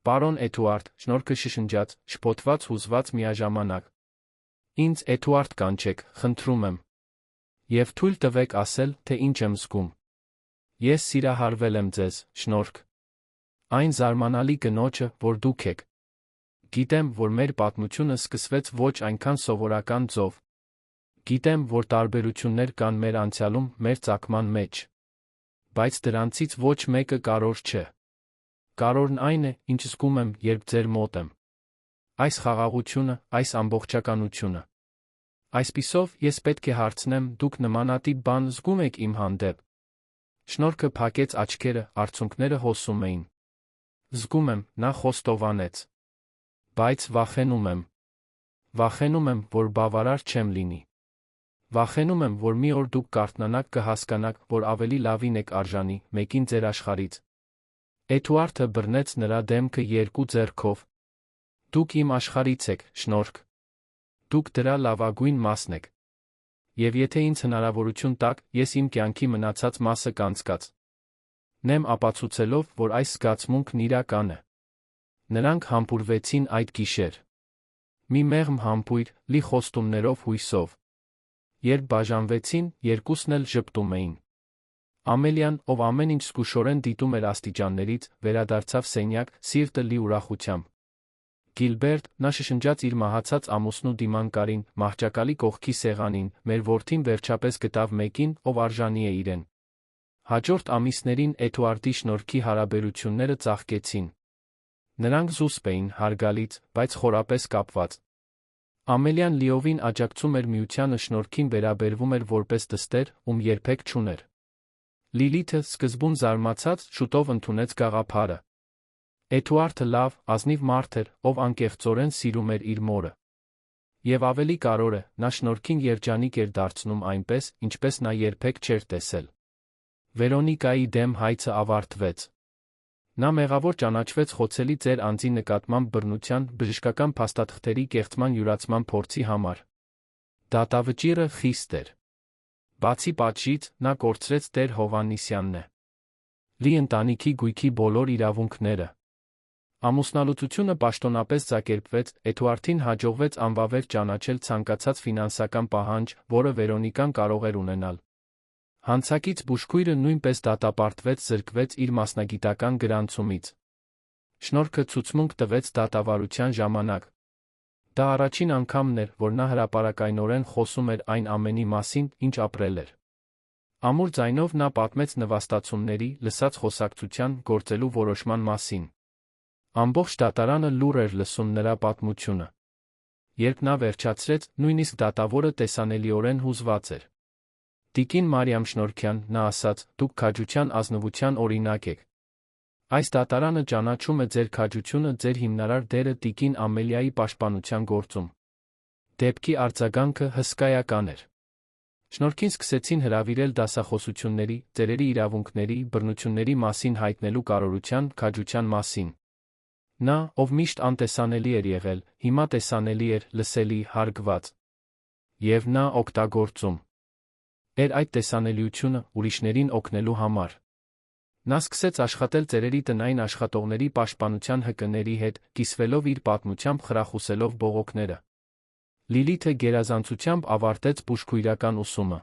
Speaker 1: Պարոն Էդուարդ, շնորհքը շշնջաց, շփոթված հուզված միաժամանակ։ Ինձ Էդուարդ կանչեք, խնդրում եմ։ Եվ թույլ տվեք ասել, թե ինչ եմ զգում։ Ես սիրահարվել եմ ձեզ, շնորհք։ Այն զարմանալի կնոջը, որ դուք եք։ Գիտեմ, որ մեր պատմությունը սկսվեց ոչ այնքան սովորական ձով։ Գիտեմ, որ տարբերություններ կան մեր անցյալում, մեր ծագման մեջ։ Բայց դրանցից ոչ մեկը կարևոր չէ։ Կարևորն այն է, ինչ զգում եմ, երբ ձեր մոտ եմ։ Այս խաղաղությունը, այս ամբողջականությունը։ Այսպիսով, ես պետք է հարցնեմ, դուք նմանատիպ բան զգում եք իմ հանդեպ։ Շնորհքը փակեց աչքերը, արցունքները հոսում էին։ Զգում եմ, նա խոստովանեց։ Բայց վախենում եմ։ Վախենում եմ, որ բավարար չեմ լինի։ Վախենում եմ, որ մի օր դուք կարթնանաք կհասկանաք, որ ավելի լավին եք արժանի, մեկին ձեր աշխարհից։ Էդուարդը բռնեց նրա դեմքը երկու ձեռքով։ Դուք իմ աշխարհից եք, շնորհք։ Դուք դրա լավագույն մասն եք։ Եվ եթե ինձ հնարավորություն տաք, ես իմ կյանքի մնացած մասը կանցկաց։ Նեմ ապացուցելով, որ այս զգացմունքն իրական է։ Նրանք համբուրվեցին այդ գիշեր։ Մի մեղմ համբույր, լի խոստումներով հույսով։ Երբ բաժանվեցին, երկուսն էլ ժպտում էին։ Ամելիան, ով ամեն ինչ զգուշորեն դիտում էր աստիճաններից, վերադարձավ սենյակ, սիրտը լի ուրախությամբ։ Գիլբերտ, նա շշնջաց իր մահացած ամուսնու դիմանկարին, մահճակալի կողքի սեղանին, մեր որդին վերջապես գտավ մեկին, ով արժանի է իրեն։ Հաջորդ ամիսներին Էդուարդի շնորհքի հարաբերությունները ծաղկեցին։ Նրանք զուսպ էին, հարգալից, բայց խորապես կապված։ Ամելիան լիովին աջակցում էր միությանը, շնորհքին վերաբերվում էր որպես դստեր, ում երբեք չուներ։ Լիլիթը, սկզբում զարմացած, շուտով ընդունեց գաղափարը։ Էդուարդը լավ, ազնիվ մարդ էր, ով անկեղծորեն սիրում էր իր մորը։ Եվ ավելի կարևոր է, նա շնորհքին երջանիկ էր դարձնում այնպես, ինչպես նա երբեք չէր տեսել։ Վերոնիկայի դեմ հայցը ավարտվեց։ Նա մեղավոր ճանաչվեց խոցելի ձեր անձի նկատմամբ բռնության, բժշկական փաստաթղթերի կեղծման յուրացման փորձի համար։ Դատավճիռը խիստ էր։ Բացի պատժից, նա կորցրեց Տեր Հովհաննիսյանն է։ Լի ընտանիքի գույքի բոլոր իրավունքները։ Ամուսնալուծությունը պաշտոնապես ձակերպվեց, Էդուարդին հաջողվեց անվավեր ճանաչել ցանկացած ֆինանսական պահանջ, որը Վերոնիկան կարող էր ունենալ։ Հանցակից բուժքույրը նույնպես դատապարտվեց, զրկվեց իր մասնագիտական գրանցումից։ Շնորհքը ցուցմունք տվեց դատավարության ժամանակ։ Դա առաջին անգամն էր, որ նա հրապարակայնորեն խոսում էր այն ամենի մասին, ինչ ապրել էր։ Ամուր ձայնով նա պատմեց նվաստացումների, լսած խոսակցության, գործելու որոշման մասին։ Ամբողջ դատարանը լուռ էր լսում նրա պատմությունը։ Երբ նա վերջացրեց, նույնիսկ դատավորը տեսանելիորեն հուզված էր։ Տիկին Մարիամ Շնորհքյան, նա ասաց, դուք քաջության ազնվության օրինակ եք։ Այս դատարանը ճանաչում է ձեր քաջությունը, ձեր հիմնարար դերը տիկին Ամելիայի պաշտպանության գործում։ Դեպքի արձագանքը հսկայական էր։ Շնորհքին սկսեցին հրավիրել դասախոսությունների, ծերերի իրավունքների, բռնությունների մասին հայտնելու կարողության, քաջության մասին։ Նա, ով միշտ անտեսանելի էր եղել, հիմա տեսանելի էր, լսելի, հարգված։ Եվ նա օգտագործում էր այդ տեսանելիությունը ուրիշներին օգնելու համար։ Նա սկսեց աշխատել ծերերի տնային աշխատողների պաշտպանության ՀԿ-ների հետ, կիսվելով իր պատմությամբ, խրախուսելով բողոքները։ Լիլիթը գերազանցությամբ ավարտեց բուժքույրական ուսումը։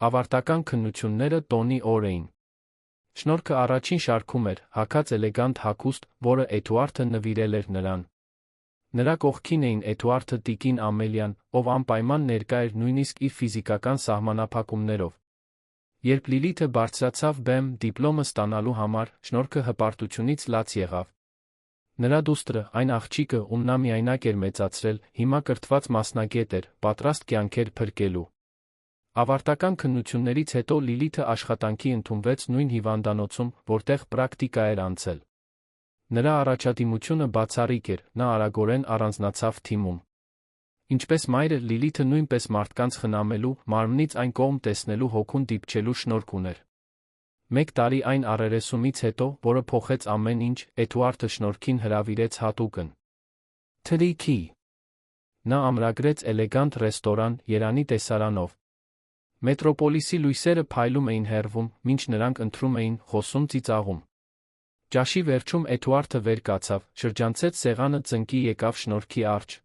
Speaker 1: Ավարտական քննությունները տոնի օր էին։ Շնորհքը առաջին շարքում էր, հագած էլեգանտ հագուստ, որը Էդուարդը նվիրել էր նրան։ Նրա կողքին էին Էդուարդը, տիկին Ամելիան, ով անպայման ներկա էր նույնիսկ իր ֆիզիկական սահմանափակումներով։ Երբ Լիլիթը բարձրացավ բեմ, դիպլոմը ստանալու համար, շնորհքը հպարտությունից լաց եղավ։ Նրա դուստրը, այն աղջիկը, ում նա միայնակ էր մեծացրել, հիմա կրթված մասնագետ էր, պատրաստ կյանքեր փրկելու։ Ավարտական քննություններից հետո Լիլիթը աշխատանքի ընդունվեց նույն հիվանդանոցում, որտեղ պրակտիկա էր անցել։ Նրա առաջադիմությունը բացառիկ էր, նա արագորեն առանձնացավ թիմում։ Ինչպես մայրը, Լիլիթը նույնպես մարդկանց խնամելու, մարմնից այն կողմ տեսնելու հոգուն դիպչելու շնորհք ուներ։ Մեկ տարի այն առերեսումից հետո, որը փոխեց ամեն ինչ, Էդուարդը շնորհքին հրավիրեց հատուկն թրիքի։ Նա ամրագրեց էլեգանտ ռեստորան, Երանի տեսարանով։ Մետրոպոլիսի լույսերը փայլում էին հեռվում, մինչ նրանք ընթրում էին, խոսում, ծիծաղում։ Ճաշի վերջում Էդուարդը վեր կացավ, շրջանցեց սեղանը, ծնկի եկավ Շնորհքի առջ։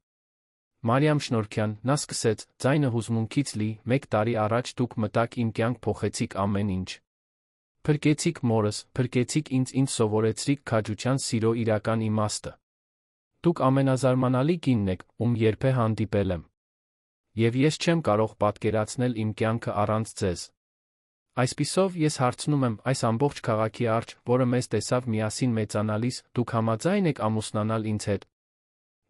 Speaker 1: Մարիամ Շնորհքյան, նա սկսեց, ձայնը հուզմունքից լի, 1 տարի առաջ դուք մտաք իմ կյանք, փոխեցիք ամեն ինչ։ Փրկեցիք մորս, փրկեցիք ինձ սովորեցրիք քաջության սիրո իրական իմաստը։ Դուք ամենազարմանալի կինն եք, ում երբե հանդիպել եմ։ Եվ ես չեմ կարող պատկերացնել իմ կյանքը առանց ձեզ։ Այսպիսով ես հարցնում եմ այս ամբողջ քաղաքի առջ, որը մեզ տեսավ միասին մեծանալիս, դուք համաձայն եք ամուսնանալ ինձ հետ։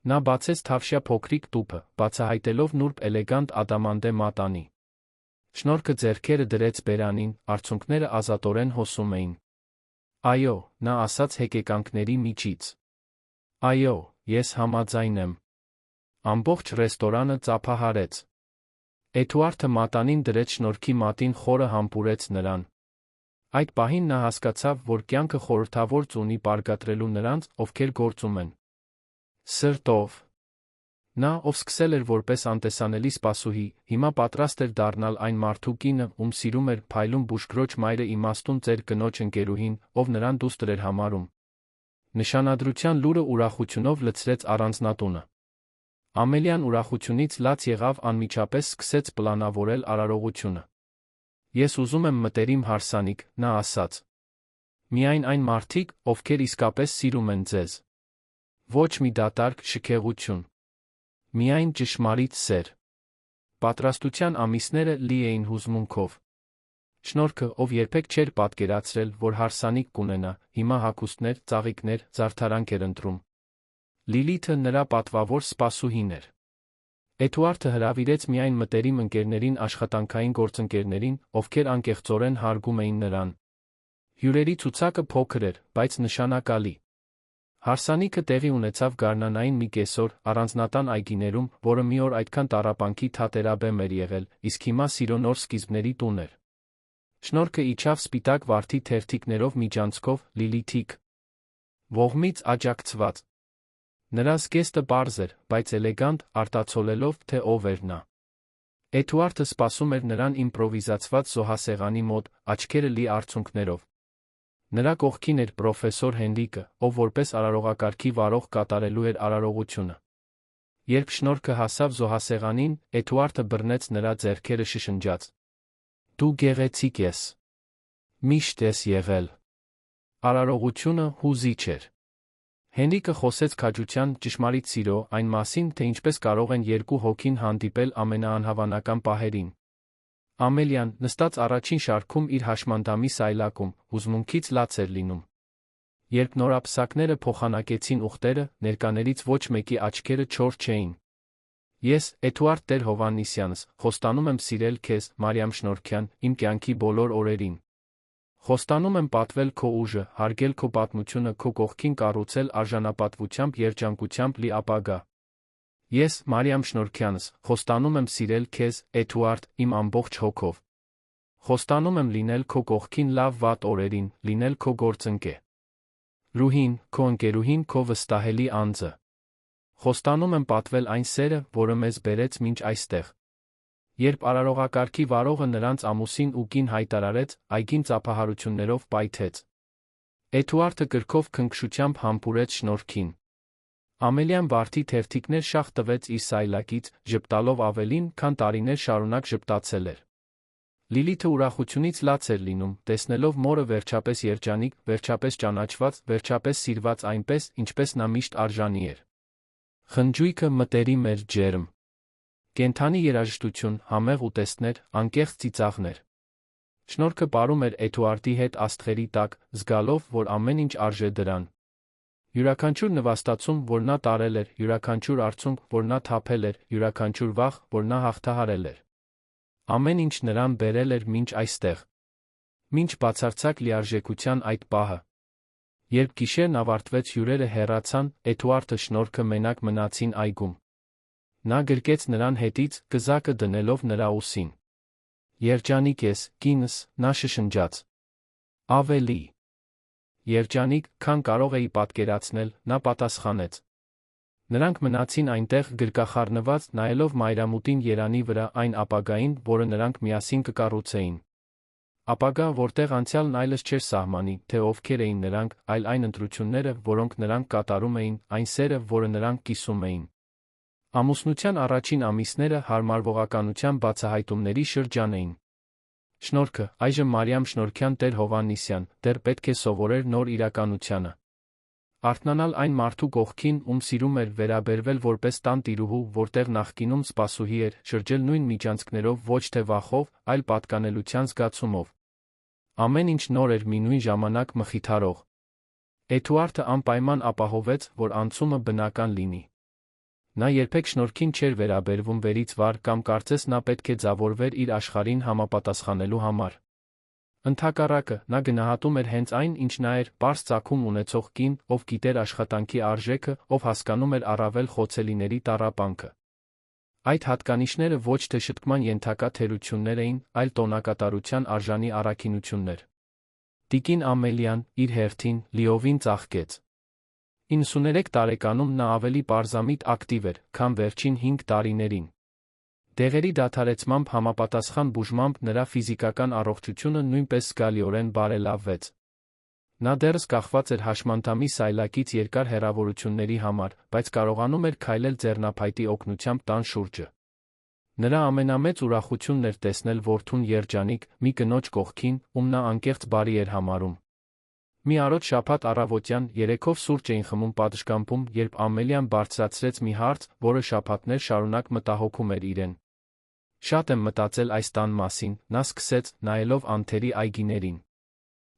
Speaker 1: Նա բացեց թավշյա փոքրիկ տուփը, բացահայտելով նուրբ էլեգանտ ադամանդե մատանի։ Շնորհքը ձեռքերը դրեց բերանին, արցունքները ազատորեն հոսում էին։ Այո, նա ասաց հեկեկանքների միջից։ Այո, ես համաձայն եմ։ Ամբողջ ռեստորանը ծափահարեց։ Էդուարդը մատանին դրեց Շնորհքի մատին, խորը համբուրեց նրան։ Այդ պահին նա հասկացավ, որ կյանքը խորհրդավոր ունի պարգատրելու նրանց, ովքեր գործում են սրտով։ Նա, ով սկսել էր որպես անտեսանելի սպասուհի, հիմա պատրաստ էր դառնալ այն մարդու կինը, ում սիրում էր փայլուն բուժկրոջ մայրը, իմաստուն ծեր կնոջ ընկերուհին, ով նրան դուստր էր համարում։ Նշանադրության լուրը ուրախությունով լցրեց առանձնատունը։ Ամելիան ուրախությունից լաց եղավ, անմիջապես սկսեց պլանավորել արարողությունը։ Ես ուզում եմ մտերիմ հարսանիք, նա ասաց։ Միայն այն մարդիկ, ովքեր իսկապես սիրում են ձեզ։ Ոչ մի դատարկ շքեղություն։ Միայն ճշմարիտ սեր։ Պատրաստության ամիսները լի էին հուզմունքով։ Շնորհքը, ով երբեք չէր պատկերացրել, որ հարսանիք կունենա, հիմա հագուստներ, ծաղիկներ, զարդարանք էր ընտրում։ Լիլիթը նրա պատվավոր սպասուհին էր։ Էդուարդը հրավիրեց միայն մտերիմ ընկերներին, աշխատանքային գործընկերներին, ովքեր անկեղծորեն հարգում էին նրան։ Հյուրերի ցուցակը փոքր էր, բայց նշանակալի։ Հարսանիքը տեղի ունեցավ գարնանային մի կեսօր, առանձնատան այգիներում, որը մի օր այդքան տառապանքի թատերաբեմ էր եղել, իսկ հիմա սիրո նոր սկիզբների տուն էր։ Շնորհքը իջավ սպիտակ վարդի թերթիկներով միջանցքով, Լիլիթիկ ողմից աջակցված։ Նրա զգեստը պարզ էր, բայց էլեգանտ, արտացոլելով, թե ով էր նա։ Էդուարդը սպասում էր նրան իմպրովիզացված զոհասեղանի մոտ, աչքերը լի արցունքներով։ Նրա կողքին էր պրոֆեսոր Հենրիկը, ով որպես արարողակարգի վարող կատարելու էր արարողությունը։ Երբ Շնորհքը հասավ զոհասեղանին, Էդուարդը բռնեց նրա ձեռքերը, շշնջաց. Դու գեղեցիկ ես։ Միշտ ես եղել։ Արարողությունը հուզիչ էր։ Հենրիկը խոսեց քաջության, ճշմարիտ սիրո, այն մասին, թե ինչպես կարող են երկու հոգին հանդիպել ամենաանհավանական պահերին։ Ամելիան, նստած առաջին շարքում իր հաշմանդամի սայլակում, հուզմունքից լաց էր լինում։ Երբ նորապսակները փոխանակեցին ուղտերը, ներկաներից ոչ մեկի աչքերը չոր չէին։ Ես, Էդուարդ Տեր-Հովհաննիսյանս, խոստանում եմ սիրել քեզ, Մարիամ Շնորհքյան, իմ կյանքի բոլոր օրերին։ Խոստանում եմ պատվել քո ուժը, հարգել քո պատմությունը, քո կողքին կառուցել արժանապատվությամբ, երջանկությամբ լի ապագա։ Ես, Մարիամ Շնորհքյանս, խոստանում եմ սիրել քեզ, Էդուարդ, իմ ամբողջ հոգով։ Խոստանում եմ լինել քո կողքին լավ-վատ օրերին, լինել քո գործընկեր։ Ռուհին, քո ընկերուհին, քո վստահելի անձը։ Խոստանում եմ պատվել այն սերը, որը մեզ բերեց մինչ այստեղ։ Երբ արարողակարգի վարողը նրանց ամուսին ու կին հայտարարեց, այգին ծափահարություններով պայթեց։ Էդուարդը կրքով քնքշությամբ համբուրեց Շնորհքին։ Ամելիան վարդի թերթիկներ շաղ տվեց իր սայլակից, ժպտալով ավելին, քան տարիներ շարունակ ժպտացել էր։ Լիլիթը ուրախությունից լաց էր լինում, տեսնելով մորը վերջապես երջանիկ, վերջապես ճանաչված, վերջապես սիրված այնպես, ինչպես նա միշտ արժանի էր։ Խնջույքը մտերիմ էր, ջերմ։ Կենդանի երաժշտություն, համեղ ուտեստներ, անկեղծ ծիծաղներ։ Շնորհքը պարում էր Էդուարդի հետ աստղերի տակ, զգալով, որ ամեն ինչ արժե դրան։ Յուրաքանչյուր նվաստացում, որ նա տարել էր, յուրաքանչյուր արցունք, որ նա թափել էր, յուրաքանչյուր վախ, որ նա հաղթահարել էր։ Ամեն ինչ նրան բերել էր մինչ այստեղ։ Մինչ բացարձակ լիարժեքության այդ պահը։ Երբ գիշերն ավարտվեց, հյուրերը հեռացան, Էդուարդը Շնորհքը մենակ մնացին այգում։ Նա գրկեց նրան հետից, կզակը դնելով նրա ուսին։ Երջանիկ ես, կինս, նա շշնջաց։ Ավելի երջանիկ, քան կարող էի պատկերացնել, նա պատասխանեց։ Նրանք մնացին այնտեղ գրկախառնված, նայելով մայրամուտին երանի վրա այն ապագային, որը նրանք միասին կկառուցեին։ Ապագա, որտեղ անցյալն այլևս չէր սահմանի, թե ովքեր էին նրանք, այլ այն ընտրությունները, որոնք նրանք կատարում էին, այն սերը, որը նրանք կիսում էին։ Ամուսնության առաջին ամիսները հարմարվողականության բացահայտումների շրջան էին։ Շնորհքը, այժմ Մարիամ Շնորհքյան Տեր Հովհաննիսյան, դեռ պետք է սովորեր նոր իրականությանը։ Արթնանալ այն մարդու կողքին, ում սիրում էր վերաբերվել որպես տանտիրուհու, որտեղ նախկինում սպասուհի էր, շրջել նույն միջանցքներով ոչ թե վախով, այլ պատկանելության զգացումով։ Ամեն ինչ նոր էր մի նույն ժամանակ մխիթարող։ Էդուարդը անպայման ապահովեց, որ անցումը բնական լինի։ Նա երբեք շնորհքին չէր վերաբերվում վերից վար կամ կարծես նա պետք է ձավորվեր իր աշխարհին համապատասխանելու համար։ Ընդհակառակը, նա գնահատում էր հենց այն, ինչ նա էր, պարզ ծագում ունեցող կին, ով գիտեր աշխատանքի արժեքը, ով հասկանում էր առավել խոցելիների տառապանքը։ Այդ հատկանիշները ոչ թե շտկման ենթակա թերություններ էին, այլ տոնակատարության արժանի առաքինություններ։ Տիկին Ամելիան, իր հերթին, լիովին ծաղկեց։ 93 տարեկանում նա ավելի պարզամիտ ակտիվ էր, քան վերջին 5 տարիներին։ Դեղերի դադարեցմամբ համապատասխան բուժմամբ նրա ֆիզիկական առողջությունը նույնպես զգալիորեն բարելավվեց։ Նա դեռս կախված էր հաշմանդամի սայլակից երկար հեռավորությունների համար, բայց կարողանում էր քայլել ձեռնափայտի օգնությամբ տան շուրջը։ Նրա ամենամեծ ուրախությունն էր տեսնել որդուն երջանիկ, մի կնոջ կողքին, ում նա անկեղծ բարի էր համարում։ Մի առոտ շաբաթ առավոտյան երեքով սուրճ էին խմում պատշգամբում, երբ Ամելիան բարձրացրեց մի հարց, որը շաբաթներ շարունակ մտահոգում էր իրեն։ Շատ եմ մտածել այս տան մասին, նա սկսեց, նայելով անթերի այգիներին։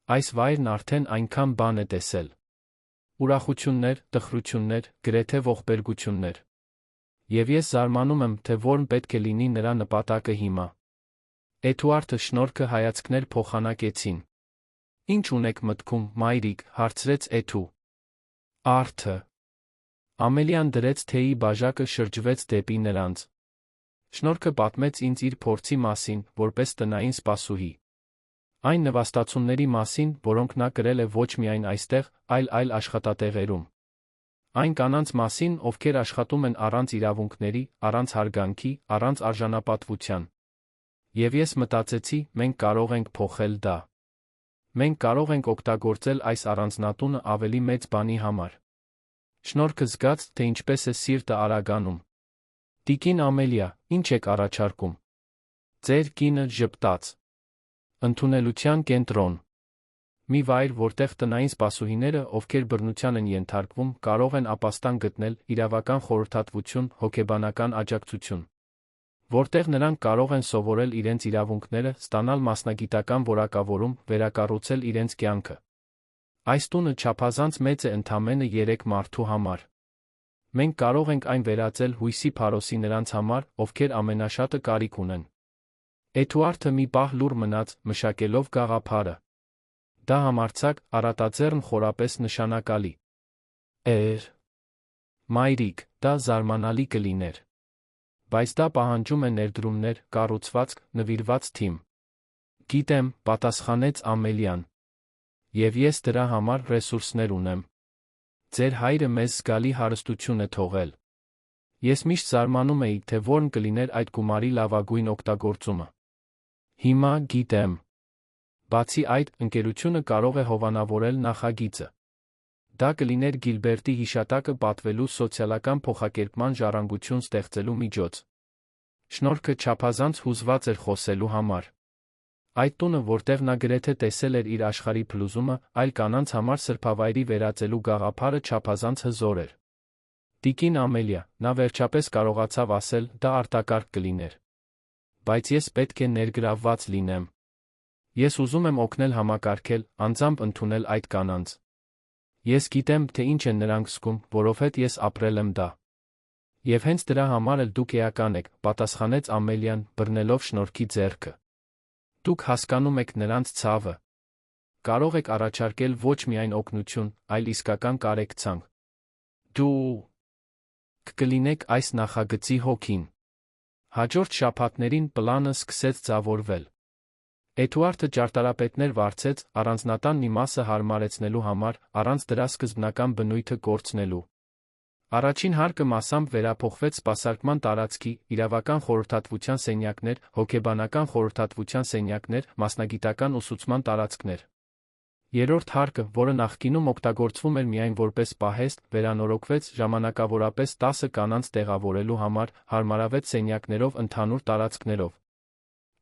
Speaker 1: Այս վայրն արդեն այնքան բան է տեսել։ Ուրախություններ, տխրություններ, գրեթե ողբերգություններ։ Եվ ես զարմանում եմ, թե որն պետք է լինի նրա նպատակը հիմա։ Էդուարդը Շնորհքը հայացքներ փոխանակեցին։ Ինչ ունեք մտքում, մայրիկ, հարցրեց Էթու։ Արթը։ Ամելիան դրեց թեյի բաժակը, շրջվեց դեպի նրանց։ Շնորհքը պատմեց ինձ իր փորձի մասին, որպես տնային սպասուհի։ Այն նվաստացումների մասին, որոնք նա կրել է ոչ միայն այստեղ, այլ աշխատատեղերում։ Այն կանանց մասին, ովքեր աշխատում են առանց իրավունքների, առանց հարգանքի, առանց արժանապատվության։ Եվ ես մտածեցի, մենք կարող ենք փոխել դա։ Մենք կարող ենք օգտագործել այս առանձնատունը ավելի մեծ բանի համար։ Շնորհքը զգաց, թե ինչպես է սիրտը արագանում։ Տիկին Ամելիա, ինչ եք առաջարկում։ Ձեր կինը ժպտաց։ Ընդունելության կենտրոն։ Մի վայր, որտեղ տնային սպասուհիները, ովքեր բռնության են ենթարկվում, կարող են ապաստան գտնել, իրավական խորհրդատվություն, հոգեբանական աջակցություն։ Որտեղ նրանք կարող են սովորել իրենց իրավունքները, ստանալ մասնագիտական որակավորում, վերակառուցել իրենց կյանքը։ Այս տունը չափազանց մեծ է ընդամենը 3 մարդու համար։ Մենք կարող ենք այն վերածել հույսի փարոսի նրանց համար, ովքեր ամենաշատը կարիք ունեն։ Էդուարդը մի պահ լուռ մնաց, մշակելով գաղափարը։ Դա համարձակ, առատաձեռն, խորապես նշանակալի էր։ Մայրիկ, դա զարմանալի կլիներ։ Բայց դա պահանջում է ներդրումներ, կառուցվածք, նվիրված թիմ։ Գիտեմ, պատասխանեց Ամելիան։ Եվ ես դրա համար ռեսուրսներ ունեմ։ Ձեր հայրը մեզ զգալի հարստություն է թողել։ Ես միշտ զարմանում էի, թե որն կլիներ այդ գումարի լավագույն օգտագործումը։ Հիմա գիտեմ։ Բացի այդ, ընկերությունը կարող է հովանավորել նախագիծը։ Դա կլիներ Գիլբերտի հիշատակը պատվելու սոցիալական փոխակերպման ժառանգություն ստեղծելու միջոց։ Շնորհքը չափազանց հուզված էր խոսելու համար։ Այդ տունը, որտեղ նա գրեթե տեսել էր իր աշխարհի փլուզումը, այլ կանանց համար սրբավայրի վերածելու գաղափարը չափազանց հզոր էր։ Տիկին Ամելիա, նա վերջապես կարողացավ ասել, դա արտակարգ կլիներ։ Բայց ես պետք է ներգրավված լինեմ։ Ես ուզում եմ օգնել համակարգել, անձամբ ընդունել այդ կանանց։ Ես գիտեմ, թե ինչ են նրանք զգում, որովհետև ես ապրել եմ դա։ Եվ հենց դրա համար էլ դուք էական եք, պատասխանեց Ամելիան, բռնելով Շնորհքի ձեռքը։ Դուք հասկանում եք նրանց ցավը։ Կարող եք առաջարկել ոչ միայն օգնություն, այլ իսկական կարեկցանք։ Դու կլինեք այս նախագծի հոգին։ Հաջորդ շաբաթներին պլանը սկսեց ձևավորվել։ Էդուարդը ճարտարապետներ վարձեց, առանձնատան մի մասը հարմարեցնելու համար, առանց դրա սկզբնական բնույթը կորցնելու։ Առաջին հարկը մասամբ վերափոխվեց սպասարկման տարածքի, իրավական խորհրդատվության սենյակներ, հոգեբանական խորհրդատվության սենյակներ, մասնագիտական ուսուցման տարածքներ։ Երրորդ հարկը, որը նախկինում օգտագործվում էր միայն որպես պահեստ, վերանորոգվեց ժամանակավորապես 10 կանանց տեղավորելու համար, հարմարավետ սենյակներով ընդհանուր տարածքներով։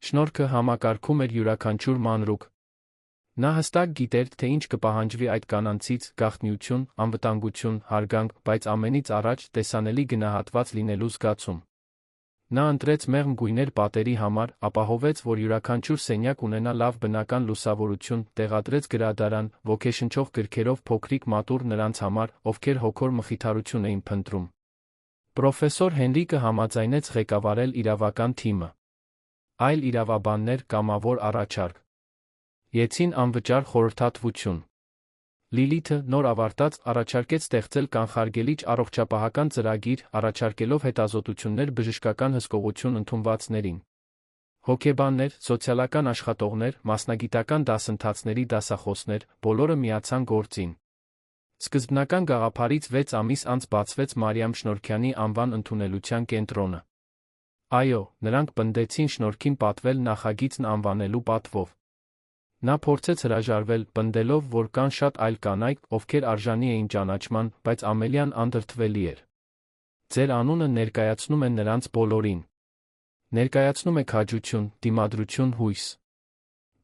Speaker 1: Շնորհքը համակարգում էր յուրաքանչյուր մանրուք։ Նա հստակ գիտեր, թե ինչ կպահանջվի այդ կանանցից՝ գաղտնիություն, անվտանգություն, հարգանք, բայց ամենից առաջ տեսանելի գնահատված լինելու զգացում։ Նա ընտրեց մեղմ գույներ պատերի համար, ապահովեց, որ յուրաքանչյուր սենյակ ունենա լավ բնական լուսավորություն, տեղադրեց գրադարան, ոգեշնչող գրքերով փոքրիկ մատուռ նրանց համար, ովքեր հոգոր մխիթարություն էին փնտրում։ Պրոֆեսոր Հենրիկը համաձայնեց ղեկավարել իրավական թիմը։ Այլ իրավաբաններ կամավոր առաջարկ եցին անվճար խորհրդատվություն։ Լիլիթը, նոր ավարտած, առաջարկեց ստեղծել կանխարգելիչ առողջապահական ծրագիր, առաջարկելով հետազոտություններ բժշկական հսկողություն ընդունվածներին։ Հոգեբաններ, սոցիալական աշխատողներ, մասնագիտական դասընթացների դասախոսներ, բոլորը միացան գործին։ Սկզբնական գաղափարից 6 ամիս անց բացվեց Մարիամ Շնորհքյանի անվան ընդունելության կենտրոնը։ Այո, նրանք պնդեցին Շնորհքին պատվել նախագիծն անվանելու պատվով։ Նա փորձեց հրաժարվել, պնդելով, որ կան շատ այլ կանայք, ովքեր արժանի էին ճանաչման, բայց Ամելիան անդրդվելի էր։ Ձեր անունը ներկայացնում է նրանց բոլորին։ Ներկայացնում է քաջություն, դիմադրություն, հույս։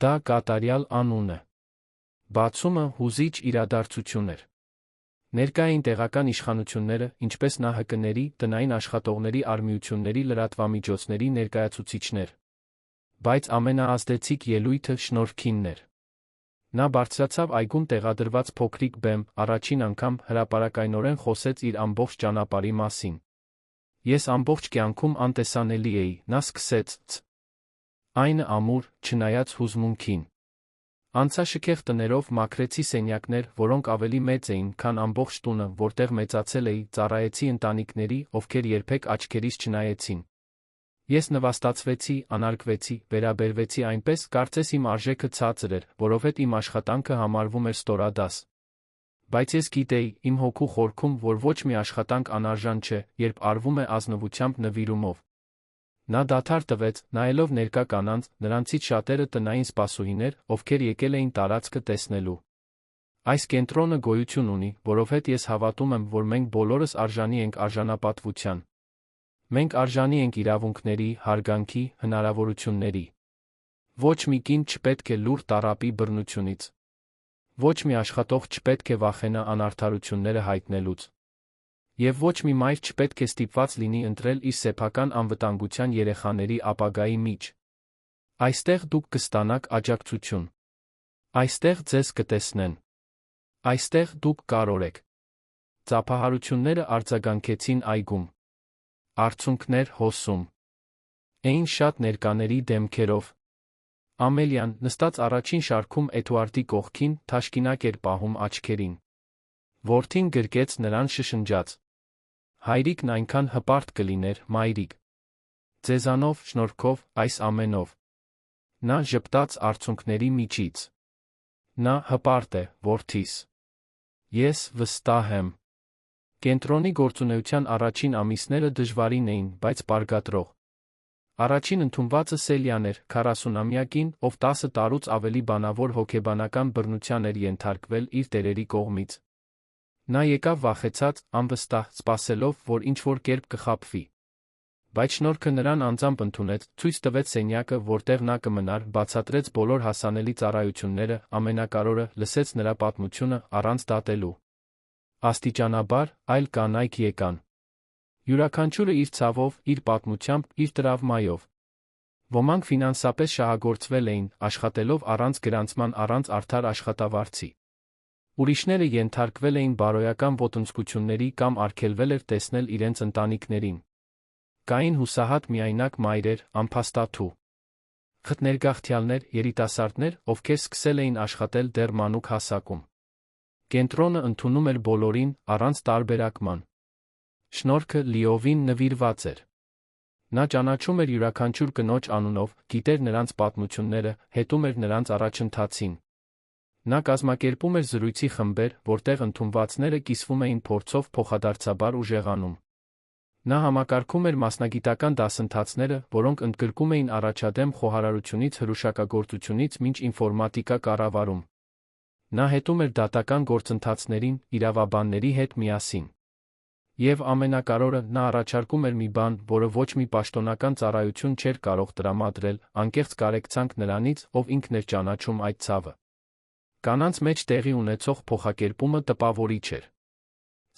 Speaker 1: Դա կատարյալ անուն է։ Բացումը հուզիչ իրադարձություն էր։ Ներկա էին տեղական իշխանությունները, ինչպես ՆԱՀԿ-ների, տնային աշխատողների արմիությունների լրատվամիջոցների ներկայացուցիչներ։ Բայց ամենաազդեցիկ ելույթը Շնորհքինն էր։ Նա բարձրացավ այգում տեղադրված փոքրիկ բեմ, առաջին անգամ հրապարակայնորեն խոսեց իր ամբողջ ճանապարհի մասին։ Ես ամբողջ կյանքում անտեսանելի էի, նա սկսեց Այնը ամուր, չնայած հուզմունքին։ Անցա շքեղ տներով, մաքրեցի սենյակներ, որոնք ավելի մեծ էին, քան ամբողջ տունը, որտեղ մեծացել էի, ծառայեցի ընտանիքների, ովքեր երբեք աչքերիս չնայեցին։ Ես նվաստացվեցի, անարգվեցի, վերաբերվեցի այնպես, կարծես իմ արժեքը ցածր էր, որովհետև իմ աշխատանքը համարվում էր ստորադաս։ Բայց ես գիտեի, իմ հոգու խորքում, որ ոչ մի աշխատանք անարժան չէ, երբ արվում է ազնվությամբ նվիրումով։ Նա դադար տվեց, նայելով ներկա կանանց, նրանցից շատերը տնային սպասուհիներ, ովքեր եկել էին տարածքը տեսնելու։ Այս կենտրոնը գոյություն ունի, որովհետև ես հավատում եմ, որ մենք բոլորս արժանի ենք արժանապատվության։ Մենք արժանի ենք իրավունքների, հարգանքի, հնարավորությունների։ Ոչ մի կին չպետք է լուր տառապի բռնությունից։ Ոչ մի աշխատող չպետք է վախենա անարդարությունները հայտնելուց։ Եվ ոչ մի մայր չպետք է ստիպված լինի ընտրել իր սեփական անվտանգության երեխաների ապագայի միջ։ Այստեղ դուք կստանաք աջակցություն։ Այստեղ ձեզ կտեսնեն։ Այստեղ դուք կարող եք։ Ծափահարությունները արձագանքեցին այգում։ Արցունքներ հոսում էին շատ ներկաների դեմքերով։ Ամելիան, նստած առաջին շարքում Էդուարդի կողքին, թաշկինակ էր պահում աչքերին։ Որդին գրկեց նրան շշնջաց. Հայրիկն այնքան հպարտ կլիներ, մայրիկ։ Ձեզանով, շնորհքով, այս ամենով։ Նա ժպտաց արցունքների միջից։ Նա հպարտ է, որդիս։ Ես վստահ եմ։ Կենտրոնի գործունեության առաջին ամիսները դժվարին էին, բայց բարգատրող։ Առաջին ընդունվածը Սելյան էր, 40-ամյա կին, ով 10 տարուց ավելի բանավոր հոգեբանական բռնության էր ենթարկվել իր տերերի կողմից։ Նա եկավ վախեցած, անվստահ, սպասելով, որ ինչ-որ կերպ կխաբվի։ Բայց Շնորհքը նրան անձամբ ընդունեց, ցույց տվեց սենյակը, որտեղ նա կմնար, բացատրեց բոլոր հասանելի ծառայությունները, ամենակարևորը, լսեց նրա պատմությունը, առանց դատելու։ Աստիճանաբար, այլ կանայք եկան։ Յուրաքանչյուրը իր ցավով, իր պատմությամբ, իր տրավմայով։ Ոմանք ֆինանսապես շահագործվել էին, աշխատելով առանց գրանցման, առանց արդար աշխատավարձի։ Ուրիշները ենթարկվել էին բարոյական ոտնձգությունների կամ արգելվել էր տեսնել իրենց ընտանիքներին։ Կային հուսահատ միայնակ մայրեր, անփաստաթու խտներգաղթյալներ, երիտասարդներ, ովքեր սկսել էին աշխատել դեռ մանուկ հասակում։ Կենտրոնը ընդունում էր բոլորին, առանց տարբերակման։ Շնորհքը լիովին նվիրված էր։ Նա ճանաչում էր յուրաքանչյուր կնոջ անունով, գիտեր նրանց պատմությունները, հետում էր նրանց առաջընթացին։ Նա կազմակերպում էր զրույցի խմբեր, որտեղ ընդունվածները կիսվում էին փորձով փոխադարձաբար ուժեղանում։ Նա համակարգում էր մասնագիտական դասընթացները, որոնք ընդգրկում էին առաջադեմ խոհարարությունից հրուշակագործությունից մինչ ինֆորմատիկա կառավարում։ Նա հետում էր դատական գործընթացներին, իրավաբանների հետ միասին։ Եվ ամենակարևորը, նա առաջարկում էր մի բան, որը ոչ մի պաշտոնական ծառայություն չէր կարող տրամադրել, անկեղծ կարեկցանք նրանից, ով ինքն էր ճանաչում այդ ցավը։ Կանանց մեջ տեղի ունեցող փոխակերպումը տպավորիչ էր։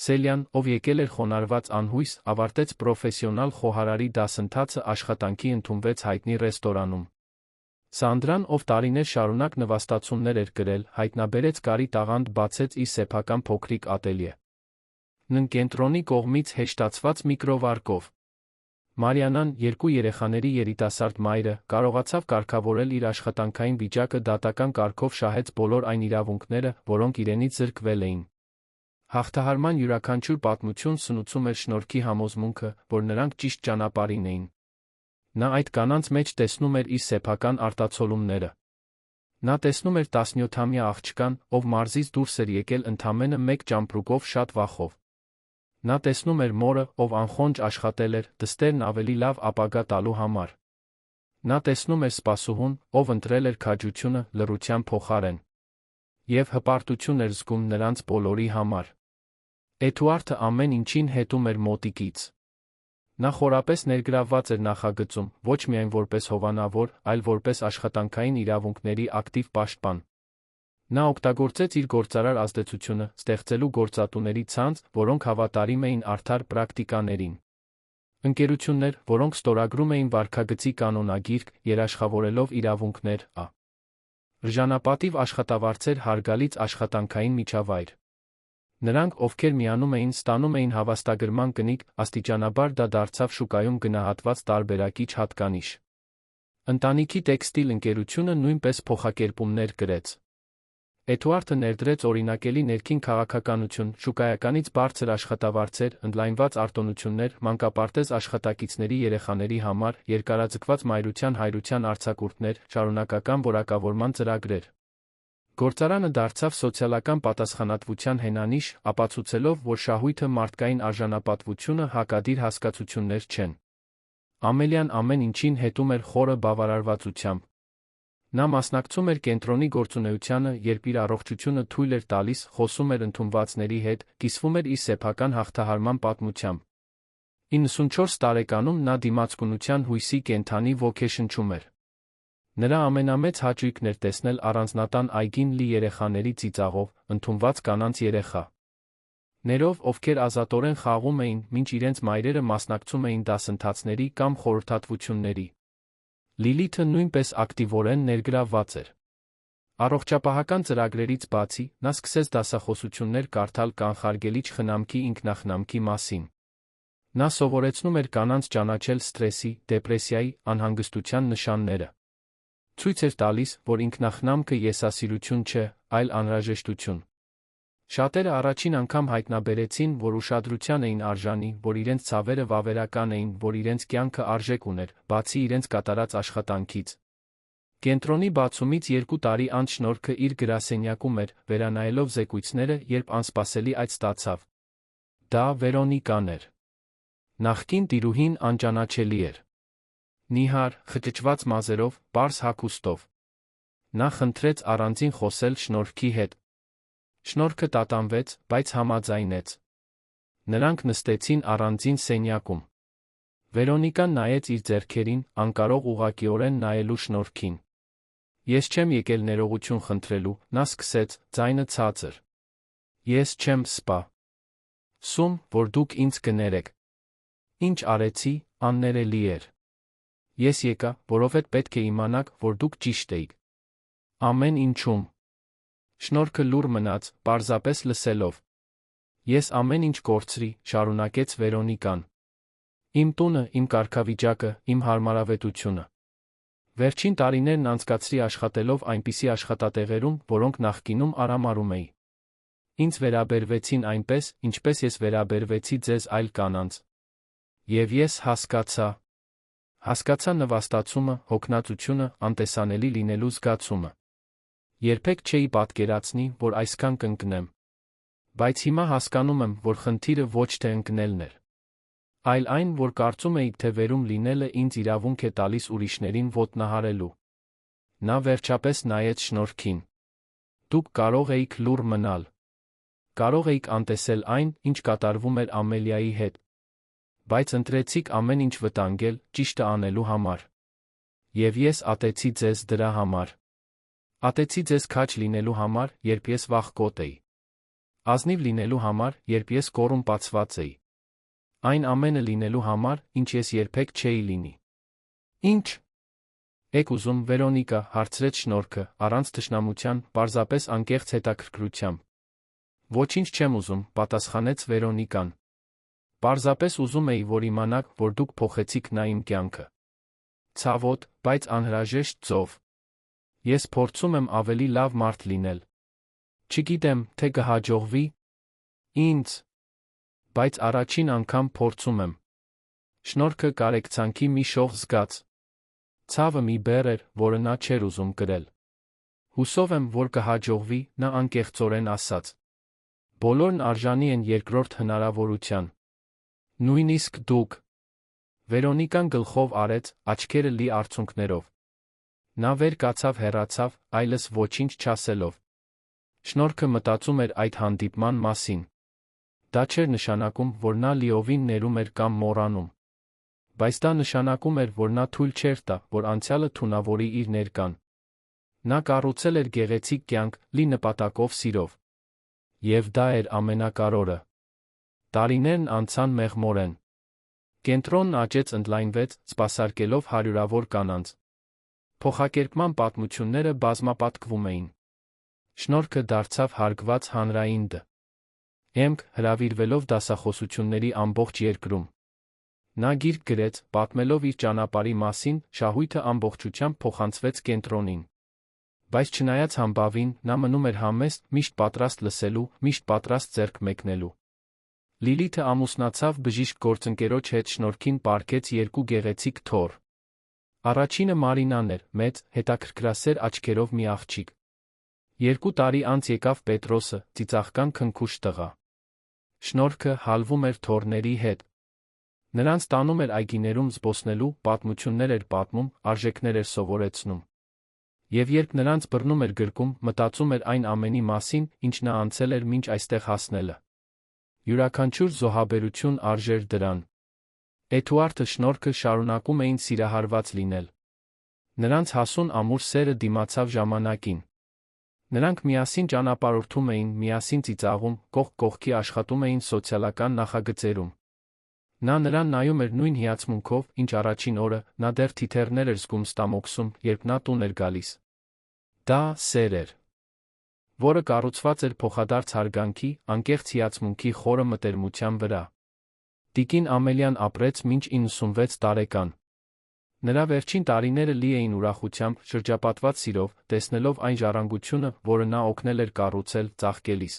Speaker 1: Սելյան, ով եկել էր խոնարհված անհույս, ավարտեց պրոֆեսիոնալ խոհարարի դասընթացը, աշխատանքի ընդունվեց հայտնի ռեստորանում։ Սանդրան, ով տարիներ շարունակ նվաստացումներ էր գրել, հայտնաբերեց կարի տաղանդ բացեց իր սեփական փոքրիկ ատելյե։ Նն կենտրոնի կողմից հեշտացված միկրովարկով։ Մարիանան, երկու երեխաների երիտասարդ մայրը, կարողացավ կարգավորել իր աշխատանքային վիճակը, դատական կարգով շահեց բոլոր այն իրավունքները, որոնք իրենից զրկվել էին։ Հաղթահարման յուրաքանչյուր պատմություն սնուցում էր շնորհքի համոզմունքը, որ նրանք ճիշտ ճանապարհին էին։ Նա այդ կանանց մեջ տեսնում էր իր սեփական արտացոլումները։ Նա տեսնում էր 17-ամյա աղջկան, ով մարզից դուրս էր եկել ընդամենը մեկ ճամպրուկով, շատ վախով։ Նա տեսնում էր մորը, ով անխոնջ աշխատել էր դստերն ավելի լավ ապագա տալու համար։ Նա տեսնում էր սպասուհուն, ով ընտրել էր քաջությունը լռության փոխարեն։ Եվ հպարտություն էր զգում նրանց բոլորի համար։ Էդուարդը ամեն ինչին հետում էր մոտիկից։ Նա խորապես ներգրավված էր նախագծում, ոչ միայն որպես հովանավոր, այլ որպես աշխատանքային իրավունքների ակտիվ պաշտպան։ Նա օգտագործեց իր գործարար ազդեցությունը, ստեղծելու գործատուների ցանց, որոնք հավատարիմ էին արդար պրակտիկաներին։ Ընկերություններ, որոնք ստորագրում էին վարքագծի կանոնագիրք, երաշխավորելով իրավունքներ, Էժանապատիվ աշխատավարձեր, հարգալից աշխատանքային միջավայր։ Նրանք, ովքեր միանում էին, ստանում էին հավաստագրման կնիկ, աստիճանաբար դա դարձավ շուկայում գնահատված տարբերակիչ հատկանիշ։ Ընտանիքի տեքստիլ ընկերությունը նույնպես փոխակերպումներ կրեց։ Էդուարդը ներդրեց օրինակելի ներքին քաղաքականություն, շուկայականից բարձր աշխատավարձեր, ընդլայնված արտոնություններ, մանկապարտեզ աշխատակիցների երեխաների համար, երկարաձգված մայրության հայրության արձակուրդներ, շարունակական որակավորման ծրագրեր։ Գործարանը դարձավ սոցիալական պատասխանատվության հենանիշ, ապացուցելով, որ շահույթը մարդկային արժանապատվությունը հակադիր հասկացություններ չեն։ Ամելիան ամեն ինչին հետում էր խորը բավարարվածությամբ։ Նա մասնակցում էր կենտրոնի գործունեությանը, երբ իր առողջությունը թույլ էր տալիս, խոսում էր ընդունվածների հետ, կիսվում էր իր սեփական հաղթահարման պատմությամբ։ 94 տարեկանում նա դիմացկունության հույսի կենդանի ոգեշնչում էր։ Նրա ամենամեծ հաճույքն էր տեսնել առանձնատան այգին լի երեխաների ծիծաղով, ընդունված կանանց երեխա։ Ներով, ովքեր ազատորեն խաղում էին, մինչ իրենց մայրերը մասնակցում էին դասընթացների կամ խորհրդատվությունների։ Լիլիթը նույնպես ակտիվորեն ներգրավված էր։ Առողջապահական ծրագրերից բացի, նա սկսեց դասախոսություններ կարդալ կանխարգելիչ խնամքի ինքնախնամքի մասին։ Նա սովորեցնում էր կանանց ճանաչել սթրեսի, դեպրեսիայի, անհանգստության նշանները։ Ցույց էր տալիս, որ ինքնախնամքը եսասիրություն չէ, այլ անհրաժեշտություն։ Շատերը առաջին անգամ հայտնաբերեցին, որ ուշադրության էին արժանի, որ իրենց ցավերը վավերական էին, որ իրենց կյանքը արժեք ուներ, բացի իրենց կատարած աշխատանքից։ Կենտրոնի բացումից 2 տարի անց շնորհքը իր գրասենյակում էր, վերանայելով զեկույցները, երբ անսպասելի այդ ստացավ։ Դա Վերոնիկան էր։ Նախկին տիրուհին անճանաչելի էր։ Նիհար, խճճված մազերով, պարզ հագուստով։ Նա խնդրեց առանձին խոսել շնորհքի հետ։ Շնորհքը տատանվեց, բայց համաձայնեց։ Նրանք նստեցին առանձին սենյակում։ Վերոնիկան նայեց իր ձեռքերին, անկարող ուղղակիորեն նայելու շնորհքին։ Ես չեմ եկել ներողություն խնդրելու, նա սկսեց, ձայնը ցածր։ Ես չեմ սպա։ Սում, որ դուք ինձ կներեք։ Ինչ արեցի, աններելի էր։ Ես եկա, որովհետև պետք է իմանաք, որ դուք ճիշտ էիք։ Ամեն ինչում։ Շնորհքը լուռ մնաց, պարզապես լսելով։ Ես ամեն ինչ կորցրի, շարունակեց Վերոնիկան։ Իմ տունը, իմ կարգավիճակը, իմ հարմարավետությունը։ Վերջին տարիներն անցկացրի աշխատելով այնպիսի աշխատատեղերում, որոնք նախկինում արամարում էի։ Ինձ վերաբերվեցին այնպես, ինչպես ես վերաբերվեցի ձեզ այլ կանանց։ Եվ ես հասկացա։ Հասկացա նվաստացումը, հոգնածությունը, անտեսանելի լինելու զգացումը։ Երբեք չէի պատկերացնի, որ այսքան կընկնեմ։ Բայց հիմա հասկանում եմ, որ խնդիրը ոչ թե ընկնելն էր, այլ այն, որ կարծում էի, թե վերում լինելը ինձ իրավունք է տալիս ուրիշներին ոտնահարելու։ Նա վերջապես նայեց Շնորհքին։ Դուք կարող էիք լուռ մնալ։ Կարող էիք անտեսել այն, ինչ կատարվում էր Ամելիայի հետ։ Բայց ընտրեցիք ամեն ինչ վտանգել, ճիշտը անելու համար։ Եվ ես ատեցի ձեզ դրա համար։ Ատեցի ձեզ քաջ լինելու համար, երբ ես վախկոտ էի։ Ազնիվ լինելու համար, երբ ես կոռումպացված էի։ Այն ամենը լինելու համար, ինչ ես երբեք չէի լինի։ Ինչ։ Եք ուզում, Վերոնիկա, հարցրեց Շնորհքը, առանց թշնամության, պարզապես անկեղծ հետաքրքրությամբ։ Ոչինչ չեմ ուզում, պատասխանեց Վերոնիկան։ Պարզապես ուզում էի, որ իմանաք, որ դուք փոխեցիք նա իմ կյանքը։ Ցավոտ, բայց անհրաժեշտ ծով։ Ես փորձում եմ ավելի լավ մարդ լինել։ Չգիտեմ, թե կհաջողվի։ Ինձ։ Բայց առաջին անգամ փորձում եմ։ Շնորհքը կարեկցանքի մի շող զգաց։ Ցավը մի բեռ էր, որը նա չէր ուզում կրել։ Հուսով եմ, որ կհաջողվի, նա անկեղծորեն ասաց։ Բոլորն արժանի են երկրորդ հնարավորության։ Նույնիսկ դուք։ Վերոնիկան գլխով արեց, աչքերը լի արցունքներով։ Նա վեր կացավ հեռացավ, այլս ոչինչ չասելով։ Շնորհքը մտածում էր այդ հանդիպման մասին։ Դա չէր նշանակում, որ նա լիովին ներում էր կամ մոռանում։ Բայց դա նշանակում էր, որ նա թույլ չէր տա, որ անցյալը թունավորի իր ներկան։ Նա կառուցել էր գեղեցիկ կյանք, լի նպատակով սիրով։ Եվ դա էր ամենակարևորը։ Տարիներն անցան մեղմորեն։ Կենտրոնն աճեց ընդլայնվեց, սպասարկելով հարյուրավոր կանանց։ Փոխակերպման պատմությունները բազմապատկվում էին։ Շնորհքը դարձավ հարգված հանրային դ. Էմք, հրավիրվելով դասախոսությունների ամբողջ երկրում։ Նա գիրք գրեց, պատմելով իր ճանապարհի մասին, շահույթը ամբողջությամբ փոխանցվեց կենտրոնին։ Բայց չնայած համբավին, նա մնում էր համեստ, միշտ պատրաստ լսելու, միշտ պատրաստ ձեռք մեկնելու։ Լիլիթը ամուսնացավ բժիշկ գործընկերոջ հետ, Շնորհքին պարգեց երկու գեղեցիկ թոռ։ Առաջինը Մարինան էր, մեծ, հետաքրքրասեր աչքերով մի աղջիկ։ 2 տարի անց եկավ Պետրոսը, ծիծաղական քնքուշ տղա։ Շնորհքը հալվում էր թոռների հետ։ Նրանց տանում էր այգիներում զբոսնելու, պատմություններ էր պատմում, արժեքներ էր սովորեցնում։ Եվ երբ նրանց բռնում էր գրկում, մտածում էր այն ամենի մասին, ինչ նա անցել էր մինչ այստեղ հասնելը։ Յուրաքանչյուր զոհաբերություն արժեր դրան։ Էդուարդը Շնորհքը շարունակում էին սիրահարված լինել։ Նրանց հասուն ամուր սերը դիմացավ ժամանակին։ Նրանք միասին ճանապարհորդում էին, միասին ծիծաղում, կողք կողքի աշխատում էին սոցիալական նախագծերում։ Նա նրան նայում էր նույն հիացմունքով, ինչ առաջին օրը, նա դեռ թիթեռներ էր զգում ստամոքսում, երբ նա տուն էր գալիս։ Դա սեր էր, որը կառուցված էր փոխադարձ հարգանքի, անկեղծ հիացմունքի խորը մտերմության վրա։ Տիկին Ամելիան ապրեց մինչ 96 տարեկան։ Նրա վերջին տարիները լի էին ուրախությամբ, շրջապատված սիրով, տեսնելով այն ժառանգությունը, որը նա օգնել էր կառուցել, ծաղկելիս։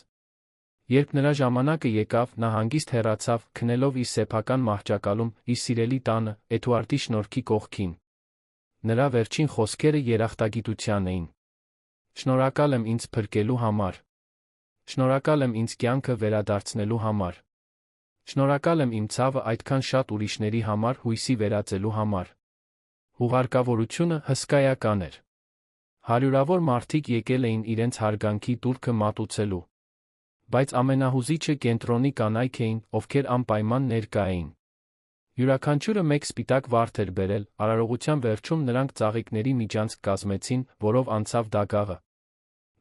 Speaker 1: Երբ նրա ժամանակը եկավ, նա հանգիստ հեռացավ, քնելով իր սեփական մահճակալում, իր սիրելի տանը, Էդուարդի Շնորհքի կողքին։ Նրա վերջին խոսքերը երախտագիտության էին։ Շնորհակալ եմ ինձ փրկելու համար։ Շնորհակալ եմ ինձ կյանքը վերադարձնելու համար։ Շնորհակալ եմ իմ ցավը այդքան շատ ուրիշների համար հույսի վերածելու համար։ Հուղարկավորությունը հսկայական էր։ Հարյուրավոր մարդիկ եկել էին իրենց հարգանքի տուրքը մատուցելու։ Բայց ամենահուզիչը կենտրոնի կանայք էին, ովքեր անպայման ներկա էին։ Յուրաքանչյուրը մեկ սպիտակ վարդ էր բերել, արարողության վերջում նրանք ծաղիկների միջանցք կազմեցին, որով անցավ դագաղը։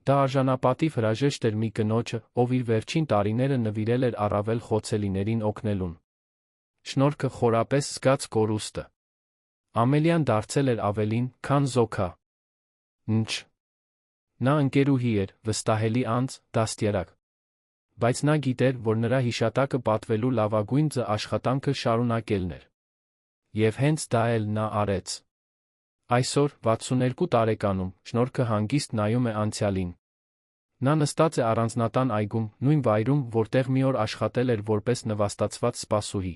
Speaker 1: Դա արժանապատիվ հրաժեշտ էր մի կնոջը, ով իր վերջին տարիները նվիրել էր առավել խոցելիներին օգնելուն։ Շնորհքը խորապես զգաց կորուստը։ Ամելիան դարձել էր ավելին, քան զոքա։ Ինչ։ Նա ընկերուհի էր, վստահելի անձ, դաստիարակ։ Բայց նա գիտեր, որ նրա հիշատակը պատվելու լավագույն ձ աշխատանքը շարունակելն էր։ Եվ հենց դա էլ նա արեց։ Այսօր, 62 տարեկանում, Շնորհքը հանգիստ նայում է անցյալին։ Նա նստած է առանձնատան այգում, նույն վայրում, որտեղ մի օր աշխատել էր որպես նվաստացված սպասուհի։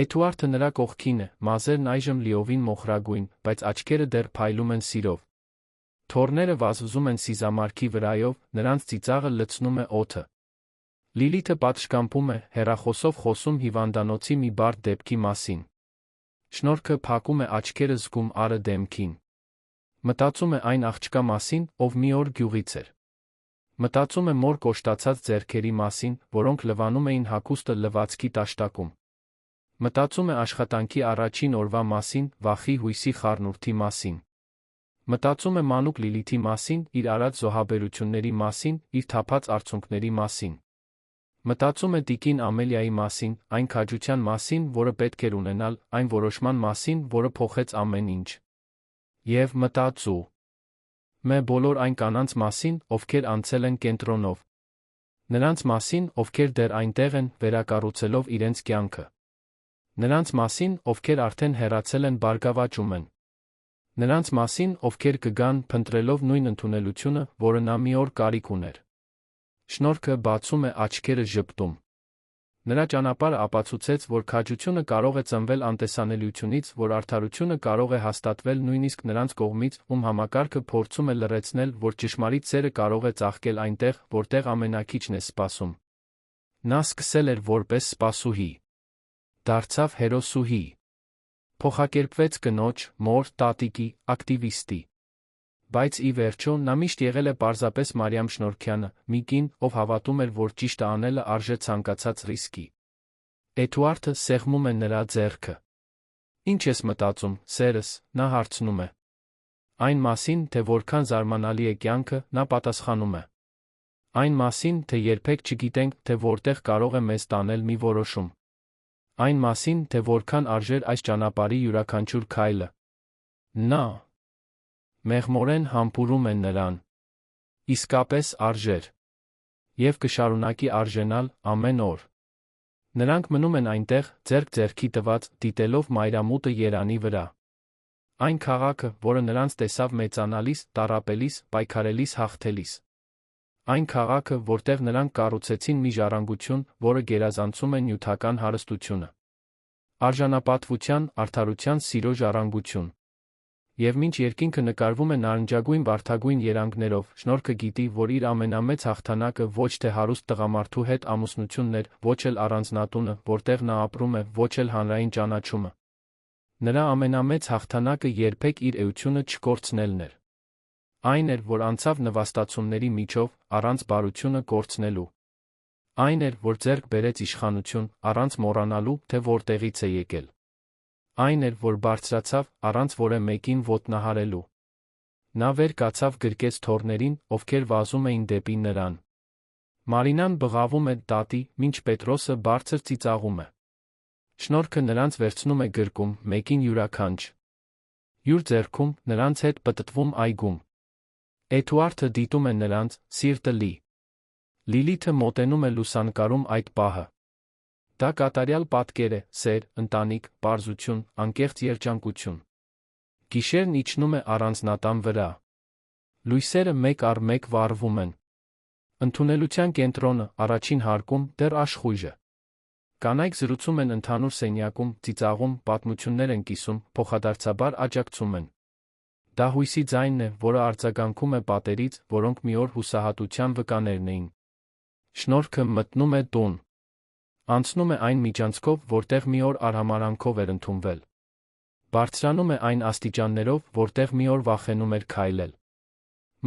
Speaker 1: Էդուարդը նրա կողքին է, մազերն այժմ լիովին մոխրագույն, բայց աչքերը դեռ փայլում են սիրով։ Թոռները վազվզում են սիզամարգի վրայով, նրանց ծիծաղը լցնում է օդը։ Լիլիթը պատշգամբում է, հեռախոսով խոսում հիվանդանոցի մի բարդ դեպքի մասին։ Շնորհքը փակում է աչքերը, զգում արը դեմքին։ Մտածում է այն աղջկա մասին, ով մի օր գյուղից էր։ Մտածում է մոր կոշտացած ձեռքերի մասին, որոնք լվանում էին հագուստը լվացքի տաշտակում։ Մտածում է աշխատանքի առաջին օրվա մասին, վախի, հույսի, խառնուրդի մասին։ Մտածում է մանուկ Լիլիթի մասին, իր արած զոհաբերությունների մասին, իր թափած արցունքների մասին։ Մտածում է տիկին Ամելիայի մասին, այն քաջության մասին, որը պետք էր ունենալ, այն որոշման մասին, որը փոխեց ամեն ինչ։ Եվ մտածում է բոլոր այն կանանց մասին, ովքեր անցել են կենտրոնով։ Նրանց մասին, ովքեր դեռ այնտեղ են, վերակառուցելով իրենց կյանքը։ Նրանց մասին, ովքեր արդեն հեռացել են, բարգավաճում են։ Նրանց մասին, ովքեր կգան, փնտրելով նույն ընդունելությունը, որը նա մի օր կարիք ուներ։ Շնորհքը բացում է աչքերը, ժպտում։ Նրա ճանապարհը ապացուցեց, որ քաջությունը կարող է ծնվել անտեսանելիությունից, որ արդարությունը կարող է հաստատվել նույնիսկ նրանց կողմից, ում համակարգը փորձում է լռեցնել, որ ճշմարիտ սերը կարող է ծաղկել այնտեղ, որտեղ ամենակիչն է սպասում։ Նա սկսել էր որպես սպասուհի, դարձավ հերոսուհի, փոխակերպվեց կնոջ, մոր, տատիկի, ակտիվիստի։ Բայց ի վերջո նա միշտ եղել է պարզապես Մարիամ Շնորհքյանը, մի կին, ով հավատում էր, որ ճիշտը անելը արժե ցանկացած ռիսկի։ Էդուարդը սեղմում է նրա ձեռքը։ Ինչ ես մտածում, սերս, նա հարցնում է։ Այն մասին, թե որքան զարմանալի է կյանքը, նա պատասխանում է։ Այն մասին, թե երբեք չգիտենք, թե որտեղ կարող է մեզ տանել մի որոշում։ Այն մասին, թե որքան արժեր այս ճանապարհի յուրաքանչյուր քայլը։ Նա մեղմորեն համբուրում է նրան։ Իսկապես արժեր։ Եվ կշարունակի արժենալ ամեն օր։ Նրանք մնում են այնտեղ, ձեռք ձեռքի տված, դիտելով մայրամուտը երանի վրա։ Այն քաղաքը, որը նրանց տեսավ մեծանալիս, տառապելիս, պայքարելիս, հաղթելիս։ Այն քաղաքը, որտեղ նրանք կառուցեցին մի ժառանգություն, որը գերազանցում է նյութական հարստությունը։ Արժանապատվության, արդարության, սիրո ժառանգություն։ Եվ մինչ երկինքը նկարվում է նարնջագույն վարդագույն երանգներով, Շնորհքը գիտի, որ իր ամենամեծ հաղթանակը ոչ թե հարուստ տղամարդու հետ ամուսնությունն էր, ոչ էլ առանձնատունը, որտեղ նա ապրում է, ոչ էլ հանրային ճանաչումը։ Նրա ամենամեծ հաղթանակը երբեք իր էությունը չկորցնելն էր։ Այն էր, որ անցավ նվաստացումների միջով, առանց բարությունը կորցնելու։ Այն էր, որ ձեռք բերեց իշխանություն, առանց մոռանալու, թե որտեղից է եկել։ Այն էր, որ բարձրացավ, առանց որևէ մեկին ոտնահարելու։ Նա վեր կացավ, գրկեց թոռներին, ովքեր վազում էին դեպի նրան։ Մարինան բղավում է տատի, մինչ Պետրոսը բարձր ծիծաղում է։ Շնորհքը նրանց վերցնում է գրկում, մեկին յուրաքանչ։ Յուր ձեռքում, նրանց հետ պտտվում այգում։ Էդուարդը դիտում է նրանց, սիրտը լի։ Լիլիթը մոտենում է լուսանկարում այդ պահը։ Դա կատարյալ պատկեր է, սեր, ընտանիք, պարզություն, անկեղծ երջանկություն։ Գիշերն իջնում է առանձնատան վրա։ Լույսերը մեկ առ մեկ վառվում են։ Ընդունելության կենտրոնը, առաջին հարկում, դեռ աշխույժ է։ Կանայք զրուցում են ընդհանուր սենյակում, ծիծաղում, պատմություններ են կիսում, փոխադարձաբար աջակցում են։ Դա հույսի ձայնն է, որը արձագանքում է պատերից, որոնք մի օր հուսահատության վկաներն էին։ Շնորհքը մտնում է տուն։ Անցնում է այն միջանցքով, որտեղ մի օր արհամարանքով էր ընդունվել։ Բարձրանում է այն աստիճաններով, որտեղ մի օր վախենում էր քայլել։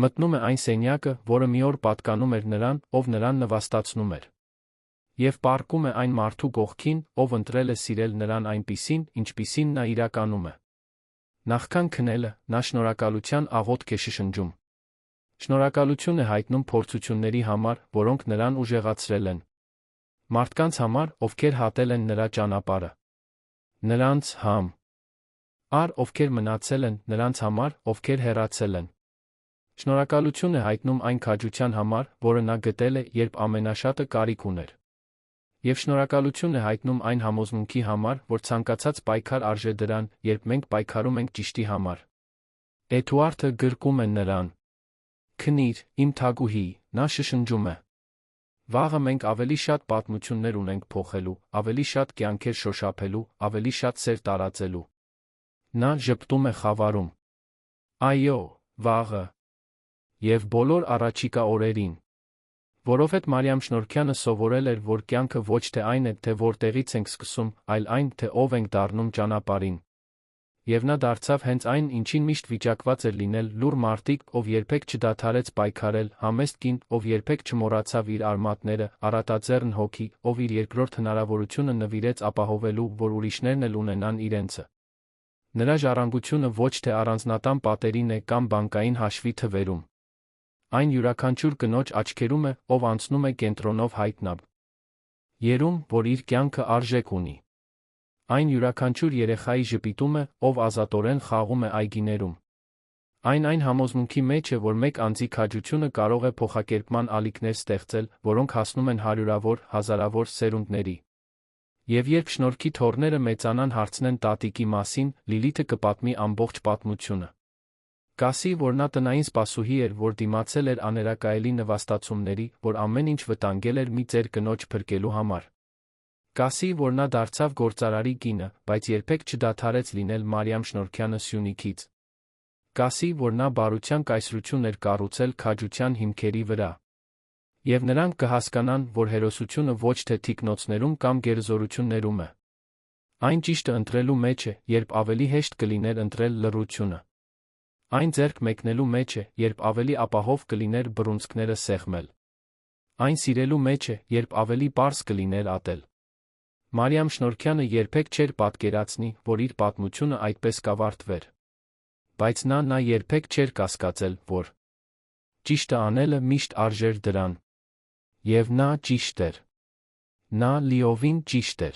Speaker 1: Մտնում է այն սենյակը, որը մի օր պատկանում էր նրան, ով նրան նվաստացնում էր։ Եվ պառկում է այն մարդու կողքին, ով ընտրել է սիրել նրան այնպիսին, ինչպիսին նա իրականում է։ Նախքան քնելը, նա շնորհակալության աղոթք է շշնջում։ Շնորհակալություն է հայտնում փորձությունների համար, որոնք նրան ուժեղացրել են։ Մարդկանց համար, ովքեր հատել են նրա ճանապարհը։ Նրանց ովքեր մնացել են, նրանց համար, ովքեր հեռացել են։ Շնորհակալություն է հայտնում այն քաջության համար, որը նա գտել է, երբ ամենաշատը կարիք ուներ։ Եվ շնորհակալություն է հայտնում այն համոզմունքի համար, որ ցանկացած պայքար արժե դրան, երբ մենք պայքարում ենք ճիշտի համար։ Էդուարդը գրկում է նրան։ Քնիր, իմ թագուհի, նա շշնջում է։ Վաղը մենք ավելի շատ պատմություններ ունենք փոխելու, ավելի շատ կյանքեր շոշափելու, ավելի շատ սեր տարածելու։ Նա ժպտում է խավարում։ Այո, վաղը։ Եվ բոլոր առաջիկա օրերին։ Որովհետև Մարիամ Շնորհքյանը սովորել էր, որ կյանքը ոչ թե այն է, թե որտեղից ենք սկսում, այլ այն, թե ով ենք դառնում ճանապարհին։ Եվ նա դարձավ հենց այն, ինչին միշտ վիճակված էր լինել՝ լուռ մարտիկ, ով երբեք չդադարեց պայքարել, համեստ կին, ով երբեք չմոռացավ իր արմատները, առատաձեռն հոգի, ով իր երկրորդ հնարավորությունը նվիրեց ապահովելու, որ ուրիշներն էլ ունենան իրենցը։ Նրա ժառանգությունը ոչ թե առանձնատան պատերին է կամ բանկային հաշվի թվերում։ Այն յուրաքանչյուր կնոջ աչքերում է, ով անցնում է կենտրոնով հայտնաբ երում, որ իր կյանքը արժեք ունի։ Այն յուրաքանչյուր երեխայի ժպիտում է, ով ազատորեն խաղում է այգիներում։ Այն համոզմունքի մեջ է, որ մեկ անձի քաջությունը կարող է փոխակերպման ալիքներ ստեղծել, որոնք հասնում են հարյուրավոր, հազարավոր սերունդների։ Եվ երբ շնորհքի թոռները մեծանան հարցնեն տատիկի մասին, Լիլիթը կպատմի ամբողջ պատմությունը։ Կասի, որ նա տնային սպասուհի էր, որ դիմացել էր աներակայելի նվաստացումների, որ ամեն ինչ վտանգել էր մի ծեր կնոջ փրկելու համար։ Կասի, որ նա դարձավ գործարարի կինը, բայց երբեք չդադարեց լինել Մարիամ Շնորհքյանը Սյունիքից։ Կասի, որ նա բարության կայսրություն էր կառուցել քաջության հիմքերի վրա։ Եվ նրանք կհասկանան, որ հերոսությունը ոչ թե թիկնոցներում կամ գերզորություններում է։ Այն ճիշտը ընտրելու մեջ է, երբ ավելի հեշտ կլիներ ընտրել լռությունը։ Այն ձեռք մեկնելու մեջ է, երբ ավելի ապահով կլիներ բռունցքները սեղմել։ Այն սիրելու մեջ է, երբ ավելի պարզ կլիներ ատել։ Մարիամ Շնորհքյանը երբեք չէր պատկերացնի, որ իր պատմությունը այդպես կավարտվեր։ Բայց նա երբեք չէր կասկածել, որ ճիշտը անելը միշտ արժեր դրան։ Եվ նա ճիշտ էր։ Նա լիովին ճիշտ էր։